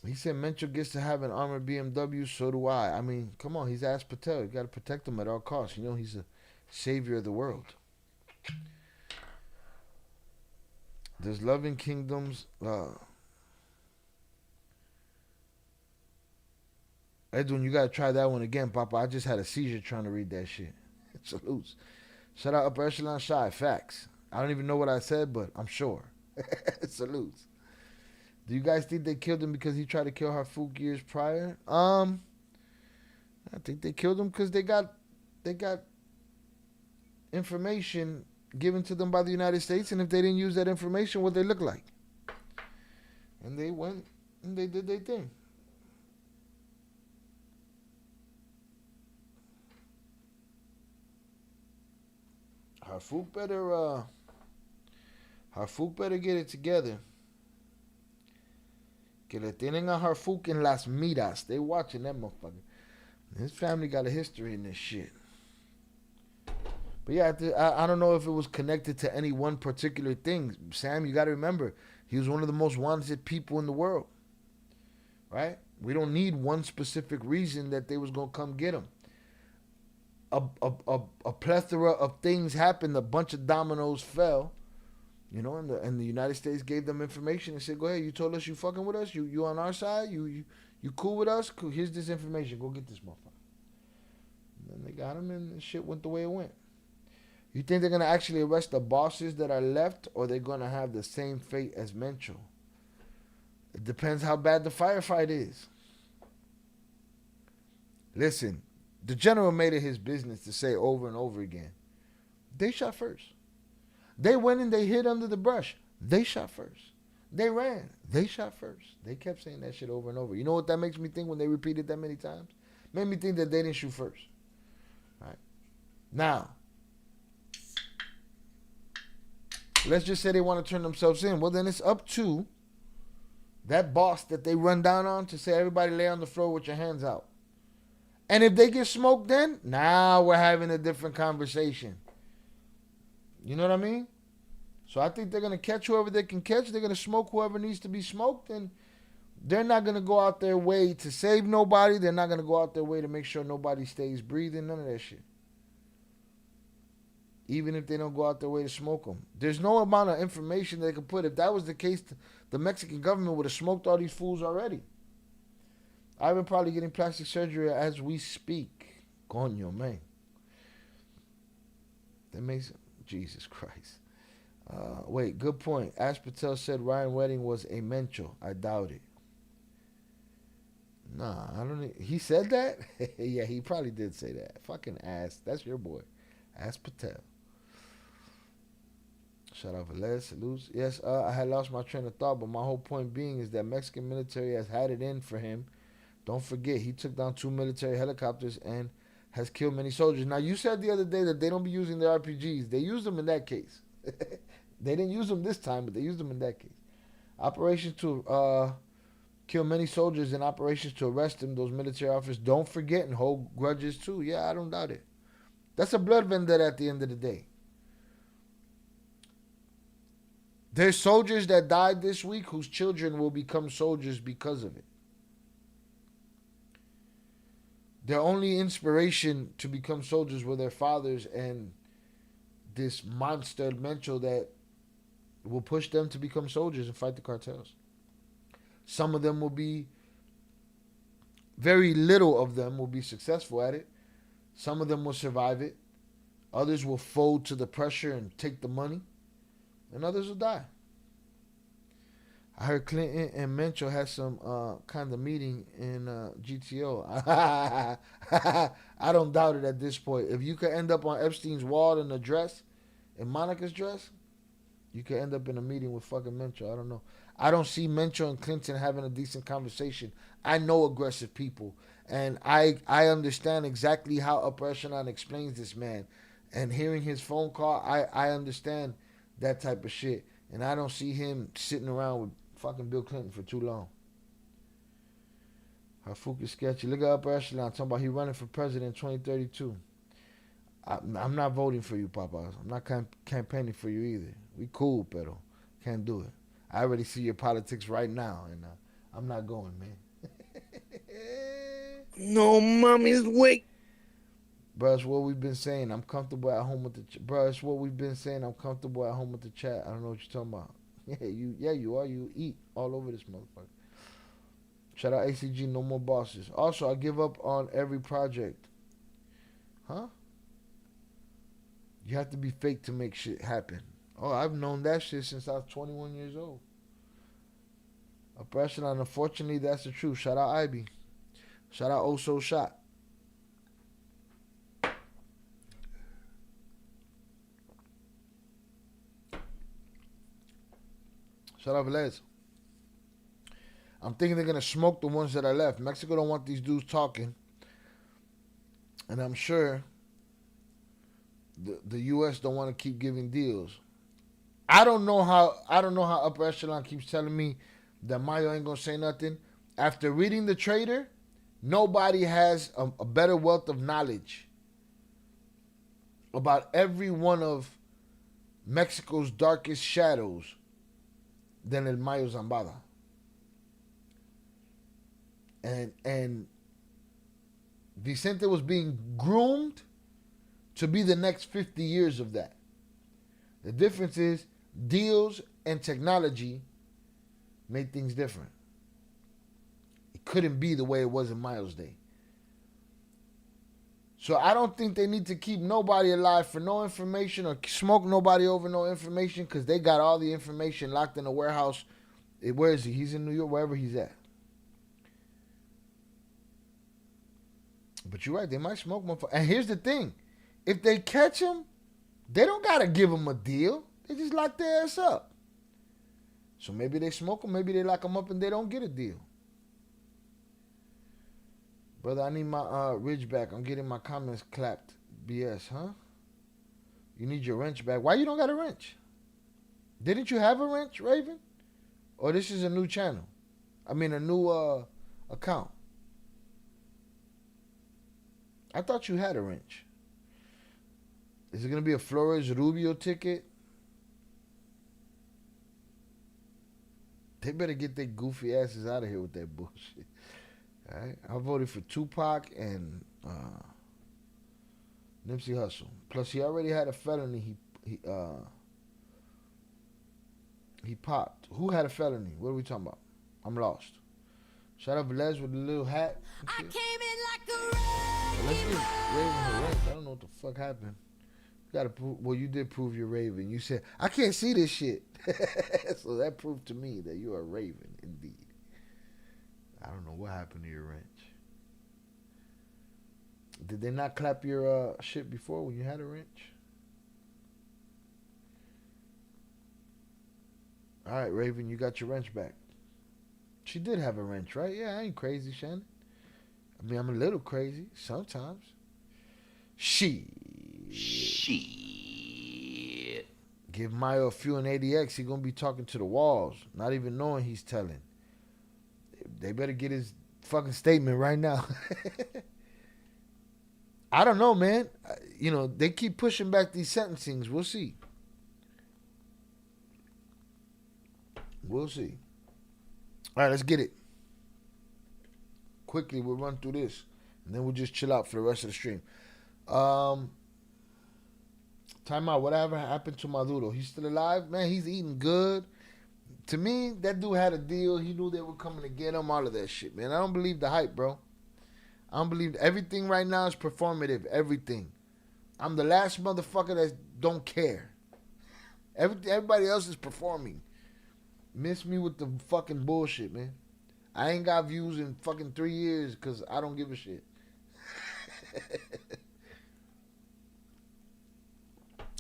He said Mencho gets to have an armored BMW, so do I. I mean, come on, he's Ash Patel. You got to protect him at all costs. You know, he's a savior of the world. There's Loving Kingdoms. Edwin, you gotta try that one again, Papa. I just had a seizure trying to read that shit. Salutes. Shout out Upper Echelon Shy. Facts. I don't even know what I said, but I'm sure. Salutes. Do you guys think they killed him because he tried to kill Harfouk years prior? I think they killed him because they got information given to them by the United States, and if they didn't use that information, what they look like. And they went and they did their thing. Harfouk better get it together. Que le tienen a Harfouk en las miras. They watching that motherfucker. His family got a history in this shit. But yeah, I don't know if it was connected to any one particular thing. Sam, you got to remember, he was one of the most wanted people in the world. Right? We don't need one specific reason that they was going to come get him. A plethora of things happened. A bunch of dominoes fell. You know, and the United States gave them information and said, go ahead, you told us you fucking with us. You on our side. You cool with us. Cool. Here's this information. Go get this motherfucker. And then they got him and shit went the way it went. You think they're going to actually arrest the bosses that are left, or they're going to have the same fate as Mencho? It depends how bad the firefight is. Listen, the general made it his business to say over and over again, they shot first. They went and they hid under the brush. They shot first. They ran. They shot first. They kept saying that shit over and over. You know what that makes me think when they repeated that many times? Made me think that they didn't shoot first. All right. Now, let's just say they want to turn themselves in. Well, then it's up to that boss that they run down on to say, everybody lay on the floor with your hands out. And if they get smoked then, now we're having a different conversation. You know what I mean? So I think they're going to catch whoever they can catch. They're going to smoke whoever needs to be smoked. And they're not going to go out their way to save nobody. They're not going to go out their way to make sure nobody stays breathing. None of that shit. Even if they don't go out their way to smoke them. There's no amount of information they can put. If that was the case, the Mexican government would have smoked all these fools already. I've been probably getting plastic surgery as we speak. Coño, man. That makes... Jesus Christ. Wait, good point. Ash Patel said Ryan Wedding was a Mencho. I doubt it. Nah, I don't... He said that? Yeah, he probably did say that. Fucking ass. That's your boy. Ash Patel. Shout out Velez. Salutes. Yes, I had lost my train of thought, but my whole point being is that Mexican military has had it in for him. Don't forget, he took down 2 military helicopters and has killed many soldiers. Now, you said the other day that they don't be using their RPGs. They used them in that case. They didn't use them this time, but they used them in that case. Operations to kill many soldiers and operations to arrest them, those military officers, don't forget, and hold grudges too. Yeah, I don't doubt it. That's a blood vendetta at the end of the day. There's soldiers that died this week whose children will become soldiers because of it. Their only inspiration to become soldiers were their fathers and this monster Mencho that will push them to become soldiers and fight the cartels. Some of them will be, very little of them will be successful at it. Some of them will survive it. Others will fold to the pressure and take the money. and others will die. I heard Clinton and Mencho had some kind of meeting in GTO. I don't doubt it at this point. If you could end up on Epstein's wall in a dress, in Monica's dress, you could end up in a meeting with fucking Mencho. I don't know. I don't see Mencho and Clinton having a decent conversation. I know aggressive people, and I understand exactly how Upper Echelon explains this man. And hearing his phone call, I understand that type of shit. And I don't see him sitting around with fucking Bill Clinton for too long. Hafuku sketchy. Look at Upper Echelon talking about he running for president in 2032. I'm not voting for you, Papa. I'm not campaigning for you either. We cool, pero can't do it. I already see your politics right now, and I'm not going, man. No, mommy's wake. Bro, it's what we've been saying. I'm comfortable at home with the bro. It's what we've been saying. I'm comfortable at home with the chat. I don't know what you're talking about. Yeah, you are. You eat all over this motherfucker. Shout out ACG. No more bosses. Also, I give up on every project. Huh? You have to be fake to make shit happen. Oh, I've known that shit since I was 21 years old. Oppression, and unfortunately, that's the truth. Shout out Ivy. Shout out Oso Shot. Shout out Velez. I'm thinking they're going to smoke the ones that are left. Mexico don't want these dudes talking. And I'm sure the U.S. don't want to keep giving deals. I don't know how Upper Echelon keeps telling me that Mayo ain't going to say nothing. After reading The Trader, nobody has a better wealth of knowledge about every one of Mexico's darkest shadows than El Mayo Zambada. And Vicente was being groomed to be the next 50 years of that. The difference is deals and technology made things different. It couldn't be the way it was in Mayo's day. So I don't think they need to keep nobody alive for no information or smoke nobody over no information because they got all the information locked in a warehouse. Where is he? He's in New York, wherever he's at. But you're right, they might smoke him. And here's the thing. If they catch him, they don't got to give him a deal. They just lock their ass up. So maybe they smoke him, maybe they lock him up and they don't get a deal. Brother, I need my ridge back. I'm getting my comments clapped. BS, huh? You need your wrench back. Why you don't got a wrench? Didn't you have a wrench, Raven? Or this is a new channel? I mean, a new account. I thought you had a wrench. Is it going to be a Flores Rubio ticket? They better get their goofy asses out of here with that bullshit. All right? I voted for Tupac and Nipsey Hussle. Plus, he already had a felony. He popped. Who had a felony? What are we talking about? I'm lost. Shout out Velez with the little hat. I came in like a Let's get Raven her rank. I don't know what the fuck happened. You gotta prove. Well, you did prove you're Raven. You said I can't see this shit, so that proved to me that you are Raven indeed. I don't know what happened to your wrench. Did they not clap your shit before when you had a wrench? All right, Raven, you got your wrench back. She did have a wrench, right? Yeah, I ain't crazy, Shannon. I mean, I'm a little crazy sometimes. Shit. Give Mayo a few in ADX, he gonna be talking to the walls, not even knowing he's telling. They better get his fucking statement right now. I don't know, man. You know, they keep pushing back these sentencings. We'll see. We'll see. All right, let's get it. Quickly, we'll run through this, and then we'll just chill out for the rest of the stream. Time out. Whatever happened to Maduro? He's still alive? Man, he's eating good. To me, that dude had a deal. He knew they were coming to get him, all of that shit, man. I don't believe the hype, bro. I don't believe everything right now is performative. Everything. I'm the last motherfucker that don't care. Everybody else is performing. Miss me with the fucking bullshit, man. I ain't got views in fucking 3 years because I don't give a shit.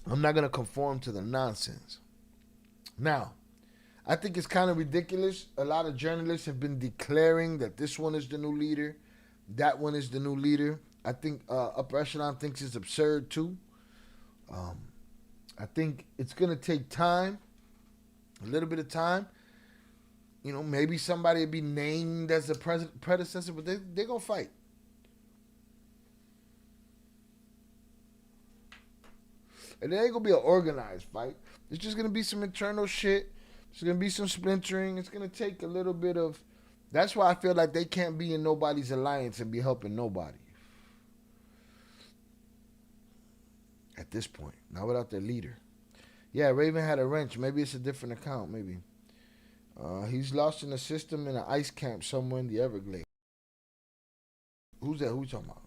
I'm not going to conform to the nonsense. Now, I think it's kind of ridiculous. A lot of journalists have been declaring that this one is the new leader, that one is the new leader. I think Upper Echelon thinks it's absurd too. I think it's going to take time, a little bit of time. You know, maybe somebody will be named as a predecessor, but they're going to fight. And it ain't going to be an organized fight. It's just going to be some internal shit. There's going to be some splintering. It's going to take a little bit of... That's why I feel like they can't be in nobody's alliance and be helping nobody. At this point. Not without their leader. Yeah, Raven had a wrench. Maybe it's a different account. Maybe. He's lost in the system in an ice camp somewhere in the Everglades. Who's that? Who you talking about?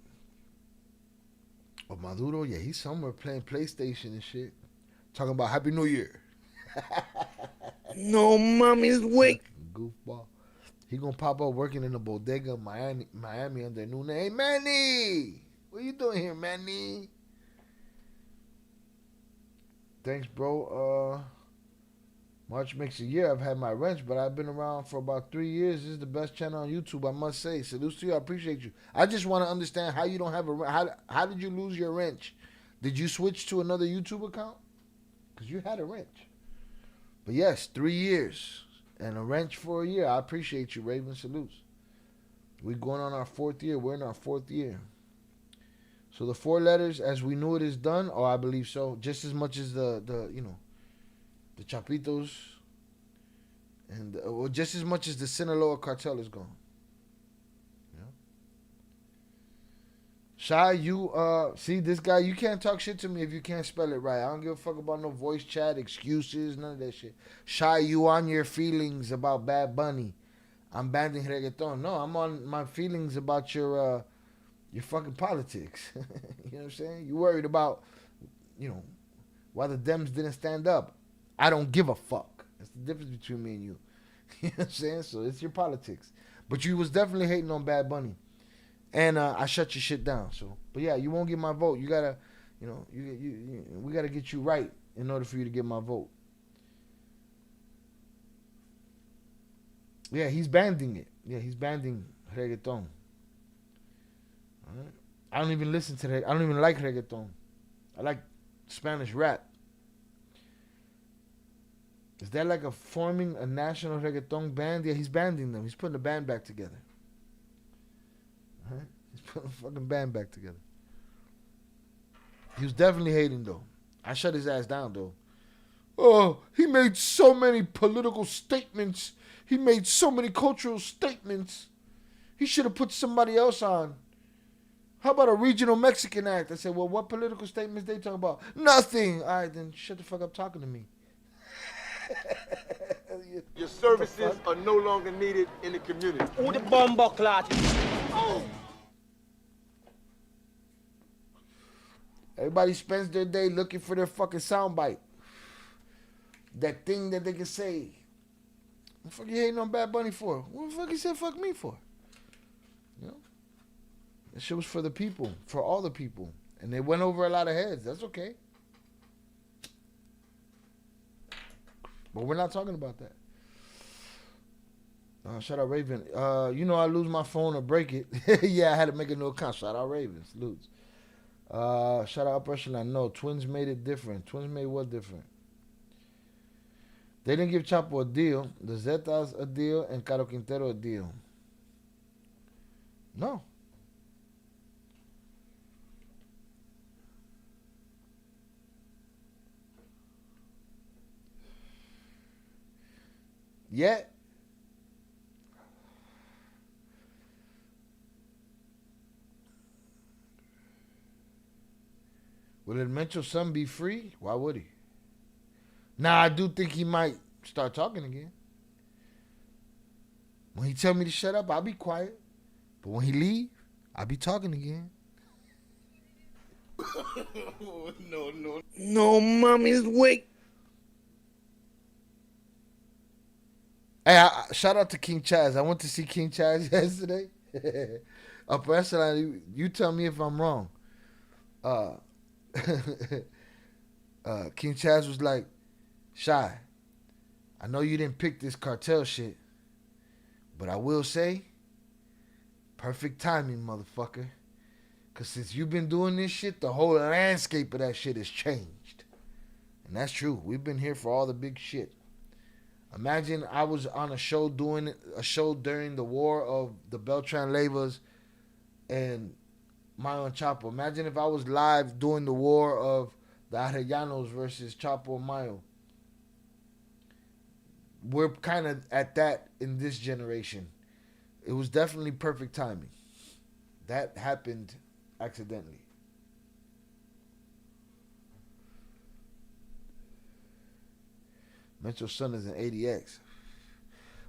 Oh, Maduro? Yeah, he's somewhere playing PlayStation and shit. Talking about Happy New Year. No mommy's weak. Goofball. He gonna pop up working in a bodega in Miami under a new name. Hey, Manny! What you doing here, Manny? Thanks, bro. March makes a year I've had my wrench, but I've been around for about 3 years. This is the best channel on YouTube, I must say. Salutes to you. I appreciate you. I just want to understand how you don't have a wrench. How did you lose your wrench? Did you switch to another YouTube account? Because you had a wrench. But yes, 3 years. And a wrench for a year. I appreciate you, Raven. Salutes. We're going on our 4th year. We're in our 4th year. So the 4 letters, as we knew it, is done. Oh, I believe so. Just as much as the Chapitos, and just as much as the Sinaloa cartel is gone. Yeah. Shy, you see this guy, you can't talk shit to me if you can't spell it right. I don't give a fuck about no voice chat, excuses, none of that shit. Shy, you on your feelings about Bad Bunny. I'm banning reggaeton. No, I'm on my feelings about your fucking politics. You know what I'm saying? You worried about, why the Dems didn't stand up. I don't give a fuck. That's the difference between me and you. You know what I'm saying? So it's your politics. But you was definitely hating on Bad Bunny. And I shut your shit down. So, but yeah, you won't get my vote. You gotta, we gotta get you right in order for you to get my vote. Yeah, he's banning it. Yeah, he's banning reggaeton. All right? I don't even listen to that. I don't even like reggaeton. I like Spanish rap. Is that like forming a national reggaeton band? Yeah, he's banding them. He's putting the band back together. All right? He's putting the fucking band back together. He was definitely hating, though. I shut his ass down, though. Oh, he made so many political statements. He made so many cultural statements. He should have put somebody else on. How about a regional Mexican act? I said, well, what political statements they talking about? Nothing. All right, then shut the fuck up talking to me. Your services are no longer needed in the community. Who the bomber clot? Oh. Everybody spends their day looking for their fucking soundbite. That thing that they can say. What the fuck you hating on Bad Bunny for? What the fuck you said fuck me for? You know? That shit was for the people. For all the people. And they went over a lot of heads. That's okay. But we're not talking about that. Shout out Raven. I lose my phone or break it. Yeah, I had to make a new account. Shout out Raven. Salutes. Shout out Upper Echelon. No, Twins made it different. Twins made what different? They didn't give Chapo a deal. The Zetas a deal and Caro Quintero a deal. No. Yet, will El Mencho's son be free? Why would he? Now, I do think he might start talking again. When he tell me to shut up, I'll be quiet. But when he leave, I'll be talking again. No mommy's weak. Hey, shout out to King Chaz. I went to see King Chaz yesterday. Upper Echelon, you tell me if I'm wrong. King Chaz was like, Shy, I know you didn't pick this cartel shit, but I will say, perfect timing, motherfucker. Because since you've been doing this shit, the whole landscape of that shit has changed. And that's true. We've been here for all the big shit. Imagine I was on a show doing a show during the war of the Beltran Leyvas and Mayo and Chapo. Imagine if I was live doing the war of the Arrellanos versus Chapo and Mayo. We're kind of at that in this generation. It was definitely perfect timing. That happened accidentally. Mencho's son is an ADX.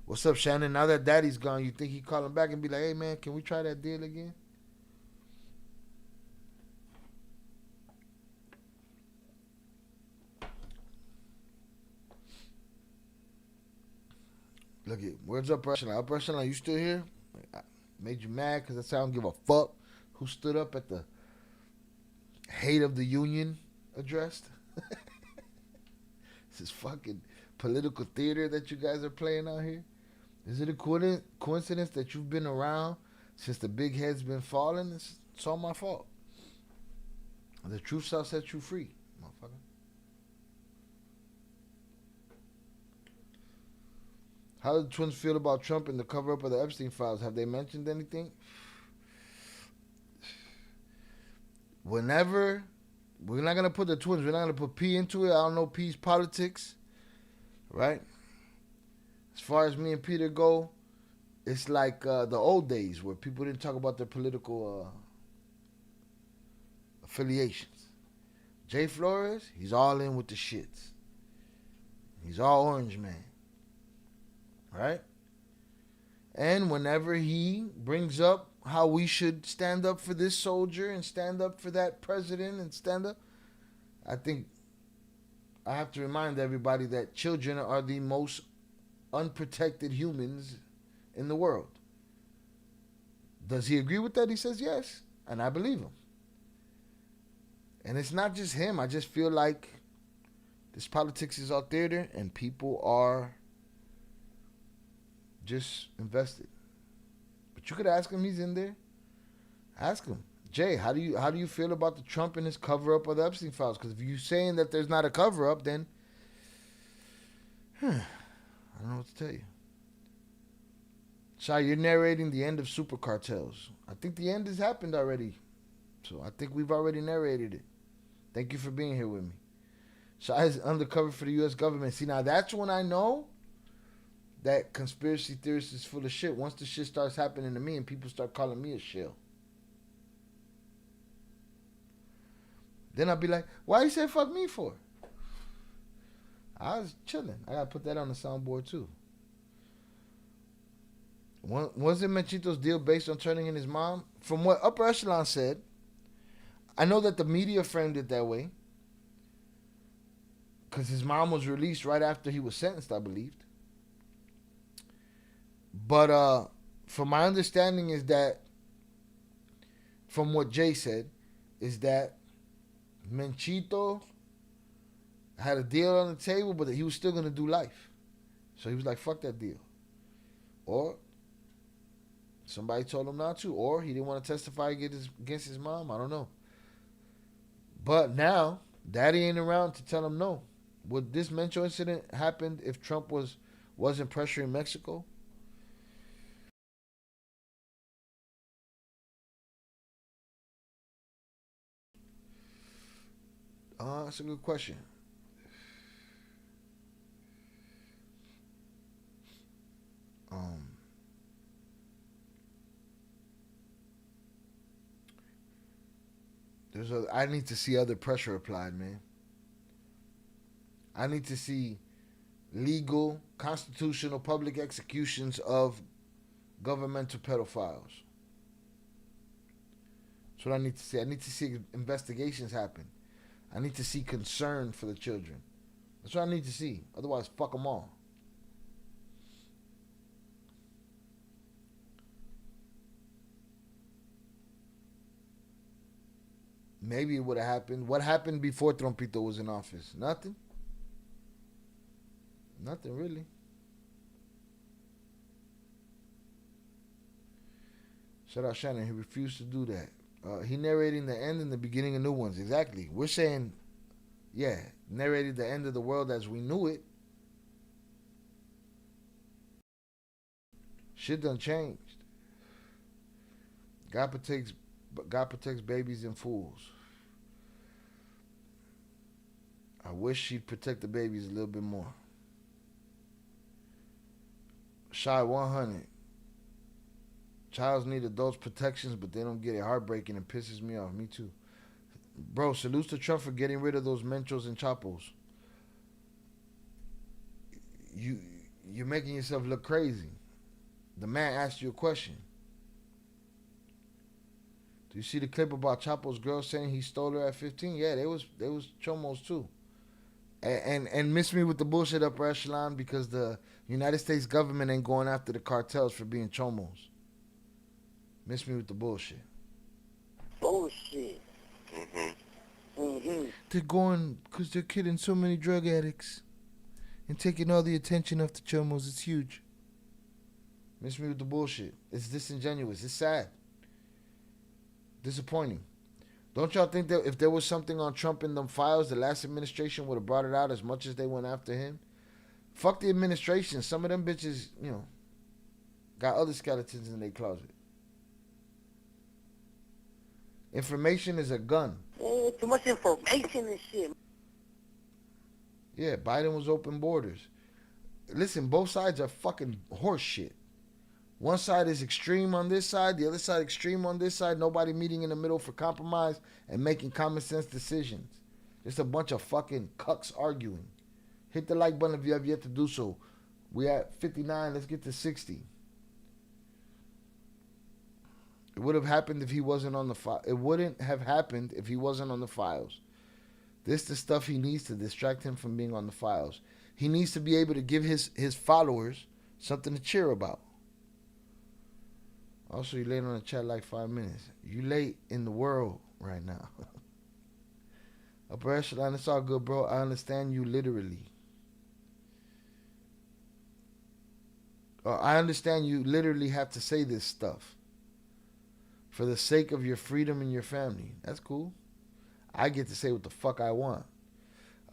What's up, Shannon? Now that daddy's gone, you think he call him back and be like, hey, man, can we try that deal again? Look at, where's Upper Echelon? Upper Echelon, you still here? I made you mad because that's how I don't give a fuck who stood up at the hate of the union addressed. This is fucking political theater that you guys are playing out here. Is it a coincidence that you've been around since the big head's been falling? It's all my fault. The truth shall set you free, motherfucker. How do the twins feel about Trump and the cover-up of the Epstein files? Have they mentioned anything? Whenever, we're not going to put the twins, we're not going to put P into it. I don't know P's politics, right? As far as me and Peter go, it's like the old days where people didn't talk about their political affiliations. Jay Flores, he's all in with the shits. He's all orange man. Right? And whenever he brings up how we should stand up for this soldier and stand up for that president and stand up, I think I have to remind everybody that children are the most unprotected humans in the world. Does he agree with that? He says yes. And I believe him. And it's not just him. I just feel like this politics is all theater and people are just invested. But you could ask him, he's in there. Ask him, Jay, how do you feel about the Trump and his cover up of the Epstein files? Because if you're saying that there's not a cover up, then I don't know what to tell you. Shai, you're narrating the end of super cartels. I think the end has happened already. So I think we've already narrated it. Thank you for being here with me. Shai is undercover for the U.S. government. See, now that's when I know that conspiracy theorist is full of shit. Once the shit starts happening to me and people start calling me a shill. Then I'll be like, why you say fuck me for? I was chilling. I gotta put that on the soundboard too. Wasn't Menchito's deal based on turning in his mom? From what Upper Echelon said, I know that the media framed it that way. Because his mom was released right after he was sentenced, I believed. But from my understanding is that, from what Jay said, is that Menchito had a deal on the table, but that he was still going to do life. So he was like, fuck that deal. Or somebody told him not to. Or he didn't want to testify against his mom. I don't know. But now, daddy ain't around to tell him no. Would this Mencho incident happen if Trump wasn't pressuring Mexico? That's a good question. I need to see other pressure applied, man. I need to see legal, constitutional, public executions of governmental pedophiles. That's what I need to see. I need to see investigations happen. I need to see concern for the children. That's what I need to see. Otherwise, fuck them all. maybe it would have happened. What happened before Trumpito was in office? Nothing. Nothing really. Shout out Shannon. He refused to do that. He narrating the end and the beginning of new ones. Exactly. We're saying, yeah, narrated the end of the world as we knew it. Shit done changed. God protects babies and fools. I wish she'd protect the babies a little bit more. Shy 100. Childs need adults protections, but they don't get it. Heartbreaking and pisses me off. Me too. Bro, salutes to Trump for getting rid of those Menchos and Chapos. You're making yourself look crazy. The man asked you a question. Do you see the clip about Chapo's girl saying he stole her at 15? Yeah, they was chomos too. And miss me with the bullshit upper echelon because the United States government ain't going after the cartels for being chomos. Miss me with the bullshit. Bullshit. They're going because they're killing so many drug addicts and taking all the attention off the chomos. It's huge. Miss me with the bullshit. It's disingenuous. It's sad. Disappointing. Don't y'all think that if there was something on Trump in them files, the last administration would have brought it out as much as they went after him? Fuck the administration. Some of them bitches, got other skeletons in their closet. Information is a gun. Too much information and shit. Yeah, Biden was open borders. Listen, both sides are fucking horse shit. One side is extreme on this side, the other side extreme on this side. Nobody meeting in the middle for compromise and making common sense decisions. Just a bunch of fucking cucks arguing. Hit the like button if you have yet to do so. We at 59, let's get to 60. It would have happened if he wasn't on the file. It wouldn't have happened if he wasn't on the files. This is the stuff he needs to distract him from being on the files. He needs to be able to give his followers something to cheer about. Also, you late on the chat like 5 minutes. You late in the world right now. Upper echelon, it's all good, bro. I understand you literally. I understand you literally have to say this stuff for the sake of your freedom and your family. That's cool. I get to say what the fuck I want.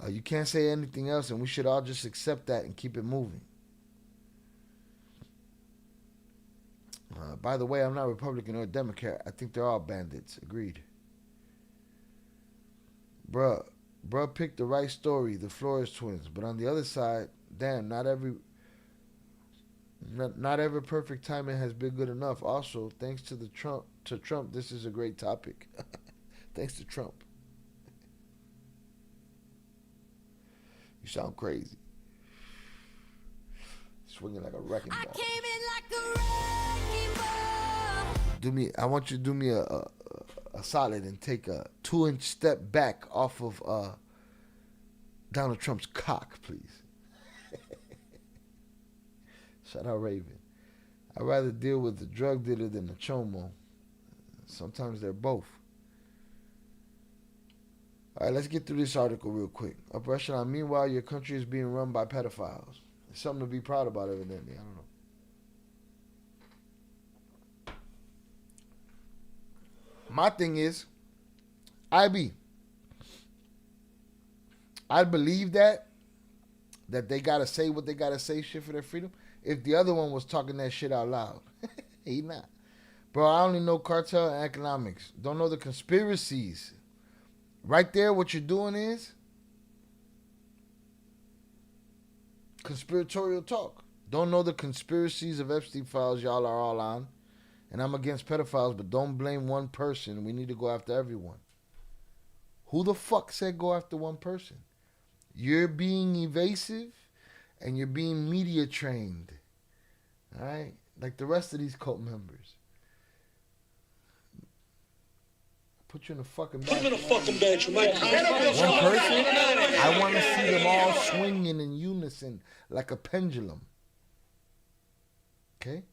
You can't say anything else, and we should all just accept that and keep it moving. By the way, I'm not Republican or Democrat. I think they're all bandits. Agreed. Bruh picked the right story, the Flores twins. But on the other side, damn, not every perfect timing has been good enough. Also, thanks to Trump, this is a great topic. Thanks to Trump. You sound crazy. Swinging like a wrecking ball. I want you to do me a solid and take a 2-inch step back off of Donald Trump's cock, please. Shout out Raven. I'd rather deal with the drug dealer than the chomo. Sometimes they're both. All right, let's get through this article real quick. Upper echelon. Meanwhile, your country is being run by pedophiles. It's something to be proud about, evidently. I don't know. My thing is, I'd believe that they gotta say what they gotta say, shit for their freedom. If the other one was talking that shit out loud, he not. Bro, I only know cartel and economics. Don't know the conspiracies. Right there, what you're doing is conspiratorial talk. Don't know the conspiracies of Epstein files y'all are all on. And I'm against pedophiles, but don't blame one person. We need to go after everyone. Who the fuck said go after one person? You're being evasive and you're being media trained. All right? Like the rest of these cult members. Put you in a fucking bed. Put me in a fucking bed, you might. One person? I want to see them all swinging in unison like a pendulum. Okay?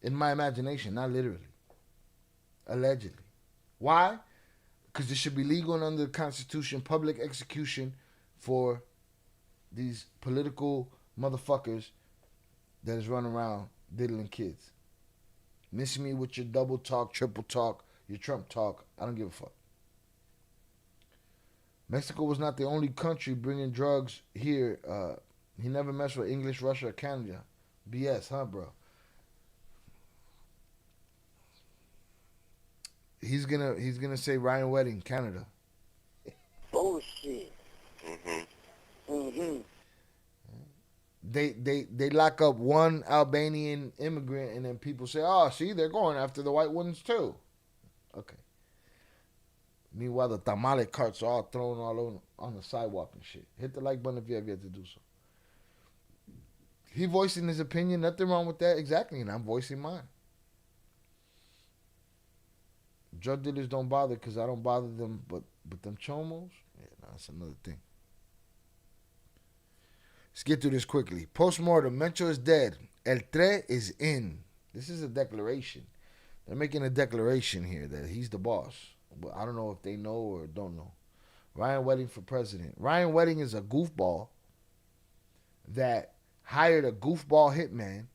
In my imagination, not literally. Allegedly. Why? because it should be legal and under the Constitution, public execution for these political motherfuckers that is running around diddling kids. Miss me with your double talk, triple talk, your Trump talk. I don't give a fuck. Mexico was not the only country bringing drugs here. He never messed with English, Russia, or Canada. BS, huh, bro? He's gonna say Ryan Wedding, Canada. Bullshit. They lock up one Albanian immigrant and then people say, oh, see, they're going after the white ones too. Okay. Meanwhile, the tamale carts are all thrown all over on the sidewalk and shit. Hit the like button if you have yet to do so. He voicing his opinion, nothing wrong with that, exactly, and I'm voicing mine. Drug dealers don't bother because I don't bother them, but them chomos, yeah, no, that's another thing. Let's get through this quickly. Postmortem, Mencho is dead. El Tre is in. This is a declaration. They're making a declaration here that he's the boss. But I don't know if they know or don't know. Ryan Wedding for president. Ryan Wedding is a goofball that hired a goofball hitman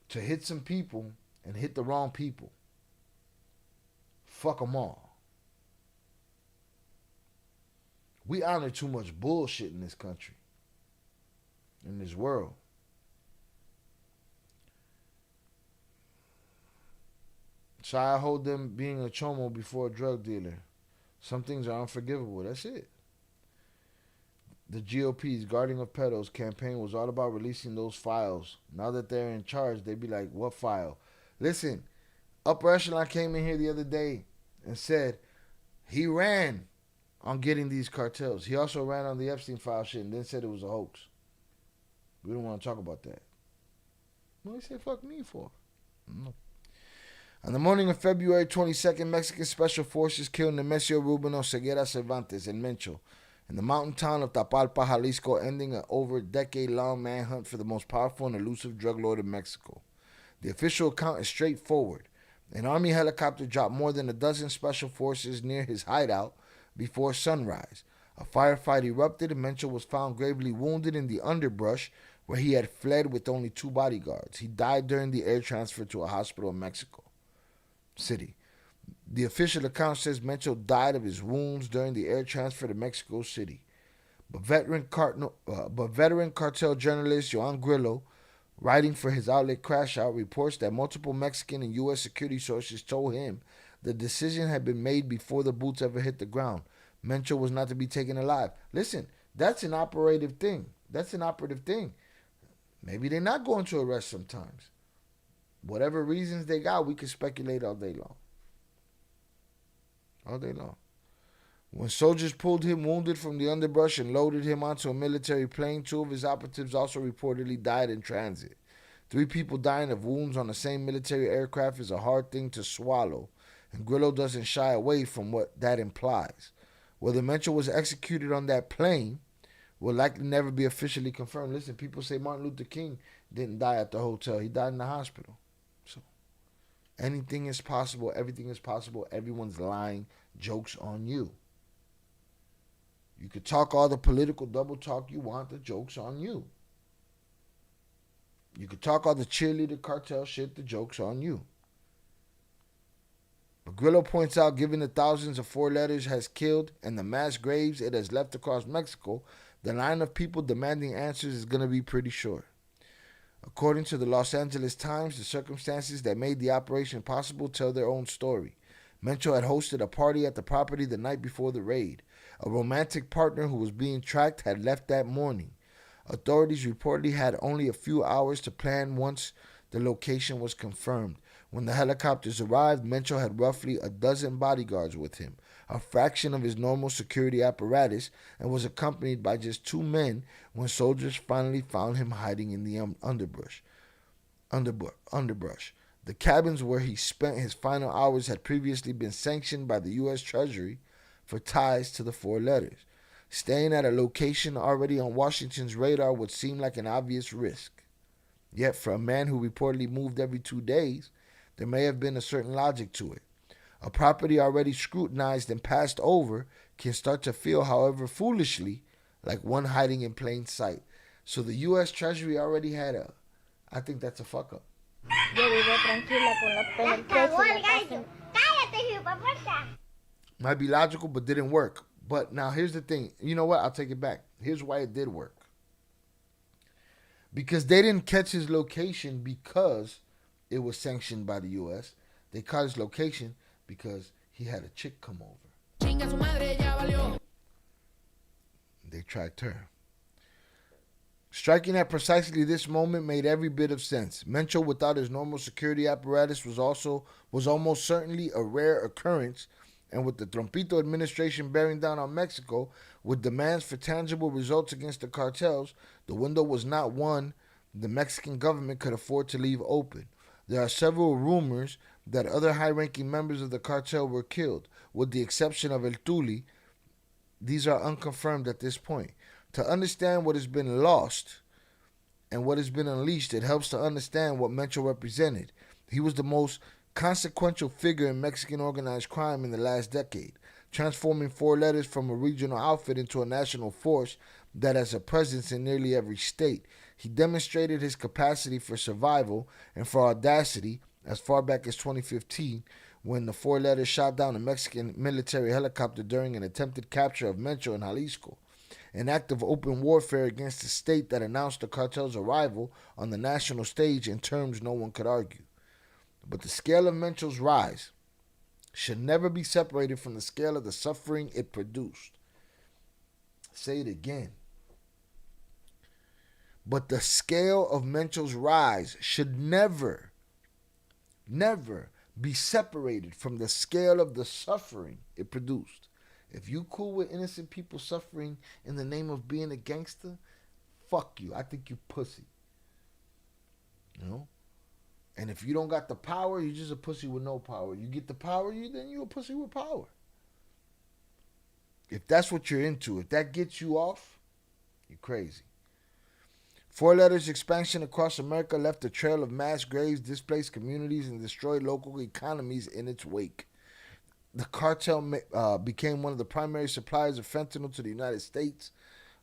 to hit some people and hit the wrong people. Fuck them all. We honor too much bullshit in this country. In this world. So I hold them being a chomo before a drug dealer. Some things are unforgivable. That's it. The GOP's Guarding of Pedos campaign was all about releasing those files. Now that they're in charge, they be like, what file? Listen, Upper Echelon came in here the other day and said he ran on getting these cartels. He also ran on the Epstein file shit and then said it was a hoax. We don't want to talk about that. What did he say fuck me for? No. On the morning of February 22nd, Mexican Special Forces killed Nemesio Rubino Ceguera Cervantes in Mencho, in the mountain town of Tapalpa, Jalisco, ending an over decade-long manhunt for the most powerful and elusive drug lord in Mexico. The official account is straightforward. An army helicopter dropped more than a dozen special forces near his hideout before sunrise. A firefight erupted and Mencho was found gravely wounded in the underbrush where he had fled with only 2 bodyguards. He died during the air transfer to a hospital in Mexico City. The official account says Mencho died of his wounds during the air transfer to Mexico City. But veteran cartel journalist Joan Grillo, writing for his outlet Crash Out, reports that multiple Mexican and U.S. security sources told him the decision had been made before the boots ever hit the ground. Mencho was not to be taken alive. Listen, that's an operative thing. Maybe they're not going to arrest sometimes. Whatever reasons they got, we can speculate all day long. All day long. When soldiers pulled him wounded from the underbrush and loaded him onto a military plane, 2 of his operatives also reportedly died in transit. 3 people dying of wounds on the same military aircraft is a hard thing to swallow, and Grillo doesn't shy away from what that implies. Whether Mencho was executed on that plane will likely never be officially confirmed. Listen, people say Martin Luther King didn't die at the hotel. He died in the hospital. So anything is possible. Everything is possible. Everyone's lying. Joke's on you. You could talk all the political double talk you want. The joke's on you. You could talk all the cheerleader cartel shit. The joke's on you. But Grillo points out, given the thousands of 4 letters has killed and the mass graves it has left across Mexico, the line of people demanding answers is going to be pretty short. According to the Los Angeles Times, the circumstances that made the operation possible tell their own story. Mencho had hosted a party at the property the night before the raid. A romantic partner who was being tracked had left that morning. Authorities reportedly had only a few hours to plan once the location was confirmed. When the helicopters arrived, Mencho had roughly a dozen bodyguards with him, a fraction of his normal security apparatus, and was accompanied by just 2 men when soldiers finally found him hiding in the underbrush. The cabins where he spent his final hours had previously been sanctioned by the U.S. Treasury for ties to the 4 letters. Staying at a location already on Washington's radar would seem like an obvious risk. Yet for a man who reportedly moved every 2 days, there may have been a certain logic to it. A property already scrutinized and passed over can start to feel, however foolishly, like one hiding in plain sight. So the U.S. Treasury already had I think that's a fuck up. Yo vivo tranquila con los pelos del pecho. Might be logical, but didn't work. But now here's the thing. You know what? I'll take it back. Here's why it did work. Because they didn't catch his location because it was sanctioned by the U.S. They caught his location because he had a chick come over. They tracked her. Striking at precisely this moment made every bit of sense. Mencho, without his normal security apparatus, was almost certainly a rare occurrence, and with the Trompito administration bearing down on Mexico with demands for tangible results against the cartels, the window was not one the Mexican government could afford to leave open. There are several rumors that other high-ranking members of the cartel were killed, with the exception of El Tuli. These are unconfirmed at this point. To understand what has been lost and what has been unleashed, it helps to understand what Mencho represented. He was the most consequential figure in Mexican organized crime in the last decade, transforming Four Letters from a regional outfit into a national force that has a presence in nearly every state. He demonstrated his capacity for survival and for audacity as far back as 2015, when the Four Letters shot down a Mexican military helicopter during an attempted capture of Mencho in Jalisco, an act of open warfare against a state that announced the cartel's arrival on the national stage in terms no one could argue. But the scale of Mencho's rise should never be separated from the scale of the suffering it produced. Say it again. But the scale of Mencho's rise should never be separated from the scale of the suffering it produced. If you cool with innocent people suffering in the name of being a gangster, fuck you. I think you pussy. You know? And if you don't got the power, you're just a pussy with no power. You get the power, then you're a pussy with power. If that's what you're into, if that gets you off, you're crazy. Four Letters' expansion across America left a trail of mass graves, displaced communities, and destroyed local economies in its wake. The cartel became one of the primary suppliers of fentanyl to the United States,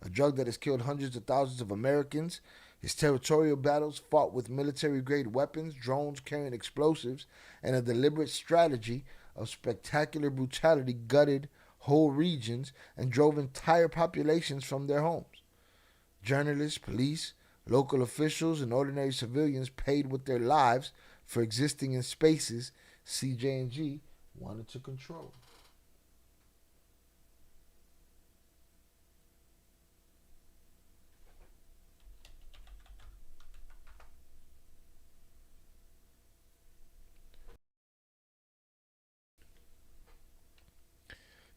a drug that has killed hundreds of thousands of Americans. His territorial battles, fought with military-grade weapons, drones carrying explosives, and a deliberate strategy of spectacular brutality, gutted whole regions and drove entire populations from their homes. Journalists, police, local officials, and ordinary civilians paid with their lives for existing in spaces CJ&G wanted to control.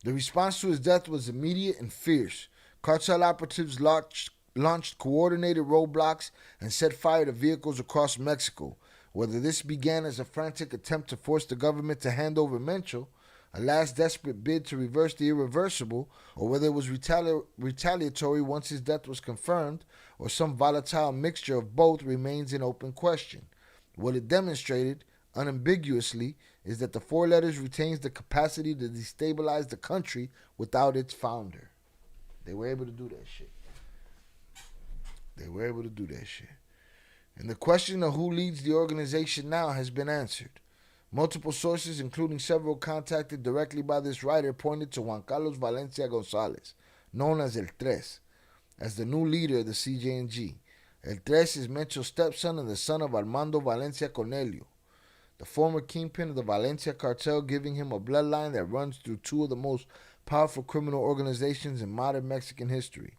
The response to his death was immediate and fierce. Cartel operatives launched coordinated roadblocks and set fire to vehicles across Mexico. Whether this began as a frantic attempt to force the government to hand over Mencho, a last desperate bid to reverse the irreversible, or whether it was retaliatory once his death was confirmed, or some volatile mixture of both, remains an open question. What it demonstrated, unambiguously, is that the Four Letters retains the capacity to destabilize the country without its founder. They were able to do that shit. And the question of who leads the organization now has been answered. Multiple sources, including several contacted directly by this writer, pointed to Juan Carlos Valencia Gonzalez, known as El Tres, as the new leader of the CJ&G. El Tres is Mencho's stepson and the son of Armando Valencia Cornelio, the former kingpin of the Valencia cartel, giving him a bloodline that runs through two of the most powerful criminal organizations in modern Mexican history.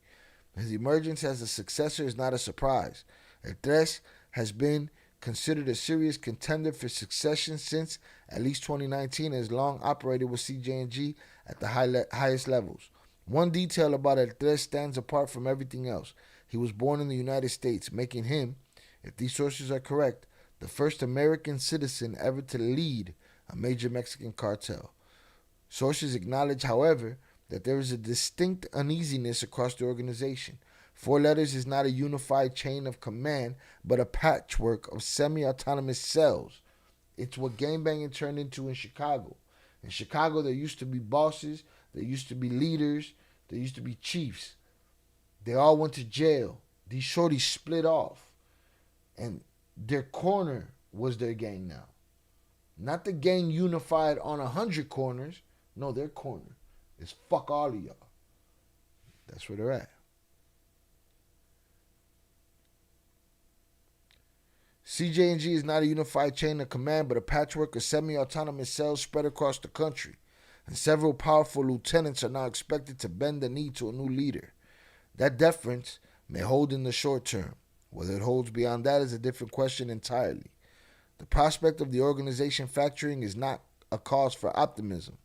His emergence as a successor is not a surprise. El Tres has been considered a serious contender for succession since at least 2019 and has long operated with CJ&G at the highest levels. One detail about El Tres stands apart from everything else. He was born in the United States, making him, if these sources are correct, the first American citizen ever to lead a major Mexican cartel. Sources acknowledge, however, that there is a distinct uneasiness across the organization. Four Letters is not a unified chain of command, but a patchwork of semi-autonomous cells. It's what gangbanging turned into in Chicago. In Chicago, there used to be bosses, there used to be leaders, there used to be chiefs. They all went to jail. These shorties split off. And their corner was their gang now. Not the gang unified on 100 corners. No, their corner is fuck all of y'all. That's where they're at. CJ&G is not a unified chain of command, but a patchwork of semi-autonomous cells spread across the country. And several powerful lieutenants are now expected to bend the knee to a new leader. That deference may hold in the short term. Whether it holds beyond that is a different question entirely. The prospect of the organization fracturing is not a cause for optimism.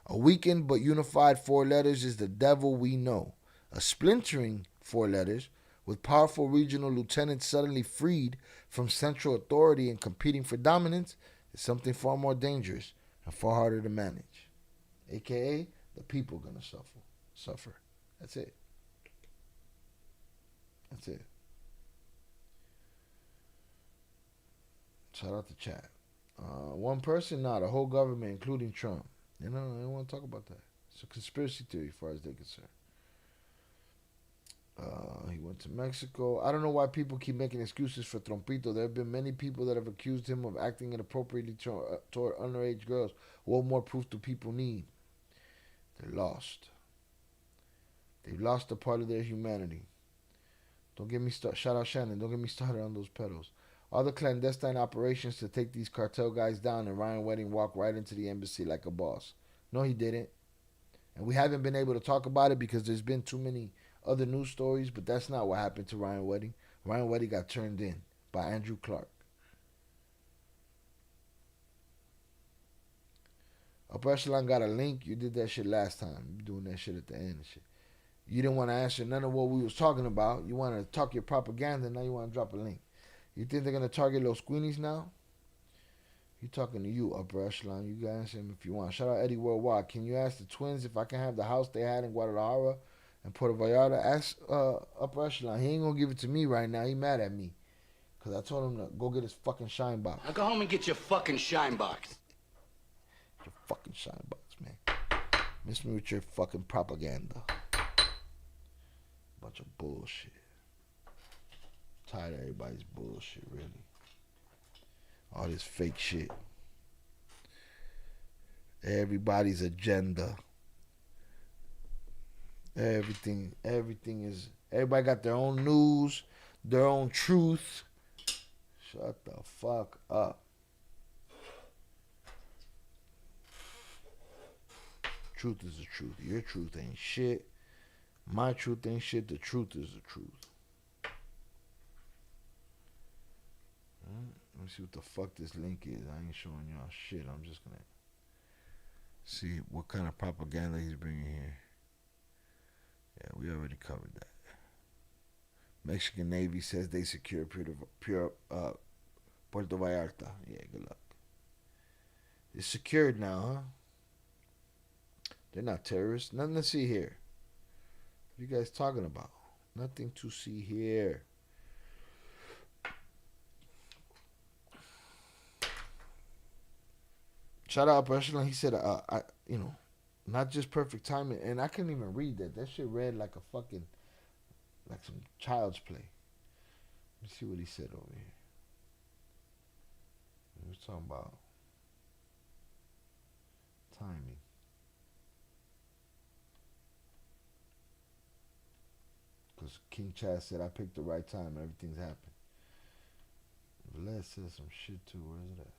A weakened but unified 4 letters is the devil we know. A splintering 4 letters with powerful regional lieutenants suddenly freed from central authority and competing for dominance is something far more dangerous and far harder to manage. AKA, the people gonna suffer. That's it. That's it. Shout out to chat. One person, not a whole government, including Trump. You know, I don't want to talk about that. It's a conspiracy theory, as far as they're concerned. He went to Mexico. I don't know why people keep making excuses for Trompito. There have been many people that have accused him of acting inappropriately toward underage girls. What more proof do people need? They're lost. They've lost a part of their humanity. Don't get me started. Shout out Shannon. Don't get me started on those pedos. All the clandestine operations to take these cartel guys down, and Ryan Wedding walked right into the embassy like a boss. No, he didn't. And we haven't been able to talk about it because there's been too many other news stories, but that's not what happened to Ryan Wedding. Ryan Wedding got turned in by Andrew Clark. Upper Echelon got a link. You did that shit last time. You doing that shit at the end and shit. You didn't want to answer none of what we was talking about. You want to talk your propaganda. Now you want to drop a link. You think they're going to target Los Queenies now? He talking to you, Upper Echelon. You can answer him if you want. Shout out Eddie Worldwide. Can you ask the twins if I can have the house they had in Guadalajara and Puerto Vallarta? Ask Upper Echelon. He ain't going to give it to me right now. He mad at me. Because I told him to go get his fucking shine box. Now go home and get your fucking shine box. Your fucking shine box, man. Miss me with your fucking propaganda. Bunch of bullshit. Tired of everybody's bullshit, really. All this fake shit. Everybody's agenda. Everything is, everybody got their own news, their own truth. Shut the fuck up. Truth is the truth. Your truth ain't shit. My truth ain't shit. The truth is the truth. Let me see what the fuck this link is. I ain't showing y'all shit. I'm just gonna see what kind of propaganda he's bringing here. Yeah, we already covered that. Mexican Navy says they secure Puerto Vallarta. Yeah, good luck. It's secured now, huh? They're not terrorists. Nothing to see here. What are you guys talking about? Nothing to see here. Shout out Echelon. He said, not just perfect timing. And I couldn't even read that. That shit read like a fucking, like some child's play. Let's see what he said over here. He was talking about timing. Because King Chad said, I picked the right time and everything's happened. Velez said some shit too. Where is it at?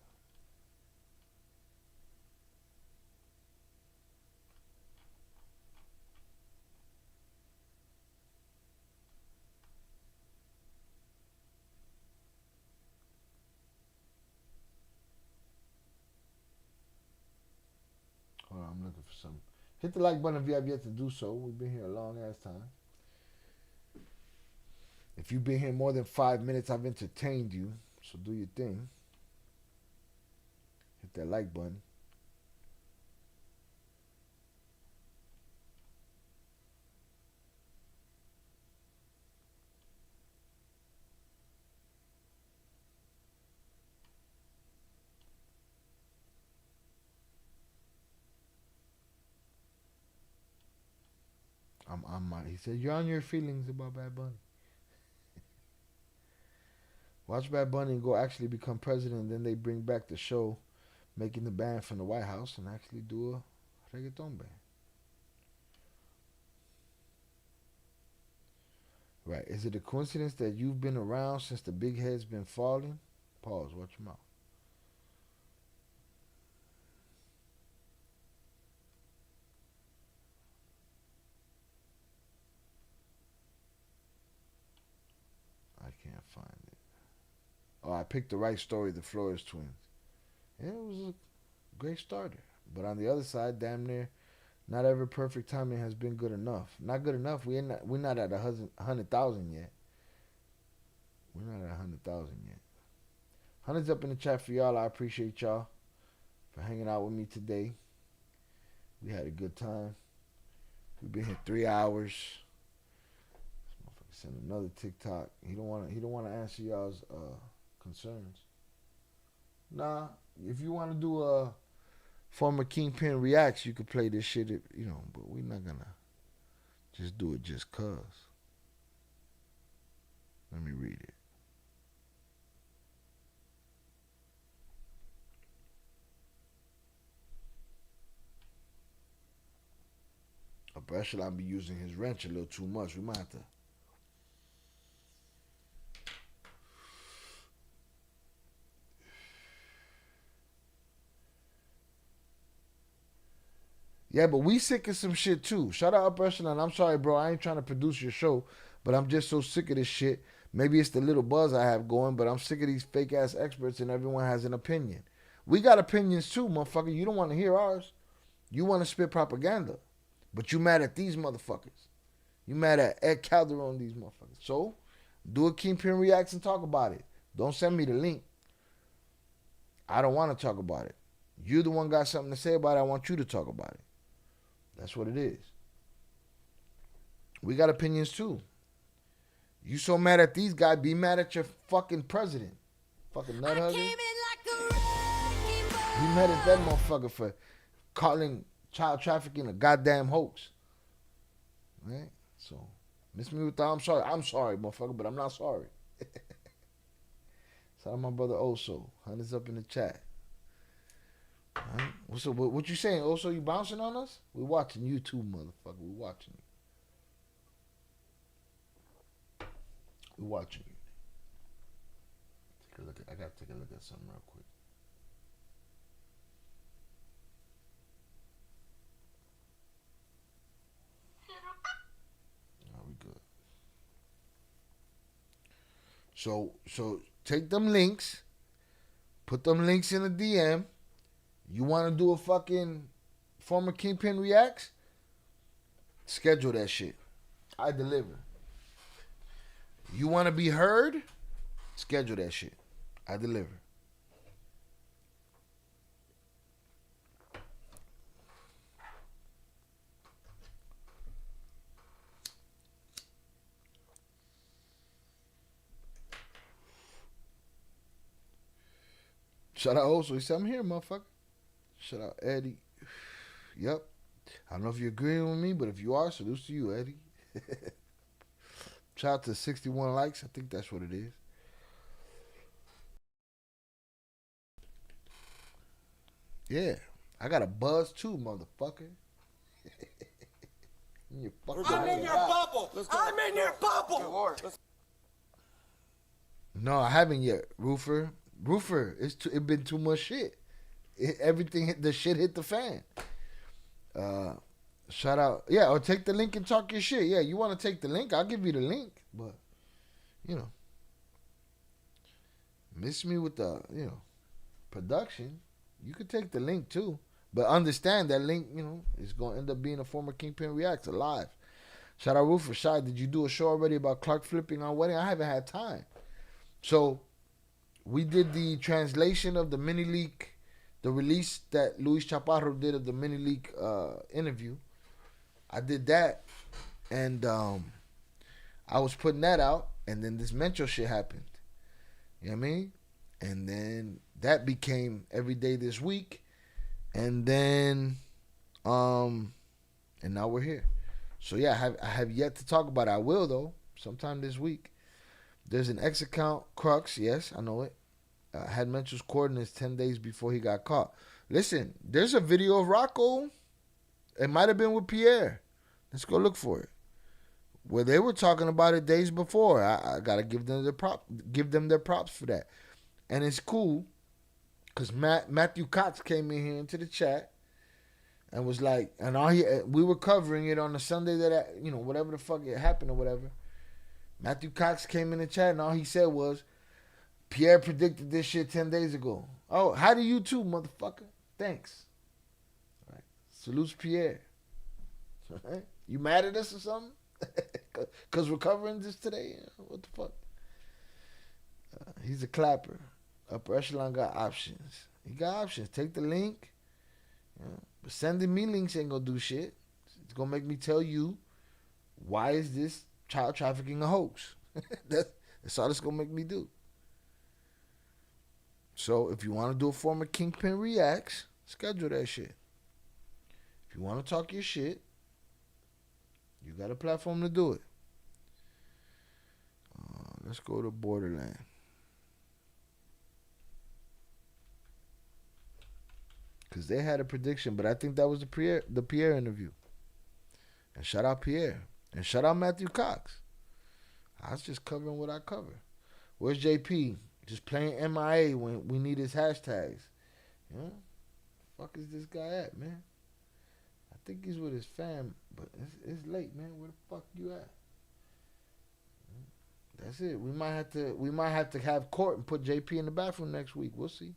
Hold on, I'm looking for some. Hit the like button if you have yet to do so. We've been here a long ass time. If you've been here more than 5 minutes, I've entertained you. So do your thing. Hit that like button. He said you're on your feelings about Bad Bunny. Watch Bad Bunny go actually become president, and then they bring back the show, making the band from the White House, and actually do a reggaeton band. Right. Is it a coincidence that you've been around since the big head's been falling? Pause. Watch your mouth. I can't find it. Oh, I picked the right story, the Flores twins. Yeah, it was a great starter. But on the other side, damn near, not every perfect timing has been good enough. Not good enough. We're not at 100,000 yet. We're not at 100,000 yet. Hundreds up in the chat for y'all. I appreciate y'all for hanging out with me today. We had a good time. We've been here 3 hours. This motherfucker sent another TikTok. He don't want to answer y'all's concerns. Nah, if you want to do a former Kingpin reacts, you could play this shit, but we're not gonna just do it just cause. Let me read it. Upper Echelon be using his wrench a little too much. We might have to. Yeah, but we sick of some shit too. Shout out Upper Echelon. I'm sorry, bro. I ain't trying to produce your show, but I'm just so sick of this shit. Maybe it's the little buzz I have going, but I'm sick of these fake ass experts and everyone has an opinion. We got opinions too, motherfucker. You don't want to hear ours. You want to spit propaganda. But you mad at these motherfuckers. You mad at Ed Calderon, these motherfuckers. So, do a Kingpin Reacts and talk about it. Don't send me the link. I don't want to talk about it. You the one got something to say about it. I want you to talk about it. That's what it is. We got opinions too. You so mad at these guys, be mad at your fucking president. Fucking nut hugger. Be mad at that motherfucker for calling child trafficking a goddamn hoax. Right? So, miss me with the I'm sorry, motherfucker, but I'm not sorry. Shout out my brother Oso. Hunters up in the chat. Right? What's up? What you saying, Oso? You bouncing on us? We watching you too, motherfucker. We watching you. We watching you. Take a look at. I gotta take a look at something real quick. So take them links, put them links in the DM. You want to do a fucking former Kingpin Reacts? Schedule that shit. I deliver. You want to be heard? Schedule that shit. I deliver. Shout out also. He said, I'm here, motherfucker. Shout out Eddie. Yep. I don't know if you agree with me, but if you are, salute to you, Eddie. Shout out to 61 likes. I think that's what it is. Yeah. I got a buzz too, motherfucker. I'm in your bubble. I'm in your bubble. No, I haven't yet. Roofer, it been too much shit. The shit hit the fan. Shout out. Yeah, or take the link and talk your shit. Yeah, you want to take the link? I'll give you the link. But, miss me with the, production. You could take the link too. But understand that link, is going to end up being a former Kingpin Reacts live. Shout out Roofer. Shy, did you do a show already about Clark flipping on wedding? I haven't had time. So, we did the translation of the mini leak, the release that Luis Chaparro did of the mini leak interview. I did that, and I was putting that out, and then this Mencho shit happened. You know what I mean? And then that became every day this week, and then, and now we're here. So yeah, I have yet to talk about it. I will though, sometime this week. There's an X account, Crux. Yes, I know it. Had Mencho's coordinates 10 days before he got caught. Listen, there's a video of Rocco. It might have been with Pierre. Let's go look for it. Where they were talking about it days before. I gotta give them their props for that. And it's cool because Matthew Cox came in here into the chat and was like, and we were covering it on the Sunday that whatever the fuck it happened or whatever. Matthew Cox came in the chat and all he said was, Pierre predicted this shit 10 days ago. Oh, how do you too, motherfucker? Thanks. All right. Salutes Pierre. Right. You mad at us or something? Because we're covering this today? What the fuck? He's a clapper. Upper Echelon got options. He got options. Take the link. But sending me links ain't going to do shit. It's going to make me tell you, why is this child trafficking a hoax? That's all it's going to make me do. So if you want to do a former Kingpin Reacts, schedule that shit. If you want to talk your shit, you got a platform to do it. Let's go to Borderland. Because they had a prediction, but I think that was the Pierre interview. And shout out Pierre. And shout out Matthew Cox. I was just covering what I cover. Where's JP? Just playing MIA when we need his hashtags. Fuck is this guy at, man? I think he's with his fam, but it's late, man. Where the fuck you at? That's it. We might have to have court and put JP in the bathroom next week. We'll see.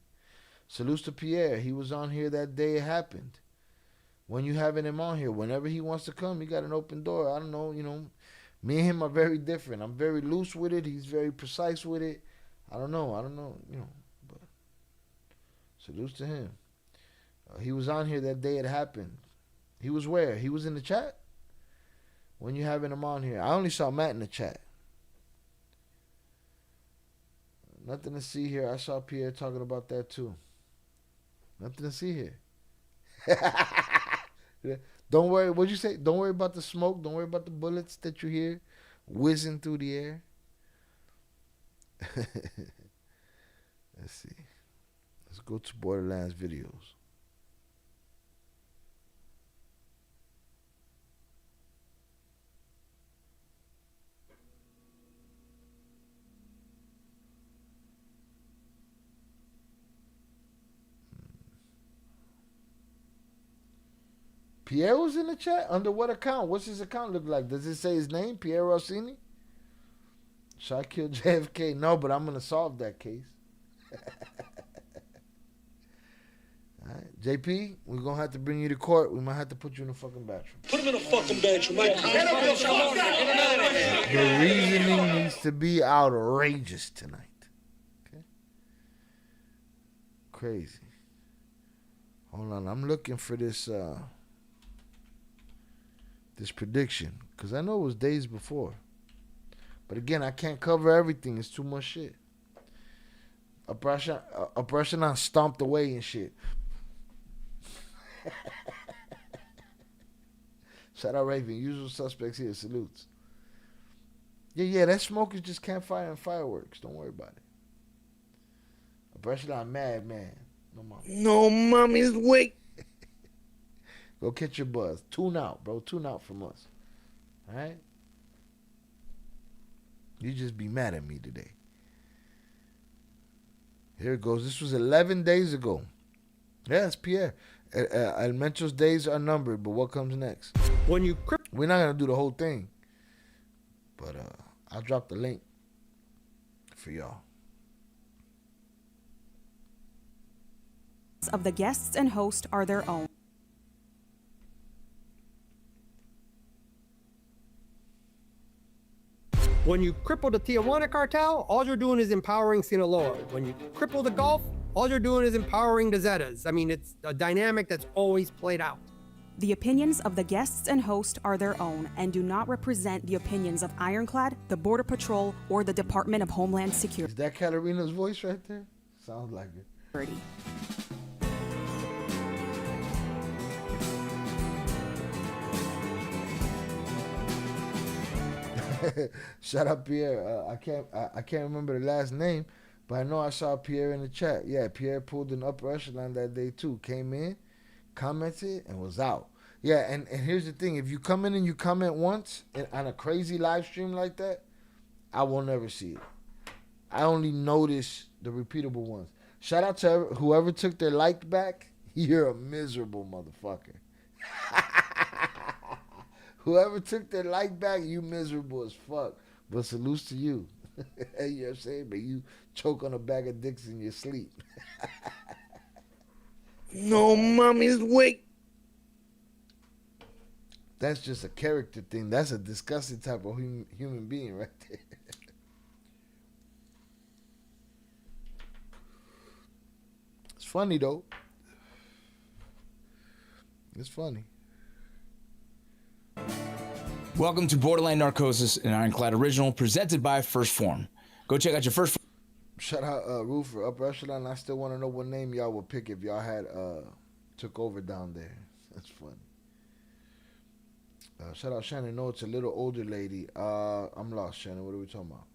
Salutes to Pierre. He was on here that day it happened. When you having him on here, whenever he wants to come, he got an open door. I don't know, me and him are very different. I'm very loose with it. He's very precise with it. I don't know, but salutes to him. He was on here that day it happened. He was where? He was in the chat? When you having him on here? I only saw Matt in the chat. Nothing to see here. I saw Pierre talking about that too. Nothing to see here. Don't worry. What'd you say? Don't worry about the smoke. Don't worry about the bullets that you hear whizzing through the air. Let's see. Let's go to Borderlands videos. Pierre was in the chat? Under what account? What's his account look like? Does it say his name? Pierre Rossini? Should I kill JFK? No, but I'm going to solve that case. All right. JP, we're going to have to bring you to court. We might have to put you in the fucking bathroom. Put him in a fucking bedroom, Mike. The reasoning needs to be outrageous tonight. Okay? Crazy. Hold on. I'm looking for this this prediction. Because I know it was days before. But again, I can't cover everything. It's too much shit. Oppression on stomped away and shit. Shout out Raven. Usual suspects here. Salutes. Yeah, that smoke is just campfire and fireworks. Don't worry about it. Oppression on madman. No mama. No mommy's wake. Go catch your buzz. Tune out, bro. Tune out from us. All right? You just be mad at me today. Here it goes. This was 11 days ago. Yeah, it's Pierre. El Mencho's days are numbered, but what comes next? We're not going to do the whole thing. But I'll drop the link for y'all. Of the guests and host are their own. When you cripple the Tijuana cartel, all you're doing is empowering Sinaloa. When you cripple the Gulf, all you're doing is empowering the Zetas. I mean, it's a dynamic that's always played out. The opinions of the guests and host are their own and do not represent the opinions of Ironclad, the Border Patrol, or the Department of Homeland Security. Is that Katarina's voice right there? Sounds like it. Shout out Pierre. I can't remember the last name, but I know I saw Pierre in the chat. Yeah, Pierre pulled an upper echelon that day too. Came in, commented, and was out. Yeah, and here's the thing: if you come in and you comment once on a crazy live stream like that, I will never see it. I only notice the repeatable ones. Shout out to whoever took their like back. You're a miserable motherfucker. Whoever took their like back, you miserable as fuck. But salutes to you. You know what I'm saying? But you choke on a bag of dicks in your sleep. No, mommy's weak. That's just a character thing. That's a disgusting type of human being right there. It's funny, though. It's funny. Welcome to Borderline Narcosis, an Ironclad original presented by First Form. Go check out your First Form. Shout out Roof for Upper Echelon. I still want to know what name y'all would pick if y'all had took over down there. That's funny. Shout out Shannon. No, it's a little older lady. I'm lost, Shannon. What are we talking about?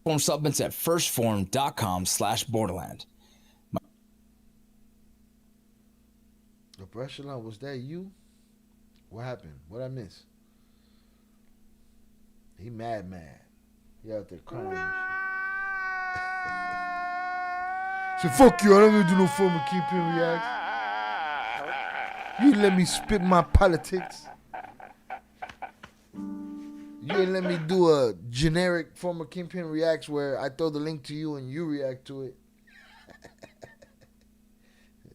Form supplements at firstform.com/borderland. Upper Echelon, was that you? What happened? What I miss? He mad. He out there crying and shit. So fuck you, I don't gonna do no form of keeping reacts. You ain't let me spit my politics. You ain't let me do a generic former Kingpin reacts where I throw the link to you and you react to it.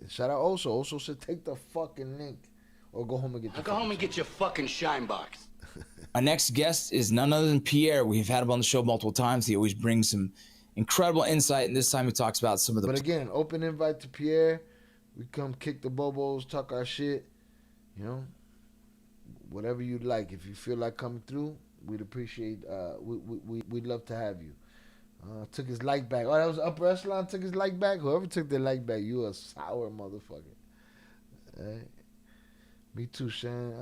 Shout out Oso. Oso said take the fucking link or go home and get your fucking shine box. Our next guest is none other than Pierre. We've had him on the show multiple times. He always brings some incredible insight, and this time he talks about some of the... But again, open invite to Pierre. We come kick the bobos, talk our shit. You know, whatever you'd like. If you feel like coming through, we'd appreciate. We'd love to have you. Took his like back. Oh, that was Upper Echelon. Took his like back. Whoever took their like back, you a sour motherfucker. Right? Me too, Shan.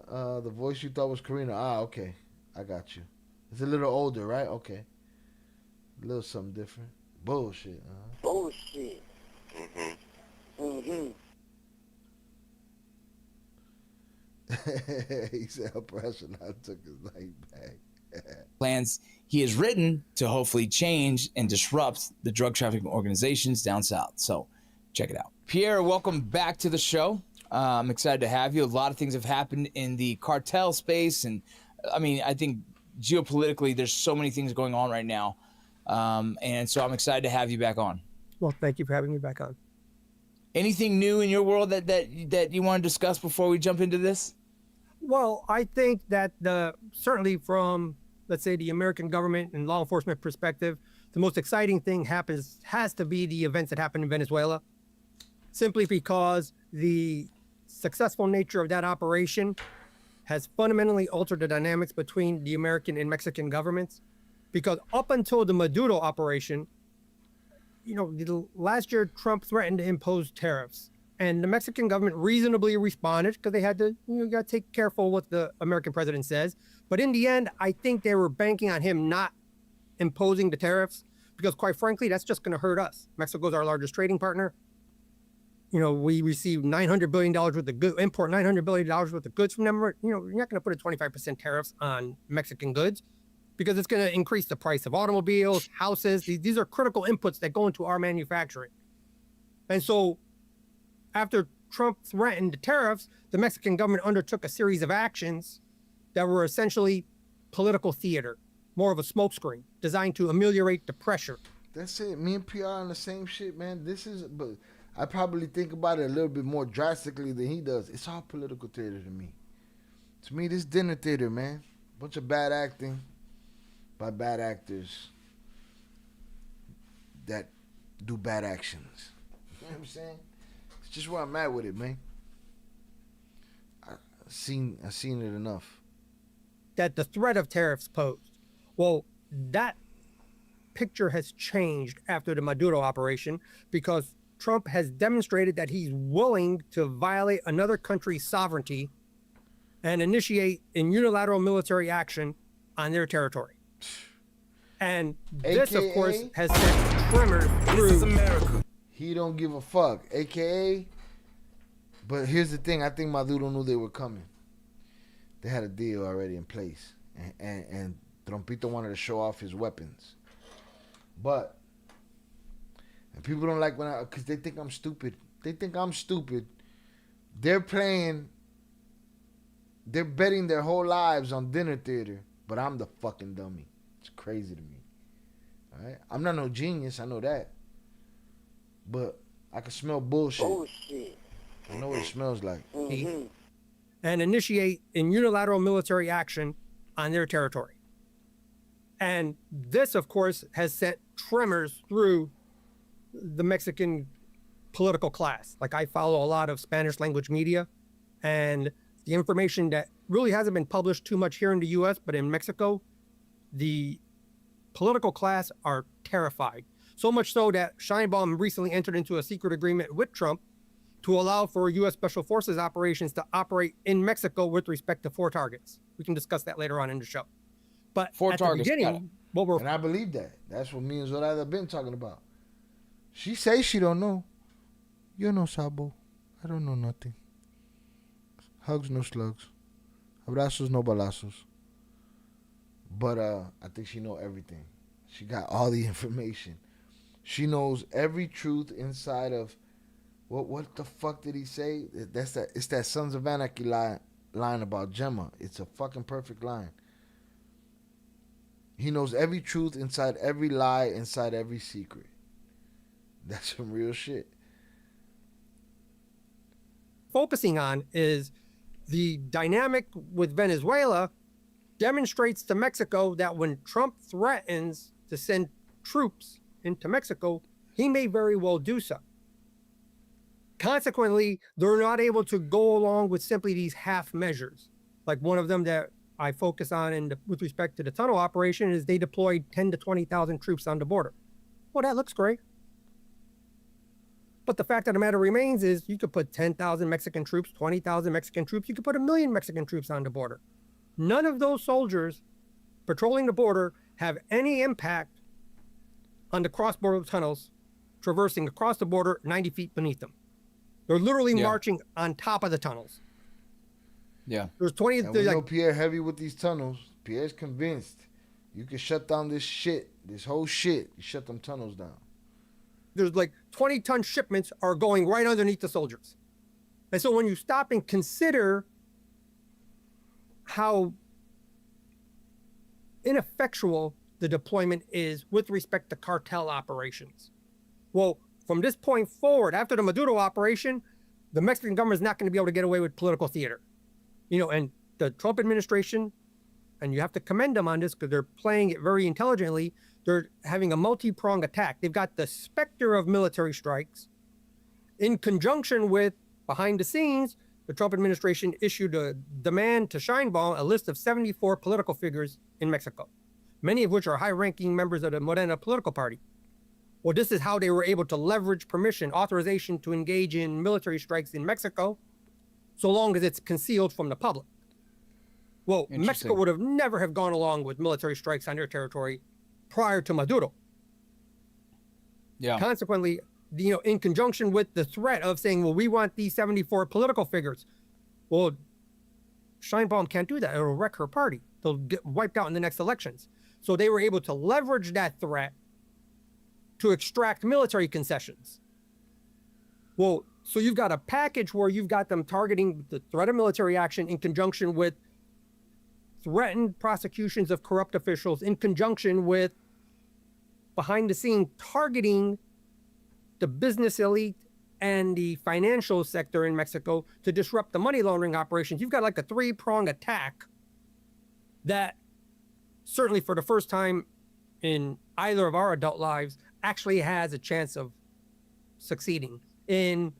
The voice you thought was Karina. Okay, I got you. It's a little older, right? Okay, a little something different. Bullshit. Bullshit. He said Upper Echelon took his like back. plans he has written to hopefully change and disrupt the drug trafficking organizations down south. So check it out. Pierre, welcome back to the show. I'm excited to have you. A lot of things have happened in the cartel space. And I mean, I think geopolitically, there's so many things going on right now. And so I'm excited to have you back on. Well, thank you for having me back on. Anything new in your world that you want to discuss before we jump into this? Well, I think that certainly from, let's say, the American government and law enforcement perspective, the most exciting thing has to be the events that happened in Venezuela, simply because the successful nature of that operation has fundamentally altered the dynamics between the American and Mexican governments. Because up until the Maduro operation, you know, last year Trump threatened to impose tariffs. And the Mexican government reasonably responded because they had to, you got to take careful what the American president says. But in the end, I think they were banking on him not imposing the tariffs because, quite frankly, that's just going to hurt us. Mexico's our largest trading partner. You know, we receive $900 billion worth of goods, import $900 billion worth of goods from them. You know, you're not going to put a 25% tariffs on Mexican goods because it's going to increase the price of automobiles, houses. These are critical inputs that go into our manufacturing. And so, after Trump threatened the tariffs, the Mexican government undertook a series of actions that were essentially political theater, more of a smokescreen designed to ameliorate the pressure. That's it. Me and PR on the same shit, man. But I probably think about it a little bit more drastically than he does. It's all political theater to me. To me, this dinner theater, man. Bunch of bad acting by bad actors that do bad actions. You know what I'm saying? Just where I'm at with it, man. I've seen it enough. That the threat of tariffs posed. Well, that picture has changed after the Maduro operation because Trump has demonstrated that he's willing to violate another country's sovereignty and initiate an unilateral military action on their territory. And this, of course, has sent tremors through. This is America. He don't give a fuck. AKA, but here's the thing. I think Maduro knew they were coming. They had a deal already in place. And Trumpito wanted to show off his weapons. But, and people don't like because they think I'm stupid. They think I'm stupid. They're betting their whole lives on dinner theater, but I'm the fucking dummy. It's crazy to me. All right? I'm not no genius, I know that. But I can smell bullshit. Bullshit. I know what it smells like. Mm-hmm. And initiate an unilateral military action on their territory. And this, of course, has sent tremors through the Mexican political class. Like, I follow a lot of Spanish language media, and the information that really hasn't been published too much here in the US, but in Mexico, the political class are terrified. So much so that Sheinbaum recently entered into a secret agreement with Trump to allow for US Special Forces operations to operate in Mexico with respect to 4 targets. We can discuss that later on in the show. But 4 at targets, the beginning, and I believe that. That's what me and Zoraida have been talking about. She says she don't know. You know, Sabo. I don't know nothing. Hugs, no slugs. Abrazos, no balazos. But I think she know everything. She got all the information. She knows every truth inside of what the fuck did he say? It's that Sons of Anarchy line about Gemma. It's a fucking perfect line. He knows every truth inside every lie, inside every secret. That's some real shit. Focusing on is the dynamic with Venezuela demonstrates to Mexico that when Trump threatens to send troops into Mexico, he may very well do so. Consequently, they're not able to go along with simply these half measures. Like one of them that I focus on with respect to the tunnel operation is they deployed 10 to 20,000 troops on the border. Well, that looks great. But the fact of the matter remains is you could put 10,000 Mexican troops, 20,000 Mexican troops, you could put 1 million Mexican troops on the border. None of those soldiers patrolling the border have any impact on the cross-border tunnels traversing across the border 90 feet beneath them. They're literally marching on top of the tunnels. Yeah. There's 20. And we know Pierre heavy with these tunnels. Pierre's convinced you can shut down this whole shit. You shut them tunnels down. There's like 20-ton shipments are going right underneath the soldiers. And so when you stop and consider how ineffectual the deployment is with respect to cartel operations. Well, from this point forward, after the Maduro operation, the Mexican government is not going to be able to get away with political theater. You know, and the Trump administration, and you have to commend them on this because they're playing it very intelligently, they're having a multi-pronged attack. They've got the specter of military strikes in conjunction with, behind the scenes, the Trump administration issued a demand to Sheinbaum a list of 74 political figures in Mexico, many of which are high-ranking members of the Morena political party. Well, this is how they were able to leverage permission, authorization to engage in military strikes in Mexico, so long as it's concealed from the public. Well, Mexico would have never have gone along with military strikes on their territory prior to Maduro. Yeah. Consequently, you know, in conjunction with the threat of saying, well, we want these 74 political figures. Well, Sheinbaum can't do that. It'll wreck her party. They'll get wiped out in the next elections. So they were able to leverage that threat to extract military concessions. Well, so you've got a package where you've got them targeting the threat of military action in conjunction with threatened prosecutions of corrupt officials, in conjunction with behind the scene targeting the business elite and the financial sector in Mexico to disrupt the money laundering operations. You've got like a 3-pronged attack that certainly for the first time in either of our adult lives actually has a chance of succeeding in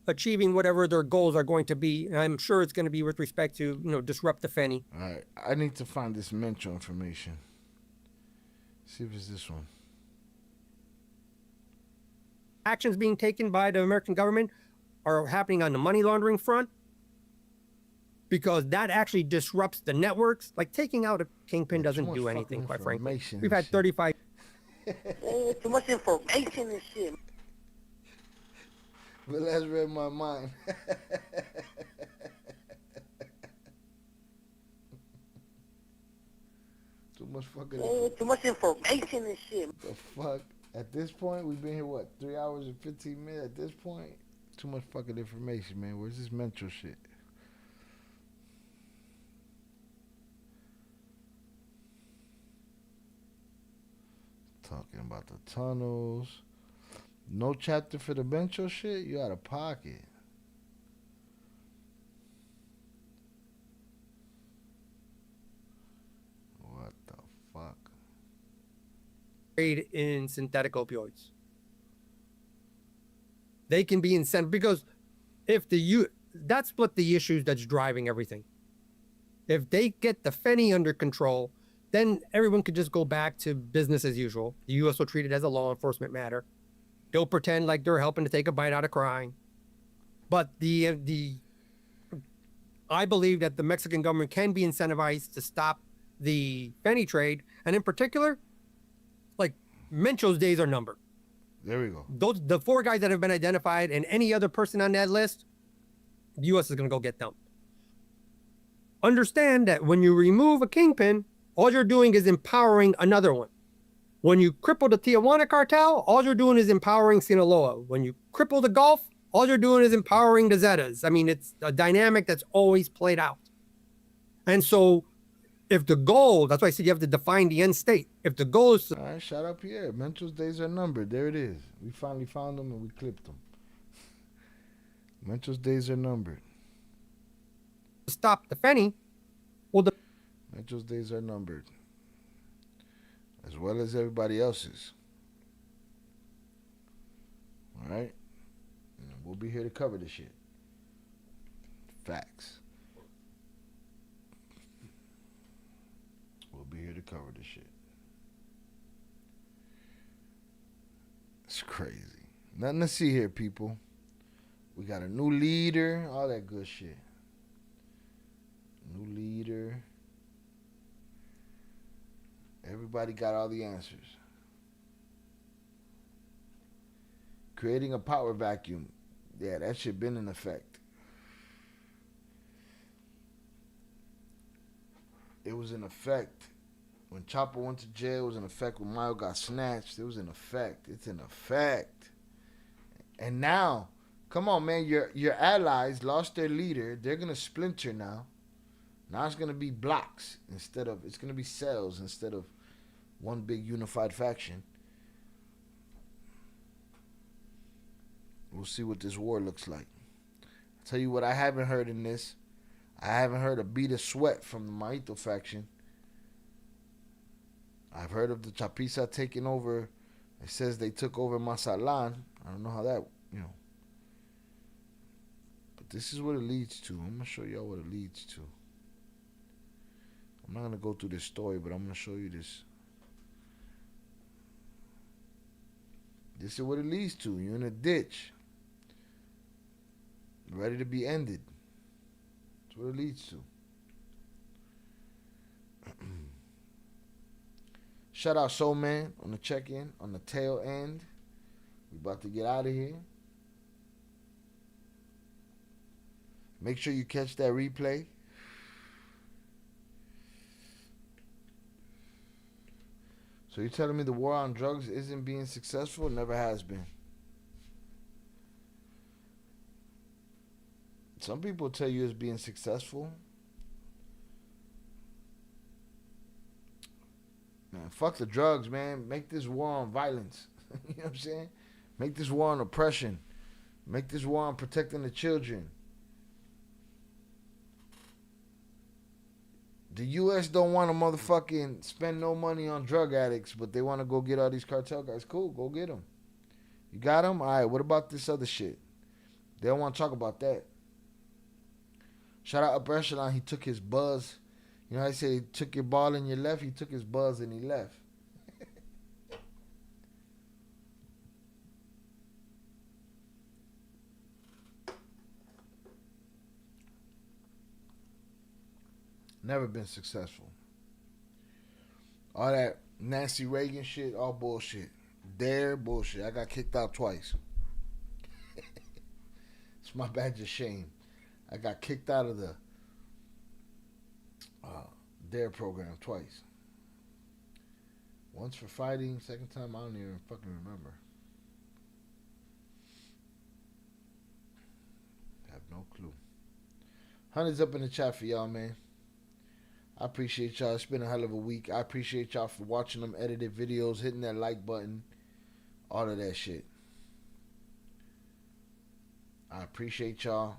achieving whatever their goals are going to be. And I'm sure it's going to be with respect to, you know, disrupt the Feni. All right. I need to find this Mencho information. See if it's this one. Actions being taken by the American government are happening on the money laundering front. because that actually disrupts the networks. Like taking out a kingpin doesn't do anything, quite frankly. We've had 35. Too much information and shit. But let's read my mind. Too much fucking. Too much information and shit. The fuck? At this point, we've been here, what, 3 hours and 15 minutes? At this point, too much fucking information, man. Where's this Mencho shit? Talking about the tunnels. No chapter for the Mencho shit? You out of pocket. What the fuck? Trade in synthetic opioids. They can be incentive because if that's what the issue that's driving everything. If they get the Fenny under control, then everyone could just go back to business as usual. The U.S. will treat it as a law enforcement matter. They'll pretend like they're helping to take a bite out of crime. But I believe that the Mexican government can be incentivized to stop the Fenny trade, and in particular, like Mencho's days are numbered. There we go. The 4 guys that have been identified and any other person on that list, the U.S. is going to go get them. Understand that when you remove a kingpin, all you're doing is empowering another one. When you cripple the Tijuana cartel, all you're doing is empowering Sinaloa. When you cripple the Gulf, all you're doing is empowering the Zetas. I mean, it's a dynamic that's always played out. And so if the goal, that's why I said you have to define the end state. If the goal is to... All right, shout out Pierre. Mencho's days are numbered. There it is. We finally found them and we clipped them. Mencho's days are numbered. Stop the Fenny. Well, Mencho's days are numbered. As well as everybody else's. All right? And we'll be here to cover this shit. Facts. We'll be here to cover this shit. It's crazy. Nothing to see here, people. We got a new leader, all that good shit. New leader. Everybody got all the answers. Creating a power vacuum. Yeah, that shit been in effect. It was in effect when Chopper went to jail. It was in effect when Mayo got snatched. It was in effect. It's in effect. And now, come on, man, your allies lost their leader. They're gonna splinter now. Now it's gonna be blocks instead of, it's gonna be cells instead of one big unified faction. We'll see what this war looks like. I'll tell you what I haven't heard in this. I haven't heard a beat of sweat from the Maito faction. I've heard of the Chapiza taking over. It says they took over Mazatlan. I don't know how that, But this is what it leads to. I'm going to show y'all what it leads to. I'm not going to go through this story, but I'm going to show you this. This is what it leads to. You're in a ditch. Ready to be ended. That's what it leads to. Shout out Soul Man on the check-in, on the tail end. We about to get out of here. Make sure you catch that replay. So you're telling me the war on drugs isn't being successful? It never has been. Some people tell you it's being successful. Man, fuck the drugs, man. Make this war on violence. You know what I'm saying? Make this war on oppression. Make this war on protecting the children. The U.S. don't want to motherfucking spend no money on drug addicts, but they want to go get all these cartel guys. Cool, go get them. You got them? All right, what about this other shit? They don't want to talk about that. Shout out Upper Echelon, he took his buzz. You know how I say, he took your ball in your left, he took his buzz and he left. Never been successful. All that Nancy Reagan shit, all bullshit. Dare bullshit. I got kicked out twice. It's my badge of shame. I got kicked out of the Dare program twice. Once for fighting, second time I don't even fucking remember. Have no clue. Hundreds up in the chat for y'all, man. I appreciate y'all. It's been a hell of a week. I appreciate y'all for watching them edited videos, hitting that like button, all of that shit. I appreciate y'all.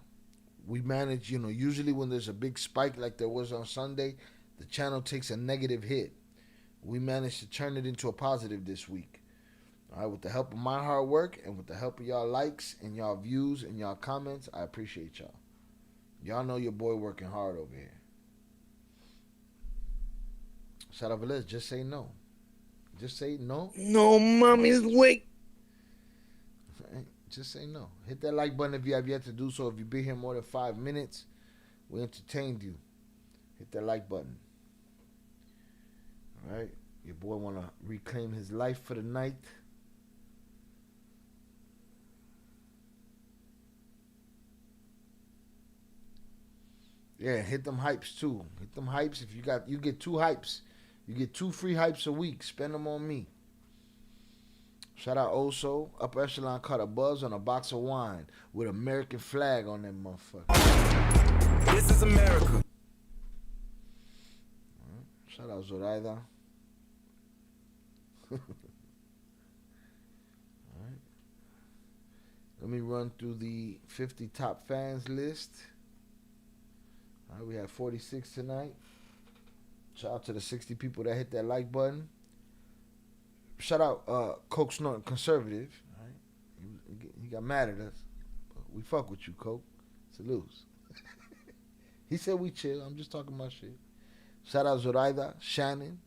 We manage, usually when there's a big spike like there was on Sunday, the channel takes a negative hit. We managed to turn it into a positive this week. All right, with the help of my hard work and with the help of y'all likes and y'all views and y'all comments, I appreciate y'all. Y'all know your boy working hard over here. Shout out Velez, just say no. Just say no. No, mommy's wake. Right? Just say no. Hit that like button if you have yet to do so. If you've been here more than 5 minutes, we entertained you. Hit that like button. All right? Your boy want to reclaim his life for the night. Yeah, hit them hypes too. Hit them hypes. If you get 2 hypes. You get 2 free hypes a week. Spend them on me. Shout out Oso. Upper Echelon caught a buzz on a box of wine with American flag on that motherfucker. This is America. Shout out Zoraida. All right. Let me run through the 50 top fans list. All right, we have 46 tonight. Shout out to the 60 people that hit that like button. Shout out Coke Snorting Conservative. All right. He got mad at us. But we fuck with you, Coke. Salutes. He said we chill. I'm just talking my shit. Shout out Zoraida, Shannon,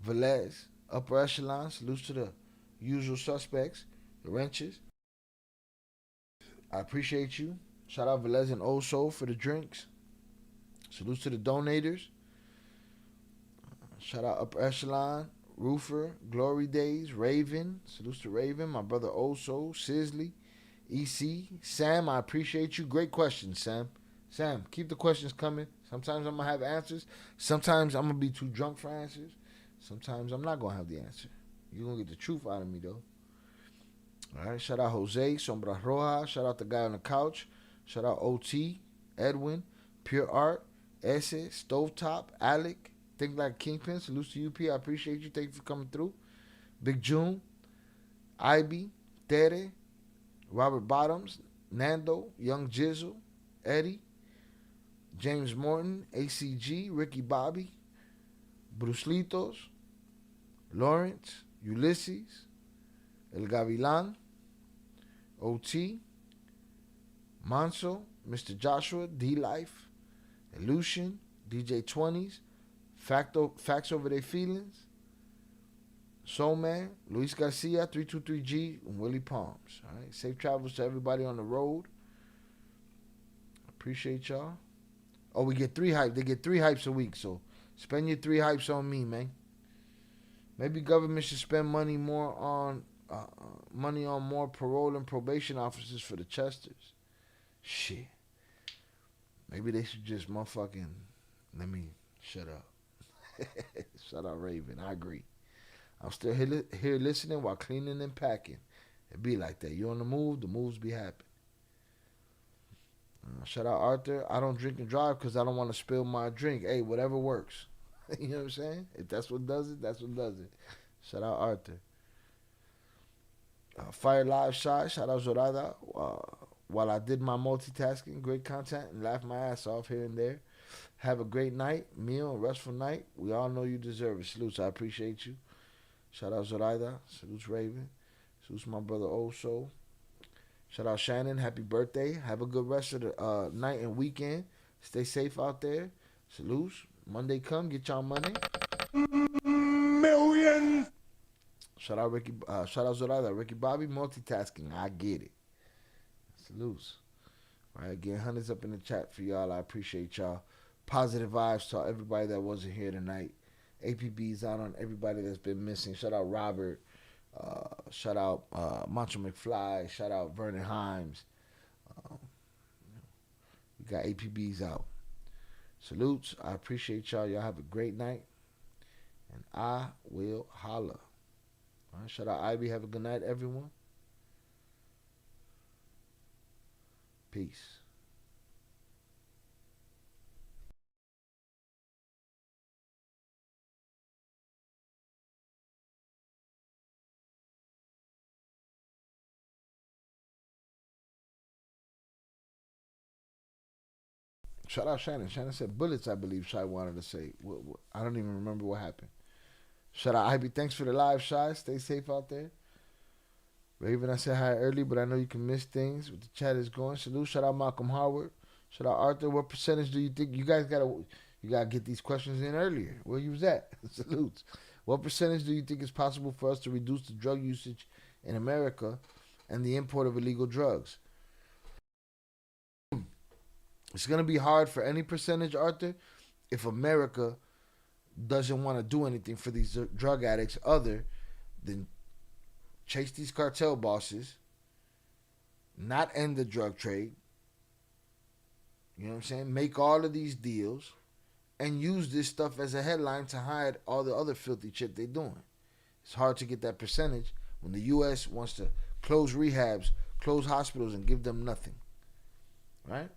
Velez, Upper Echelon. Salutes to the usual suspects, the wrenches. I appreciate you. Shout out Velez and Oso for the drinks. Salutes to the donators. Shout out Upper Echelon, Roofer, Glory Days, Raven. Salutes to Raven, my brother Oso, Sisley, EC, Sam. I appreciate you. Great questions, Sam. Sam, keep the questions coming. Sometimes I'm going to have answers. Sometimes I'm going to be too drunk for answers. Sometimes I'm not going to have the answer. You're going to get the truth out of me, though. All right. Shout out Jose, Sombra Roja. Shout out the guy on the couch. Shout out OT, Edwin, Pure Art, Esse, Stovetop, Alec, Think Like Kingpin. Salutes to UP. I appreciate you. Thank you for coming through. Big June, Ivy, Tere, Robert Bottoms, Nando, Young Jizzle, Eddie, James Morton, ACG, Ricky Bobby, Bruslitos, Lawrence, Ulysses, El Gavilan, OT, Manso, Mr. Joshua, D-Life, Illusion, DJ 20s, Facts Over Their Feelings, Soul Man, Luis Garcia, 323G, and Willie Palms. All right, safe travels to everybody on the road. Appreciate y'all. Oh, we get 3 hypes. They get 3 hypes a week, so spend your 3 hypes on me, man. Maybe government should spend money on more parole and probation officers for the Chesters. Shit. Maybe they should just motherfucking let me shut up. Shout out Raven. I agree. I'm still here listening while cleaning and packing. It be like that. You on the moves be happening. Shout out Arthur. I don't drink and drive because I don't want to spill my drink. Hey, whatever works. You know what I'm saying? If that's what does it, that's what does it. Shout out Arthur. Fire Live Shy. Shout out Zorada. While I did my multitasking, great content, and laughed my ass off here and there. Have a great night, meal, and restful night. We all know you deserve it. Salutes. I appreciate you. Shout out Zoraida. Salutes Raven. Salutes my brother Oso. Shout out Shannon. Happy birthday. Have a good rest of the night and weekend. Stay safe out there. Salutes. Monday come. Get y'all money. Millions. Shout out Ricky. Shout out Zoraida. Ricky Bobby. Multitasking. I get it. Salutes. All right. Again, hundreds up in the chat for y'all. I appreciate y'all. positive vibes to everybody that wasn't here tonight. APB's out on everybody that's been missing. Shout out Robert. Shout out Macho McFly. Shout out Vernon Himes. We got APBs out. Salutes. I appreciate y'all. Y'all have a great night. And I will holla. All right, shout out Ivy. Have a good night, everyone. Peace. Shout out Shannon. Shannon said bullets, I believe Shy wanted to say. I don't even remember what happened. Shout out Ivy. Thanks for the live, Shy. Stay safe out there. Raven, I said hi early, but I know you can miss things. What the chat is going. Salute. Shout out Malcolm Howard. Shout out Arthur. What percentage do you think you guys gotta get these questions in earlier? Where you was at? Salutes. What percentage do you think is possible for us to reduce the drug usage in America and the import of illegal drugs? It's going to be hard for any percentage, Arthur, if America doesn't want to do anything for these drug addicts other than chase these cartel bosses, not end the drug trade, you know what I'm saying, make all of these deals, and use this stuff as a headline to hide all the other filthy shit they're doing. It's hard to get that percentage when the U.S. wants to close rehabs, close hospitals, and give them nothing, right?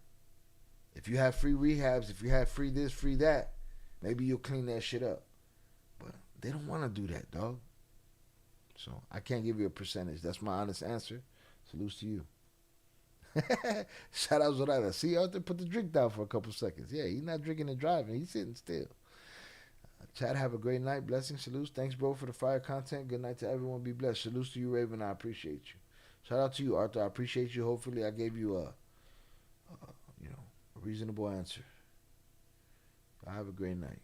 If you have free rehabs, if you have free this, free that, maybe you'll clean that shit up. But they don't want to do that, dog. So I can't give you a percentage. That's my honest answer. Salutes to you. Shout out Zorada. See, Arthur put the drink down for a couple seconds. Yeah, he's not drinking and driving. He's sitting still. Chad, have a great night. Blessings, salutes. Thanks, bro, for the fire content. Good night to everyone. Be blessed. Salutes to you, Raven. I appreciate you. Shout out to you, Arthur. I appreciate you. Hopefully I gave you a reasonable answer. I have a great night.